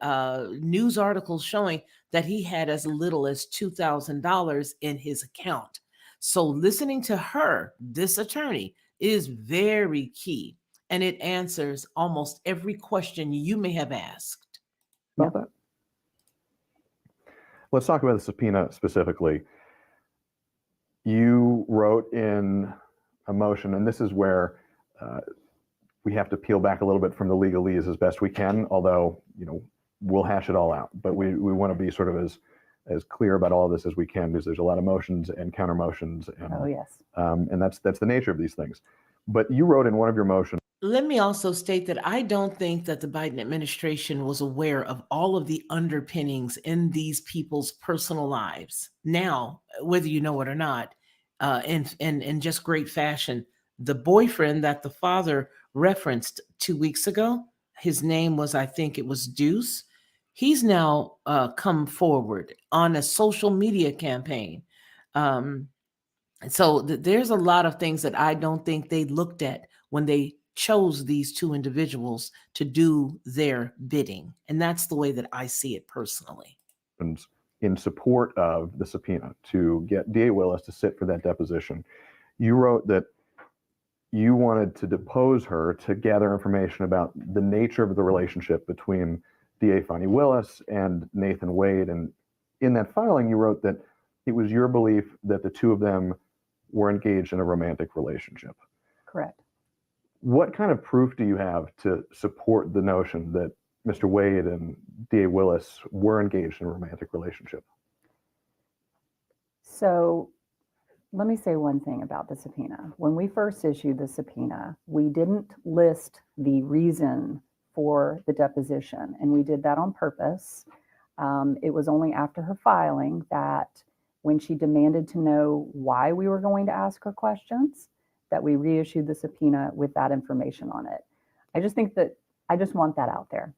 news articles showing that he had as little as $2,000 in his account. So listening to her, this attorney, is very key, and it answers almost every question you may have asked. About that. Let's talk about the subpoena specifically. You wrote in a motion, and this is where we have to peel back a little bit from the legalese as best we can, although, we'll hash it all out. But we want to be sort of as clear about all of this as we can, because there's a lot of motions and counter motions. And, Oh, yes. And that's the nature of these things. But you wrote in one of your motions. Let me also state that I don't think that the Biden administration was aware of all of the underpinnings in these people's personal lives. Now, whether you know it or not, in just great fashion, the boyfriend that the father referenced 2 weeks ago, his name was, I think it was Deuce. He's now come forward on a social media campaign. So there's a lot of things that I don't think they looked at when they chose these two individuals to do their bidding. And that's the way that I see it personally. In support of the subpoena to get DA Willis to sit for that deposition, you wrote that you wanted to depose her to gather information about the nature of the relationship between DA Fani Willis and Nathan Wade. And in that filing, you wrote that it was your belief that the two of them were engaged in a romantic relationship. Correct. What kind of proof do you have to support the notion that Mr. Wade and DA Willis were engaged in a romantic relationship? So let me say one thing about the subpoena. When we first issued the subpoena, we didn't list the reason for the deposition, and we did that on purpose. It was only after her filing that when she demanded to know why we were going to ask her questions, that we reissued the subpoena with that information on it. I just think that I just want that out there.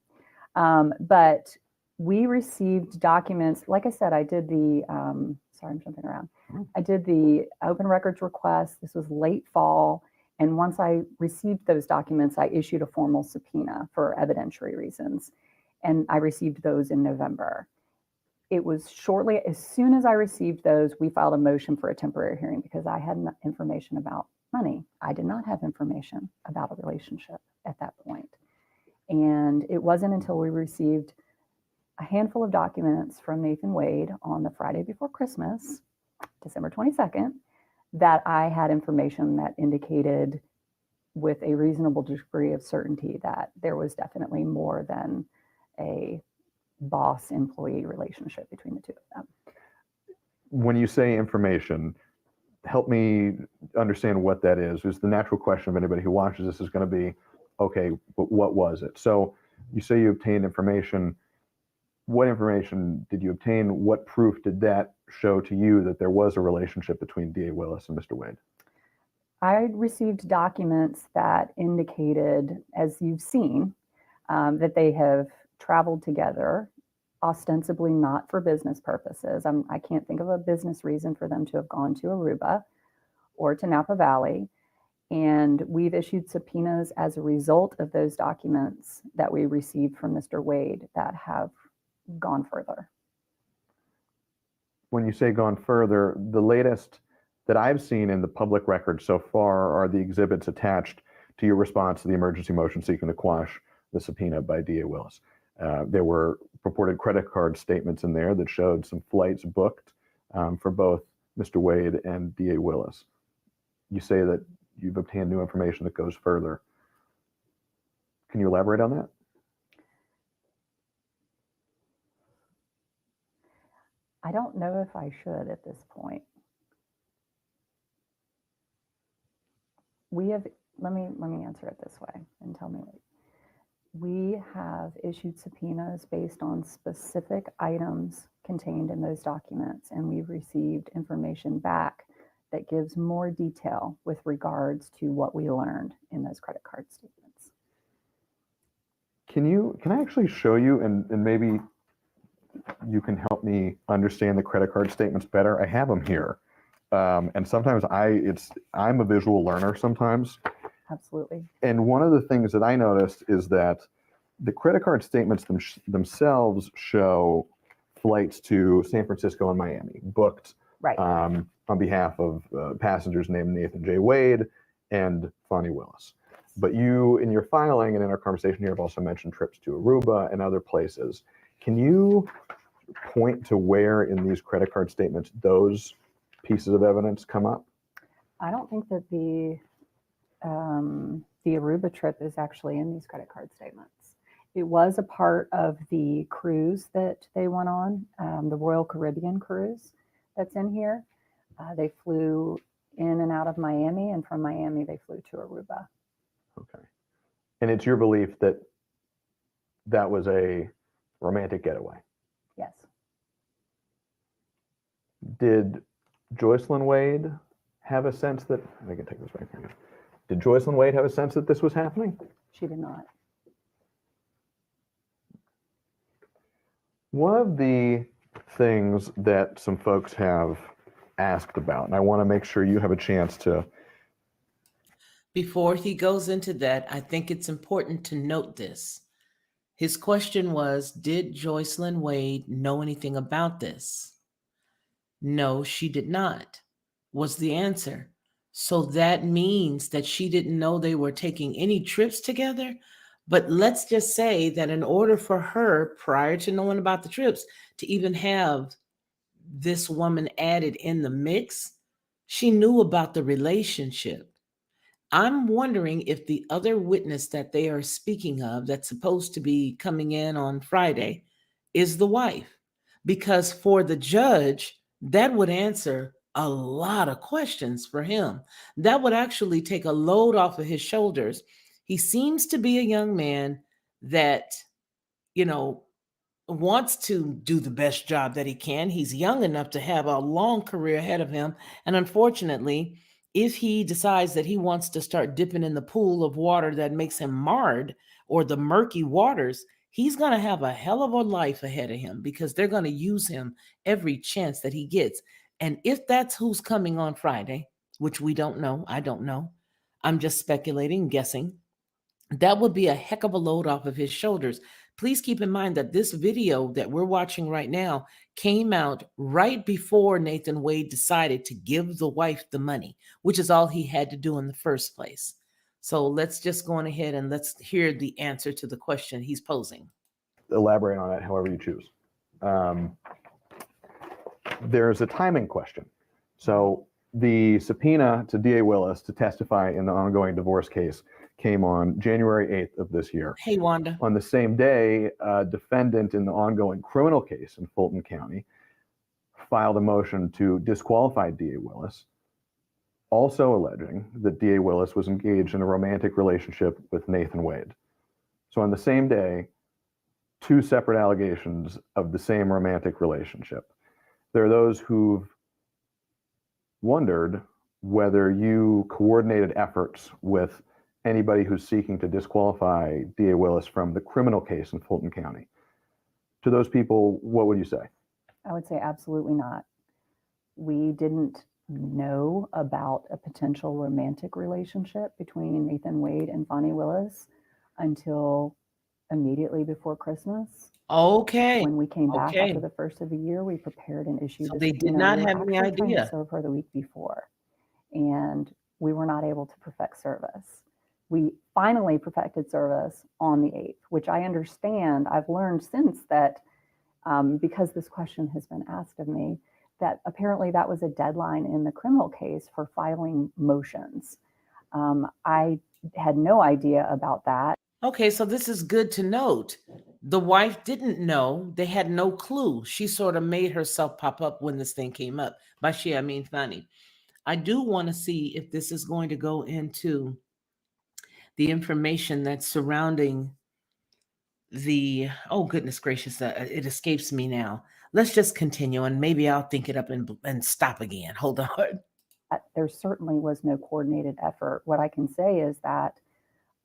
But we received documents. Like I said, I did the, sorry, I'm jumping around. I did the open records request. This was late fall. And once I received those documents, I issued a formal subpoena for evidentiary reasons. And I received those in November. It was shortly, as soon as I received those, we filed a motion for a temporary hearing because I had information about money. I did not have information about a relationship at that point. And it wasn't until we received a handful of documents from Nathan Wade on the Friday before Christmas, December 22nd, that I had information that indicated with a reasonable degree of certainty that there was definitely more than a boss-employee relationship between the two of them. When you say information, help me understand what that is. Because the natural question of anybody who watches this is going to be, okay, but what was it? So you say you obtained information. What information did you obtain? What proof did that show to you that there was a relationship between DA Willis and Mr. Wade? I received documents that indicated, as you've seen, that they have traveled together, ostensibly not for business purposes. I can't think of a business reason for them to have gone to Aruba or to Napa Valley. And we've issued subpoenas as a result of those documents that we received from Mr. Wade that have gone further. When you say gone further, the latest that I've seen in the public record so far are the exhibits attached to your response to the emergency motion seeking to quash the subpoena by DA Willis. There were purported credit card statements in there that showed some flights booked for both Mr. Wade and DA Willis. You say that you've obtained new information that goes further. Can you elaborate on that? I don't know if I should at this point. We have, let me answer it this way and tell me. We have issued subpoenas based on specific items contained in those documents, and we've received information back that gives more detail with regards to what we learned in those credit card statements. Can I actually show you, and maybe you can help me understand the credit card statements better? I have them here. And sometimes I'm a visual learner sometimes. Absolutely. And one of the things that I noticed is that the credit card statements themselves show flights to San Francisco and Miami booked on behalf of passengers named Nathan J. Wade and Fonnie Willis. But you, in your filing and in our conversation here, have also mentioned trips to Aruba and other places. Can you point to where in these credit card statements those pieces of evidence come up? I don't think that the Aruba trip is actually in these credit card statements. It was a part of the cruise that they went on, the Royal Caribbean cruise that's in here. They flew in and out of Miami, and from Miami they flew to Aruba. Okay. And it's your belief that that was a romantic getaway? Yes. Did Joycelyn Wade have a sense that, I can take this back from you. Did Joycelyn Wade have a sense that this was happening? She did not. One of the things that some folks have asked about, and I want to make sure you have a chance to. Before he goes into that, I think it's important to note this. His question was, did Joycelyn Wade know anything about this? No, she did not, was the answer. So that means that she didn't know they were taking any trips together. But let's just say that in order for her, prior to knowing about the trips, to even have this woman added in the mix, she knew about the relationship. I'm wondering if the other witness that they are speaking of that's supposed to be coming in on Friday is the wife. Because for the judge, that would answer a lot of questions for him. That would actually take a load off of his shoulders. He seems to be a young man that, you know, wants to do the best job that he can. He's young enough to have a long career ahead of him. And unfortunately, if he decides that he wants to start dipping in the pool of water that makes him marred or the murky waters, he's going to have a hell of a life ahead of him because they're going to use him every chance that he gets. And if that's who's coming on Friday, which we don't know, I don't know, I'm just speculating, guessing, that would be a heck of a load off of his shoulders. Please keep in mind that this video that we're watching right now came out right before Nathan Wade decided to give the wife the money, which is all he had to do in the first place. So let's just go on ahead and let's hear the answer to the question he's posing. Elaborate on it however you choose. There's a timing question. So the subpoena to DA Willis to testify in the ongoing divorce case came on January 8th of this year. Hey, Wanda. On the same day, a defendant in the ongoing criminal case in Fulton County filed a motion to disqualify DA Willis, also alleging that DA Willis was engaged in a romantic relationship with Nathan Wade. So on the same day, two separate allegations of the same romantic relationship. There are those who've wondered whether you coordinated efforts with anybody who's seeking to disqualify DA Willis from the criminal case in Fulton County. To those people, what would you say? I would say absolutely not. We didn't know about a potential romantic relationship between Nathan Wade and Fonnie Willis until immediately before Christmas. Okay. When we came back Okay. after the first of the year, we prepared and issued So the they did subpoena. not We were have any actually trying to idea. serve her the week before, and we were not able to perfect service. We finally perfected service on the 8th, which I understand. I've learned since that because this question has been asked of me, that apparently that was a deadline in the criminal case for filing motions. I had no idea about that. Okay, so this is good to note. The wife didn't know. They had no clue. She sort of made herself pop up when this thing came up. By she, I mean Fanny. I do want to see if this is going to go into the information that's surrounding the, oh goodness gracious, it escapes me now. Let's just continue and maybe I'll think it up and stop again. Hold on. There certainly was no coordinated effort. What I can say is that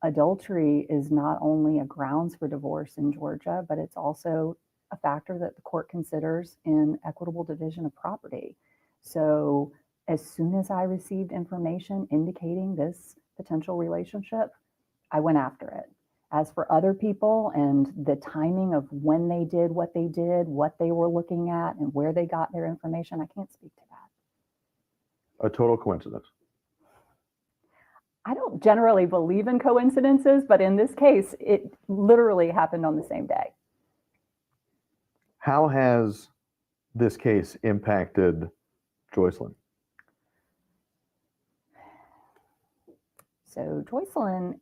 adultery is not only a grounds for divorce in Georgia, but it's also a factor that the court considers in equitable division of property. So as soon as I received information indicating this potential relationship, I went after it. As for other people and the timing of when they did, what they were looking at, and where they got their information, I can't speak to that. A total coincidence. I don't generally believe in coincidences, but in this case, it literally happened on the same day. How has this case impacted Joycelyn? So Joycelyn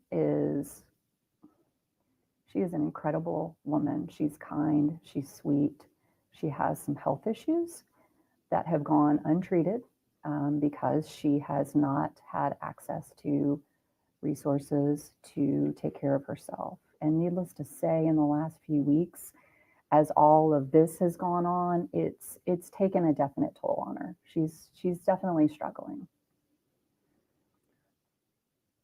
she is an incredible woman. She's kind, she's sweet. She has some health issues that have gone untreated because she has not had access to resources to take care of herself. And needless to say, in the last few weeks, as all of this has gone on, it's taken a definite toll on her. She's definitely struggling.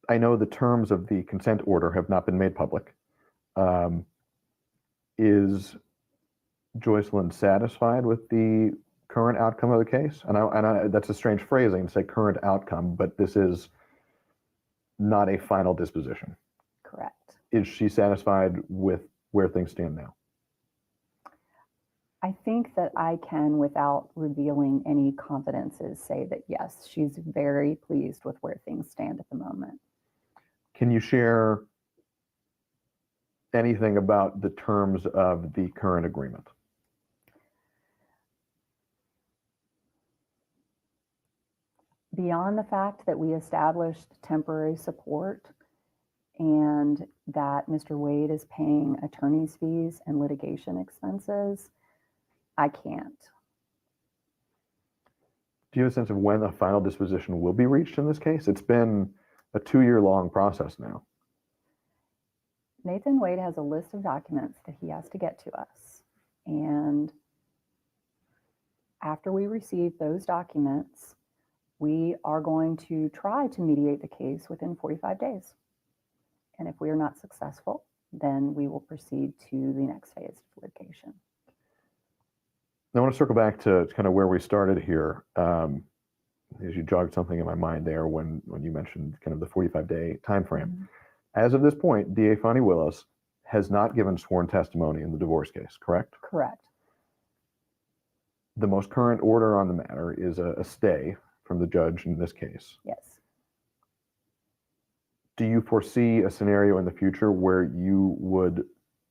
I know the terms of the consent order have not been made public. Is Joycelyn satisfied with the current outcome of the case? And I, that's a strange phrasing to say current outcome, but this is not a final disposition. Correct. Is she satisfied with where things stand now? I think that I can, without revealing any confidences, say that yes, she's very pleased with where things stand at the moment. Can you share anything about the terms of the current agreement? beyond the fact that we established temporary support and that Mr. Wade is paying attorney's fees and litigation expenses, I can't. Do you have a sense of when a final disposition will be reached in this case? It's been a 2-year-long process now. Nathan Wade has a list of documents that he has to get to us. And after we receive those documents, we are going to try to mediate the case within 45 days. And if we are not successful, then we will proceed to the next phase of litigation. I want to circle back to kind of where we started here. As you jogged something in my mind there when you mentioned kind of the 45-day time frame. As of this point, DA Fonnie Willis has not given sworn testimony in the divorce case, correct? Correct. The most current order on the matter is a stay from the judge in this case. Yes. Do you foresee a scenario in the future where you would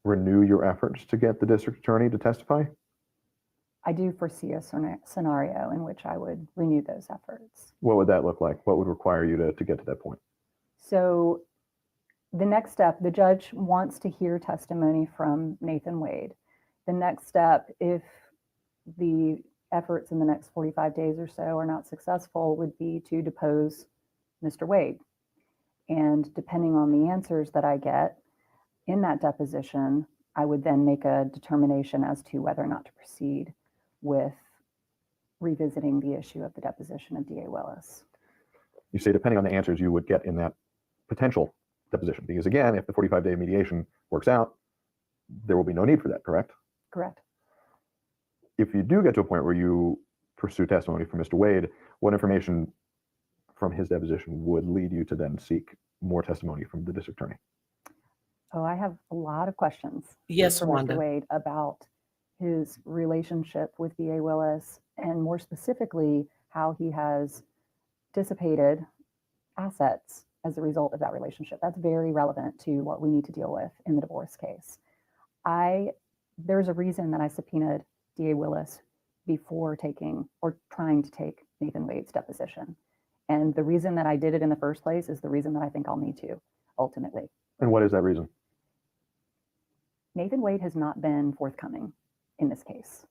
renew your efforts to get the district attorney to testify? I do foresee a scenario in which I would renew those efforts. What would that look like? What would require you to get to that point? So the next step, the judge wants to hear testimony from Nathan Wade. The next step, if the efforts in the next 45 days or so are not successful, would be to depose Mr. Wade. And depending on the answers that I get in that deposition, I would then make a determination as to whether or not to proceed with revisiting the issue of the deposition of DA Willis. You say depending on the answers you would get in that potential deposition, because again, if the 45-day mediation works out, there will be no need for that, correct? Correct. If you do get to a point where you pursue testimony from Mr. Wade, what information from his deposition would lead you to then seek more testimony from the district attorney? Oh, I have a lot of questions. Yes, for Wanda. Mr. Wade about his relationship with DA Willis, and more specifically, how he has dissipated assets as a result of that relationship. That's very relevant to what we need to deal with in the divorce case. There's a reason that I subpoenaed DA Willis before taking or trying to take Nathan Wade's deposition. And the reason that I did it in the first place is the reason that I think I'll need to ultimately. And what is that reason? Nathan Wade has not been forthcoming in this case.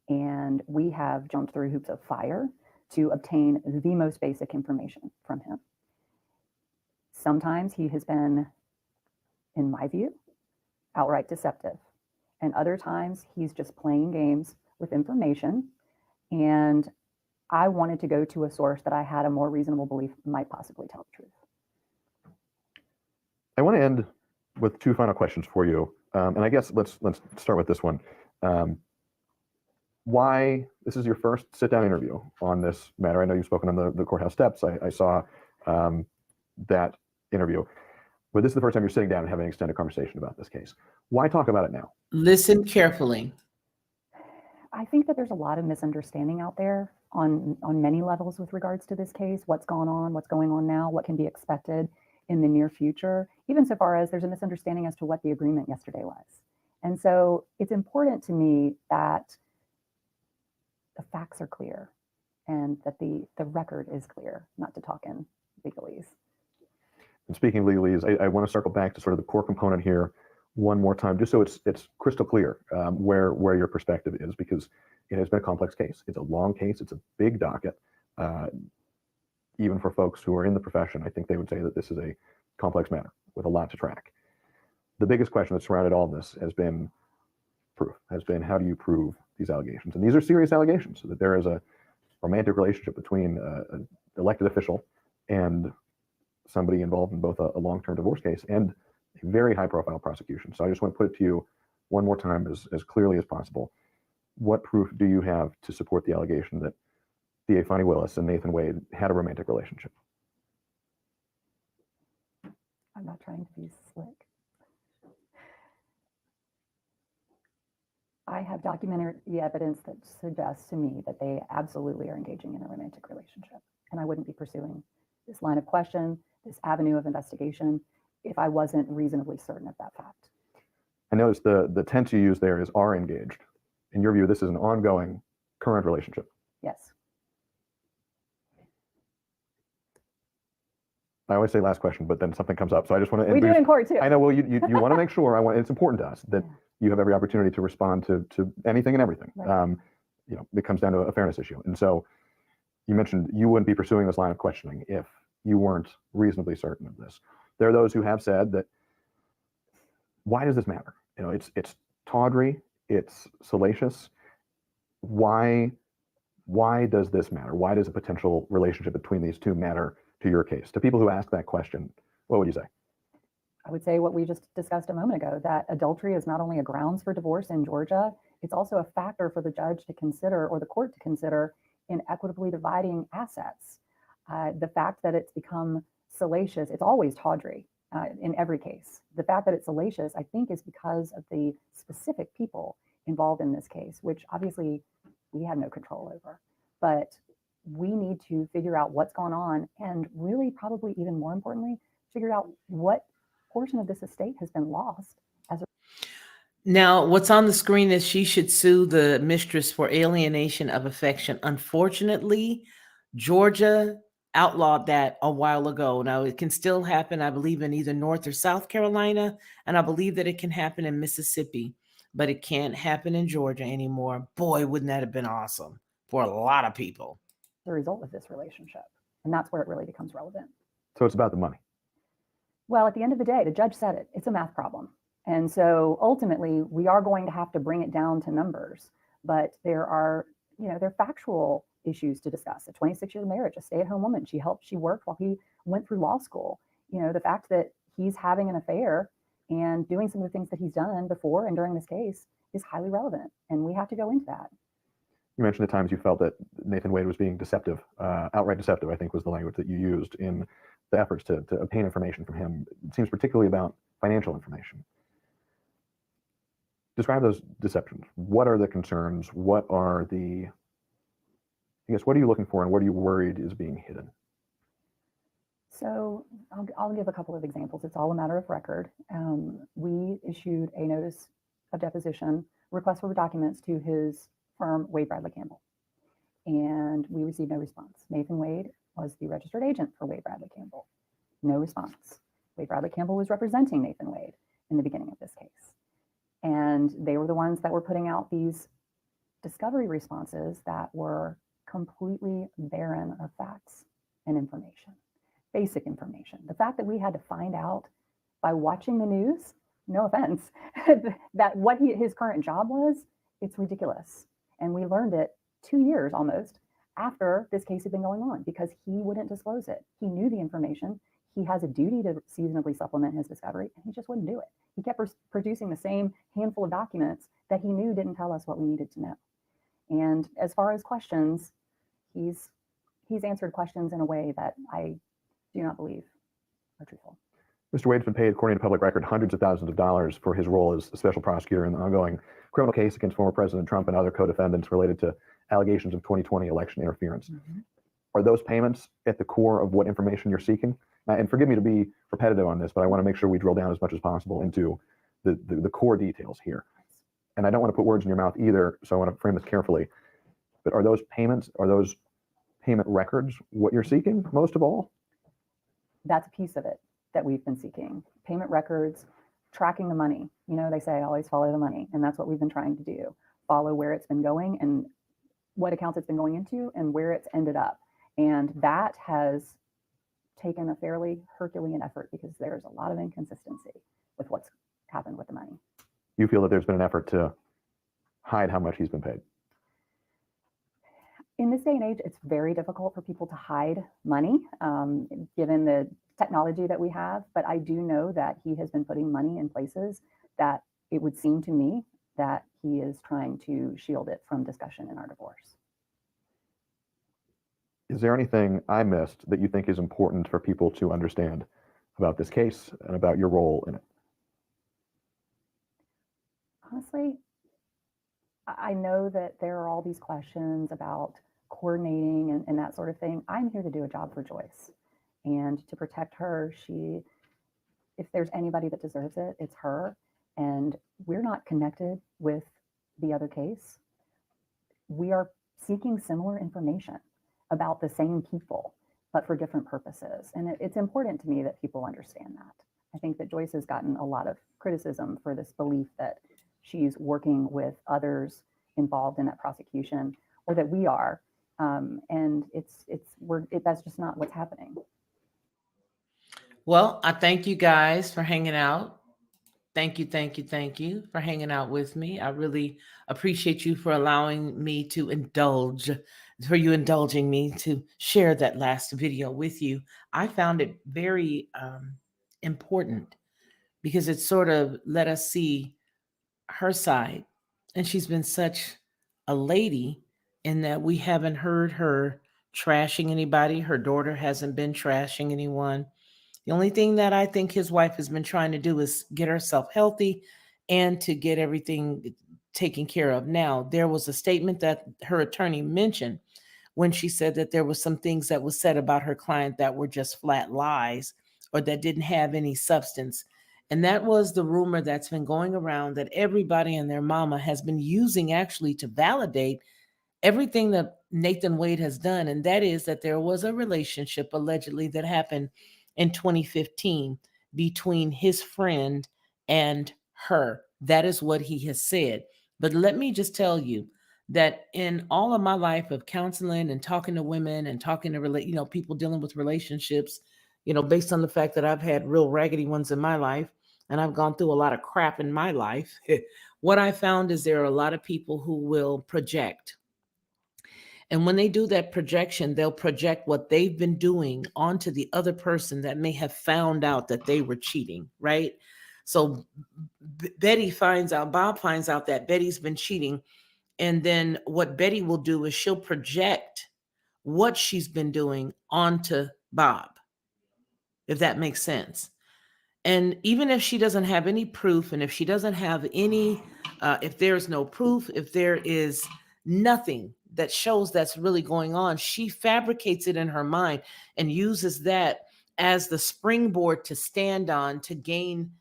And we have jumped through hoops of fire to obtain the most basic information from him. Sometimes he has been, in my view, outright deceptive. And other times he's just playing games with information. And I wanted to go to a source that I had a more reasonable belief might possibly tell the truth. I want to end with two final questions for you. And I guess let's start with this one. Why, this is your first sit-down interview on this matter. I know you've spoken on the courthouse steps. I saw that interview. But this is the first time you're sitting down and having an extended conversation about this case. Why talk about it now? Listen carefully. I think that there's a lot of misunderstanding out there on many levels with regards to this case, what's gone on, what's going on now, what can be expected in the near future, even so far as there's a misunderstanding as to what the agreement yesterday was. And so it's important to me that the facts are clear and that the record is clear, not to talk in legalese. And speaking of legalese, I want to circle back to sort of the core component here one more time, just so it's crystal clear where your perspective is, because it has been a complex case. It's a long case. It's a big docket. Even for folks who are in the profession, I think they would say that this is a complex matter with a lot to track. The biggest question that surrounded all of this has been proof, has been how do you prove these allegations? And these are serious allegations, so that there is a romantic relationship between an elected official and somebody involved in both a long-term divorce case and a very high-profile prosecution. So I just want to put it to you one more time as clearly as possible. What proof do you have to support the allegation that DA Fonnie Willis and Nathan Wade had a romantic relationship? I'm not trying to be slick. I have documentary evidence that suggests to me that they absolutely are engaging in a romantic relationship. And I wouldn't be pursuing this line of question, this avenue of investigation, if I wasn't reasonably certain of that fact. I noticed the tense you use there is are engaged. In your view, this is an ongoing current relationship. Yes. I always say last question, but then something comes up. So I just want to. We do it in court too. I know. Well, you want to make sure. It's important to us that you have every opportunity to respond to anything and everything. Right. It comes down to a fairness issue. And so you mentioned you wouldn't be pursuing this line of questioning if you weren't reasonably certain of this. There are those who have said that. Why does this matter? It's tawdry. It's salacious. Why does this matter? Why does a potential relationship between these two matter to your case? To people who ask that question, what would you say? I would say what we just discussed a moment ago, that adultery is not only a grounds for divorce in Georgia, it's also a factor for the judge to consider or the court to consider in equitably dividing assets. The fact that it's become salacious, it's always tawdry in every case. The fact that it's salacious, I think, is because of the specific people involved in this case, which obviously we had no control over. But we need to figure out what's going on, and really, probably even more importantly, figure out what portion of this estate has been lost as a. Now, what's on the screen is she should sue the mistress for alienation of affection. Unfortunately, Georgia outlawed that a while ago. Now, it can still happen, I believe, in either North or South Carolina, and I believe that it can happen in Mississippi, but it can't happen in Georgia anymore. Boy, wouldn't that have been awesome for a lot of people. The result of this relationship. And that's where it really becomes relevant. So it's about the money. Well, at the end of the day, the judge said it. It's a math problem. And so ultimately, we are going to have to bring it down to numbers. But there are factual issues to discuss. A 26-year marriage, a stay-at-home woman. She worked while he went through law school. The fact that he's having an affair and doing some of the things that he's done before and during this case is highly relevant. And we have to go into that. You mentioned the times you felt that Nathan Wade was being deceptive, outright deceptive, I think was the language that you used in the efforts to obtain information from him. It seems particularly about financial information. Describe those deceptions. What are the concerns? What are you looking for, and what are you worried is being hidden? So I'll give a couple of examples. It's all a matter of record. We issued a notice of deposition, request for documents to his firm, Wade Bradley Campbell, and we received no response. Nathan Wade was the registered agent for Wade Bradley Campbell. No response. Wade Bradley Campbell was representing Nathan Wade in the beginning of this case. And they were the ones that were putting out these discovery responses that were completely barren of facts and information, basic information. The fact that we had to find out by watching the news, no offense, that what his current job was, it's ridiculous. And we learned it 2 years almost after this case had been going on because he wouldn't disclose it. He knew the information. He has a duty to seasonably supplement his discovery, and he just wouldn't do it. He kept producing the same handful of documents that he knew didn't tell us what we needed to know. And as far as questions, he's answered questions in a way that I do not believe are truthful. Mr. Wade's been paid, according to public record, hundreds of thousands of dollars for his role as a special prosecutor in the ongoing criminal case against former President Trump and other co-defendants related to allegations of 2020 election interference. Mm-hmm. Are those payments at the core of what information you're seeking? And forgive me to be repetitive on this, but I want to make sure we drill down as much as possible into the core details here. And I don't want to put words in your mouth either, so I want to frame this carefully. But are those payment records what you're seeking most of all? That's a piece of it that we've been seeking. Payment records, tracking the money. They say always follow the money, and that's what we've been trying to do. Follow where it's been going and what accounts it's been going into and where it's ended up. And that has taken a fairly Herculean effort because there's a lot of inconsistency with what's happened with the money. You feel that there's been an effort to hide how much he's been paid? In this day and age, it's very difficult for people to hide money, given the technology that we have. But I do know that he has been putting money in places that it would seem to me that he is trying to shield it from discussion in our divorce. Is there anything I missed that you think is important for people to understand about this case and about your role in it? Honestly, I know that there are all these questions about coordinating and that sort of thing. I'm here to do a job for Joyce and to protect her. If there's anybody that deserves it, it's her. And we're not connected with the other case. We are seeking similar information about the same people. but for different purposes. And it's important to me that people understand that. I think that Joyce has gotten a lot of criticism for this belief that she's working with others involved in that prosecution, or that we are. And that's just not what's happening. Well, I thank you guys for hanging out. Thank you for hanging out with me. I really appreciate you for allowing me to indulging me to share that last video with you. I found it very important because it sort of let us see her side. And she's been such a lady in that we haven't heard her trashing anybody. Her daughter hasn't been trashing anyone. The only thing that I think his wife has been trying to do is get herself healthy and to get everything taken care of. Now, there was a statement that her attorney mentioned when she said that there were some things that was said about her client that were just flat lies or that didn't have any substance. And that was the rumor that's been going around that everybody and their mama has been using actually to validate everything that Nathan Wade has done. And that is that there was a relationship allegedly that happened in 2015 between his friend and her. That is what he has said. But let me just tell you that in all of my life of counseling and talking to women and talking to people dealing with relationships, based on the fact that I've had real raggedy ones in my life and I've gone through a lot of crap in my life, what I found is there are a lot of people who will project. And when they do that projection, they'll project what they've been doing onto the other person that may have found out that they were cheating, right? So Bob finds out that Betty's been cheating. And then what Betty will do is she'll project what she's been doing onto Bob, if that makes sense. And even if she doesn't have any proof, and if she doesn't have any, if there's no proof, if there is nothing that shows that's really going on, she fabricates it in her mind and uses that as the springboard to stand on to gain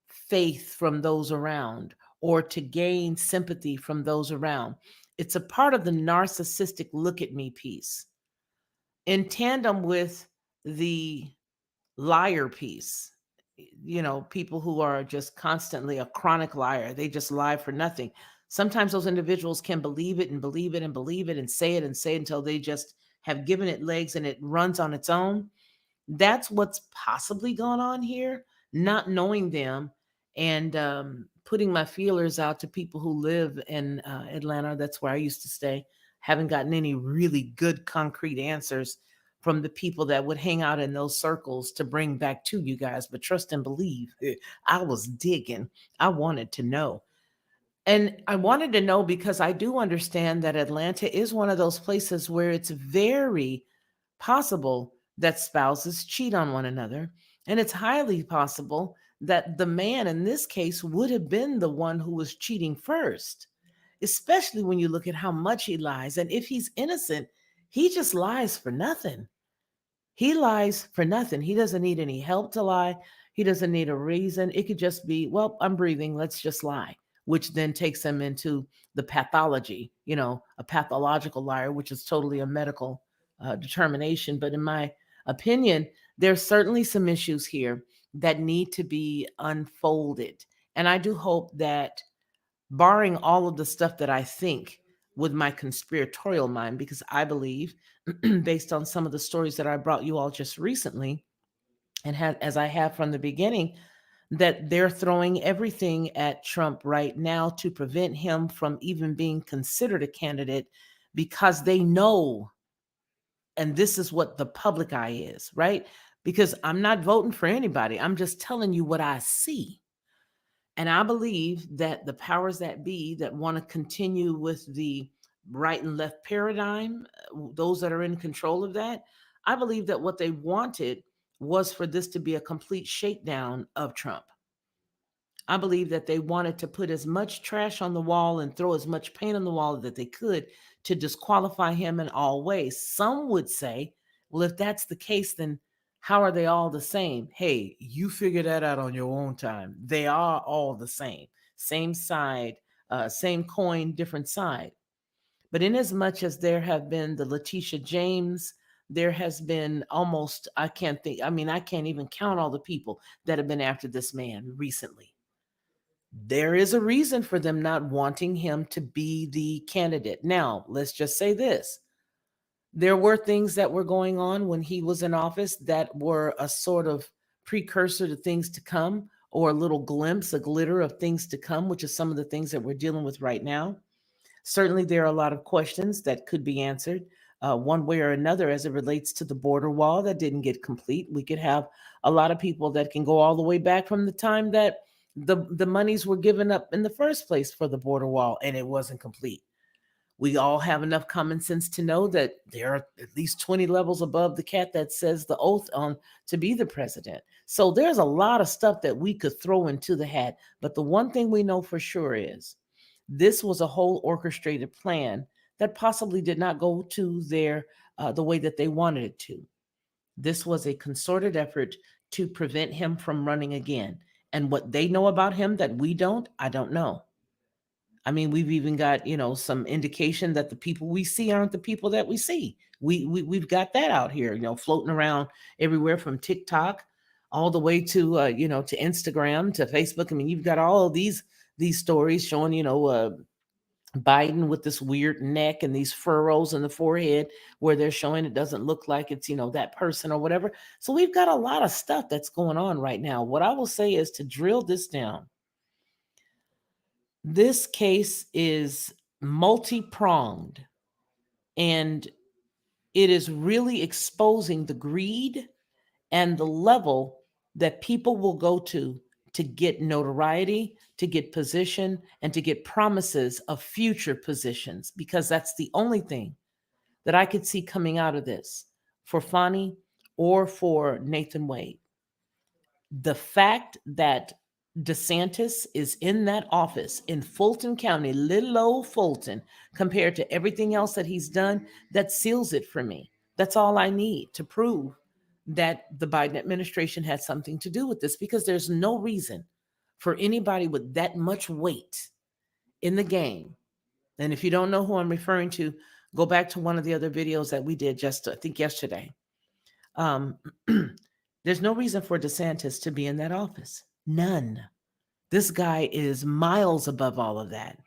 faith from those around or to gain sympathy from those around. It's a part of the narcissistic look at me piece in tandem with the liar piece. People who are just constantly a chronic liar, they just lie for nothing. Sometimes those individuals can believe it and believe it and believe it and say it until they just have given it legs and it runs on its own. That's what's possibly gone on here, not knowing them and putting my feelers out to people who live in Atlanta. That's where I used to stay. Haven't gotten any really good concrete answers from the people that would hang out in those circles to bring back to you guys. But trust and believe, I was digging. I wanted to know. And I wanted to know because I do understand that Atlanta is one of those places where it's very possible that spouses cheat on one another. And it's highly possible that the man in this case would have been the one who was cheating first, especially when you look at how much he lies. And if he's innocent, he just lies for nothing. He lies for nothing. He doesn't need any help to lie. He doesn't need a reason. It could just be, well, I'm breathing. Let's just lie, which then takes him into the pathology, a pathological liar, which is totally a medical determination. But in my opinion, there's certainly some issues here that need to be unfolded. And I do hope that, barring all of the stuff that I think with my conspiratorial mind, because I believe, based on some of the stories that I brought you all just recently, and as I have from the beginning, that they're throwing everything at Trump right now to prevent him from even being considered a candidate because they know, and this is what the public eye is, right? Because I'm not voting for anybody. I'm just telling you what I see. And I believe that the powers that be that want to continue with the right and left paradigm, those that are in control of that, I believe that what they wanted was for this to be a complete shakedown of Trump. I believe that they wanted to put as much trash on the wall and throw as much paint on the wall that they could to disqualify him in all ways. Some would say, well, if that's the case, then how are they all the same? Hey, you figure that out on your own time. They are all the same side, same coin, different side. But in as much as there have been the Letitia James, there has been almost, I can't even count all the people that have been after this man recently. There is a reason for them not wanting him to be the candidate. Now, let's just say this. There were things that were going on when he was in office that were a sort of precursor to things to come, or a little glimpse, a glitter of things to come, which is some of the things that we're dealing with right now. Certainly, there are a lot of questions that could be answered one way or another as it relates to the border wall that didn't get complete. We could have a lot of people that can go all the way back from the time that the monies were given up in the first place for the border wall and it wasn't complete. We all have enough common sense to know that there are at least 20 levels above the cat that says the oath on to be the president. So there's a lot of stuff that we could throw into the hat. But the one thing we know for sure is this was a whole orchestrated plan that possibly did not go to the way that they wanted it to. This was a concerted effort to prevent him from running again. And what they know about him that we don't, I don't know. I mean, we've even got, some indication that the people we see aren't the people that we see. We've got that out here, floating around everywhere from TikTok all the way to, to Instagram, to Facebook. I mean, you've got all of these stories showing, Biden with this weird neck and these furrows in the forehead where they're showing it doesn't look like it's, that person or whatever. So we've got a lot of stuff that's going on right now. What I will say is to drill this down. This case is multi-pronged, and it is really exposing the greed and the level that people will go to get notoriety, to get position, and to get promises of future positions, because that's the only thing that I could see coming out of this for Fani or for Nathan Wade. The fact that DeSantis is in that office in Fulton County, little old Fulton, compared to everything else that he's done, that seals it for me. That's all I need to prove that the Biden administration had something to do with this, because there's no reason for anybody with that much weight in the game. And if you don't know who I'm referring to, go back to one of the other videos that we did just, I think, yesterday. There's no reason for DeSantis to be in that office. None. This guy is miles above all of that.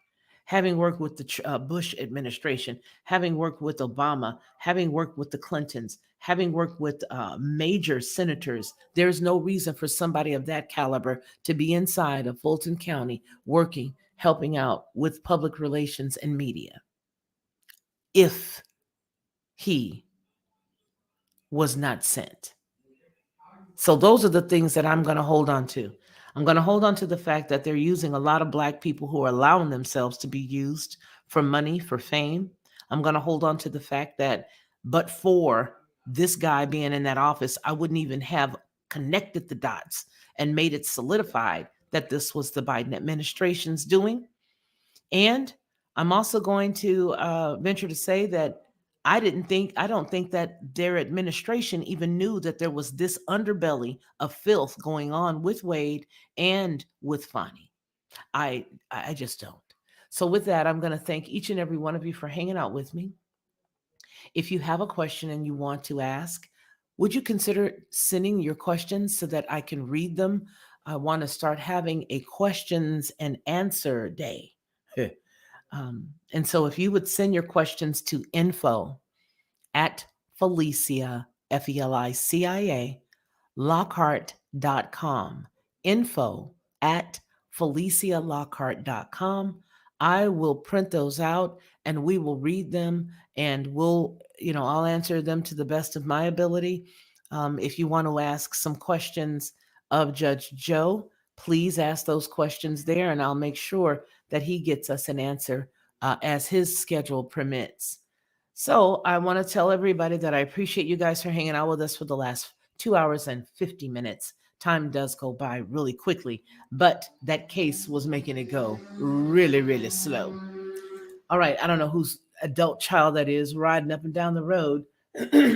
Having worked with the Bush administration, having worked with Obama, having worked with the Clintons, having worked with major senators, there's no reason for somebody of that caliber to be inside of Fulton County working, helping out with public relations and media. If he was not sent. So those are the things that I'm going to hold on to. I'm going to hold on to the fact that they're using a lot of Black people who are allowing themselves to be used for money, for fame. I'm going to hold on to the fact that, but for this guy being in that office, I wouldn't even have connected the dots and made it solidified that this was the Biden administration's doing. And I'm also going to venture to say that I don't think that their administration even knew that there was this underbelly of filth going on with Wade and with Fani. I just don't. So with that, I'm going to thank each and every one of you for hanging out with me. If you have a question and you want to ask, would you consider sending your questions so that I can read them? I want to start having a questions and answer day. And so if you would send your questions to info@Felicia, Felicia, Lockhart.com, info@FeliciaLockhart.com. I will print those out and we will read them, and I'll answer them to the best of my ability. If you want to ask some questions of Judge Joe, please ask those questions there, and I'll make sure that he gets us an answer as his schedule permits. So I want to tell everybody that I appreciate you guys for hanging out with us for the last 2 hours and 50 minutes. Time does go by really quickly, but that case was making it go really, really slow. All right, I don't know whose adult child that is riding up and down the road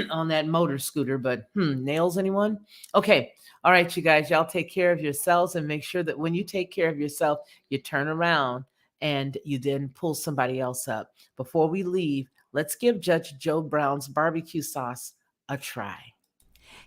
on that motor scooter, but nails anyone? Okay. All right, you guys, y'all take care of yourselves, and make sure that when you take care of yourself, you turn around and you then pull somebody else up. Before we leave, let's give Judge Joe Brown's barbecue sauce a try.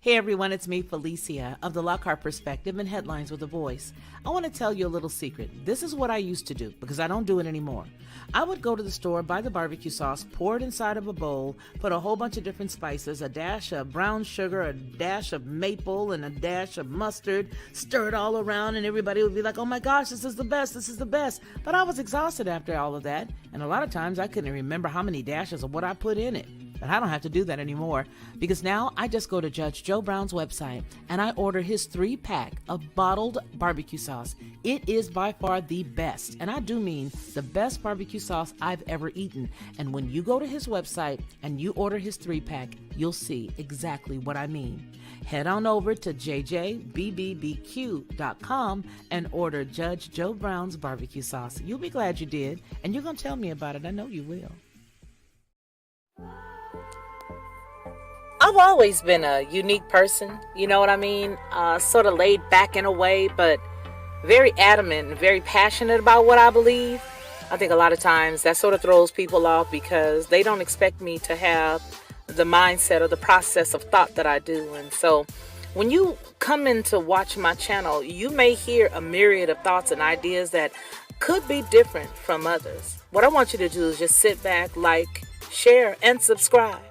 Hey everyone, it's me, Felicia, of the Lockhart Perspective and Headlines with a Voice. I want to tell you a little secret. This is what I used to do, because I don't do it anymore. I would go to the store, buy the barbecue sauce, pour it inside of a bowl, put a whole bunch of different spices, a dash of brown sugar, a dash of maple, and a dash of mustard, stir it all around, and everybody would be like, oh my gosh, this is the best, this is the best. But I was exhausted after all of that, and a lot of times I couldn't remember how many dashes of what I put in it. But I don't have to do that anymore, because now I just go to Judge Joe Brown's website and I order his 3-pack of bottled barbecue sauce. It is by far the best, and I do mean the best barbecue sauce I've ever eaten. And when you go to his website and you order his 3-pack, you'll see exactly what I mean. Head on over to jjbbbbq.com and order Judge Joe Brown's barbecue sauce. You'll be glad you did, and you're going to tell me about it. I know you will. I've always been a unique person, you know what I mean? Sort of laid back in a way, but very adamant and very passionate about what I believe. I think a lot of times that sort of throws people off because they don't expect me to have the mindset or the process of thought that I do. And so when you come in to watch my channel, you may hear a myriad of thoughts and ideas that could be different from others. What I want you to do is just sit back, like, share, and subscribe.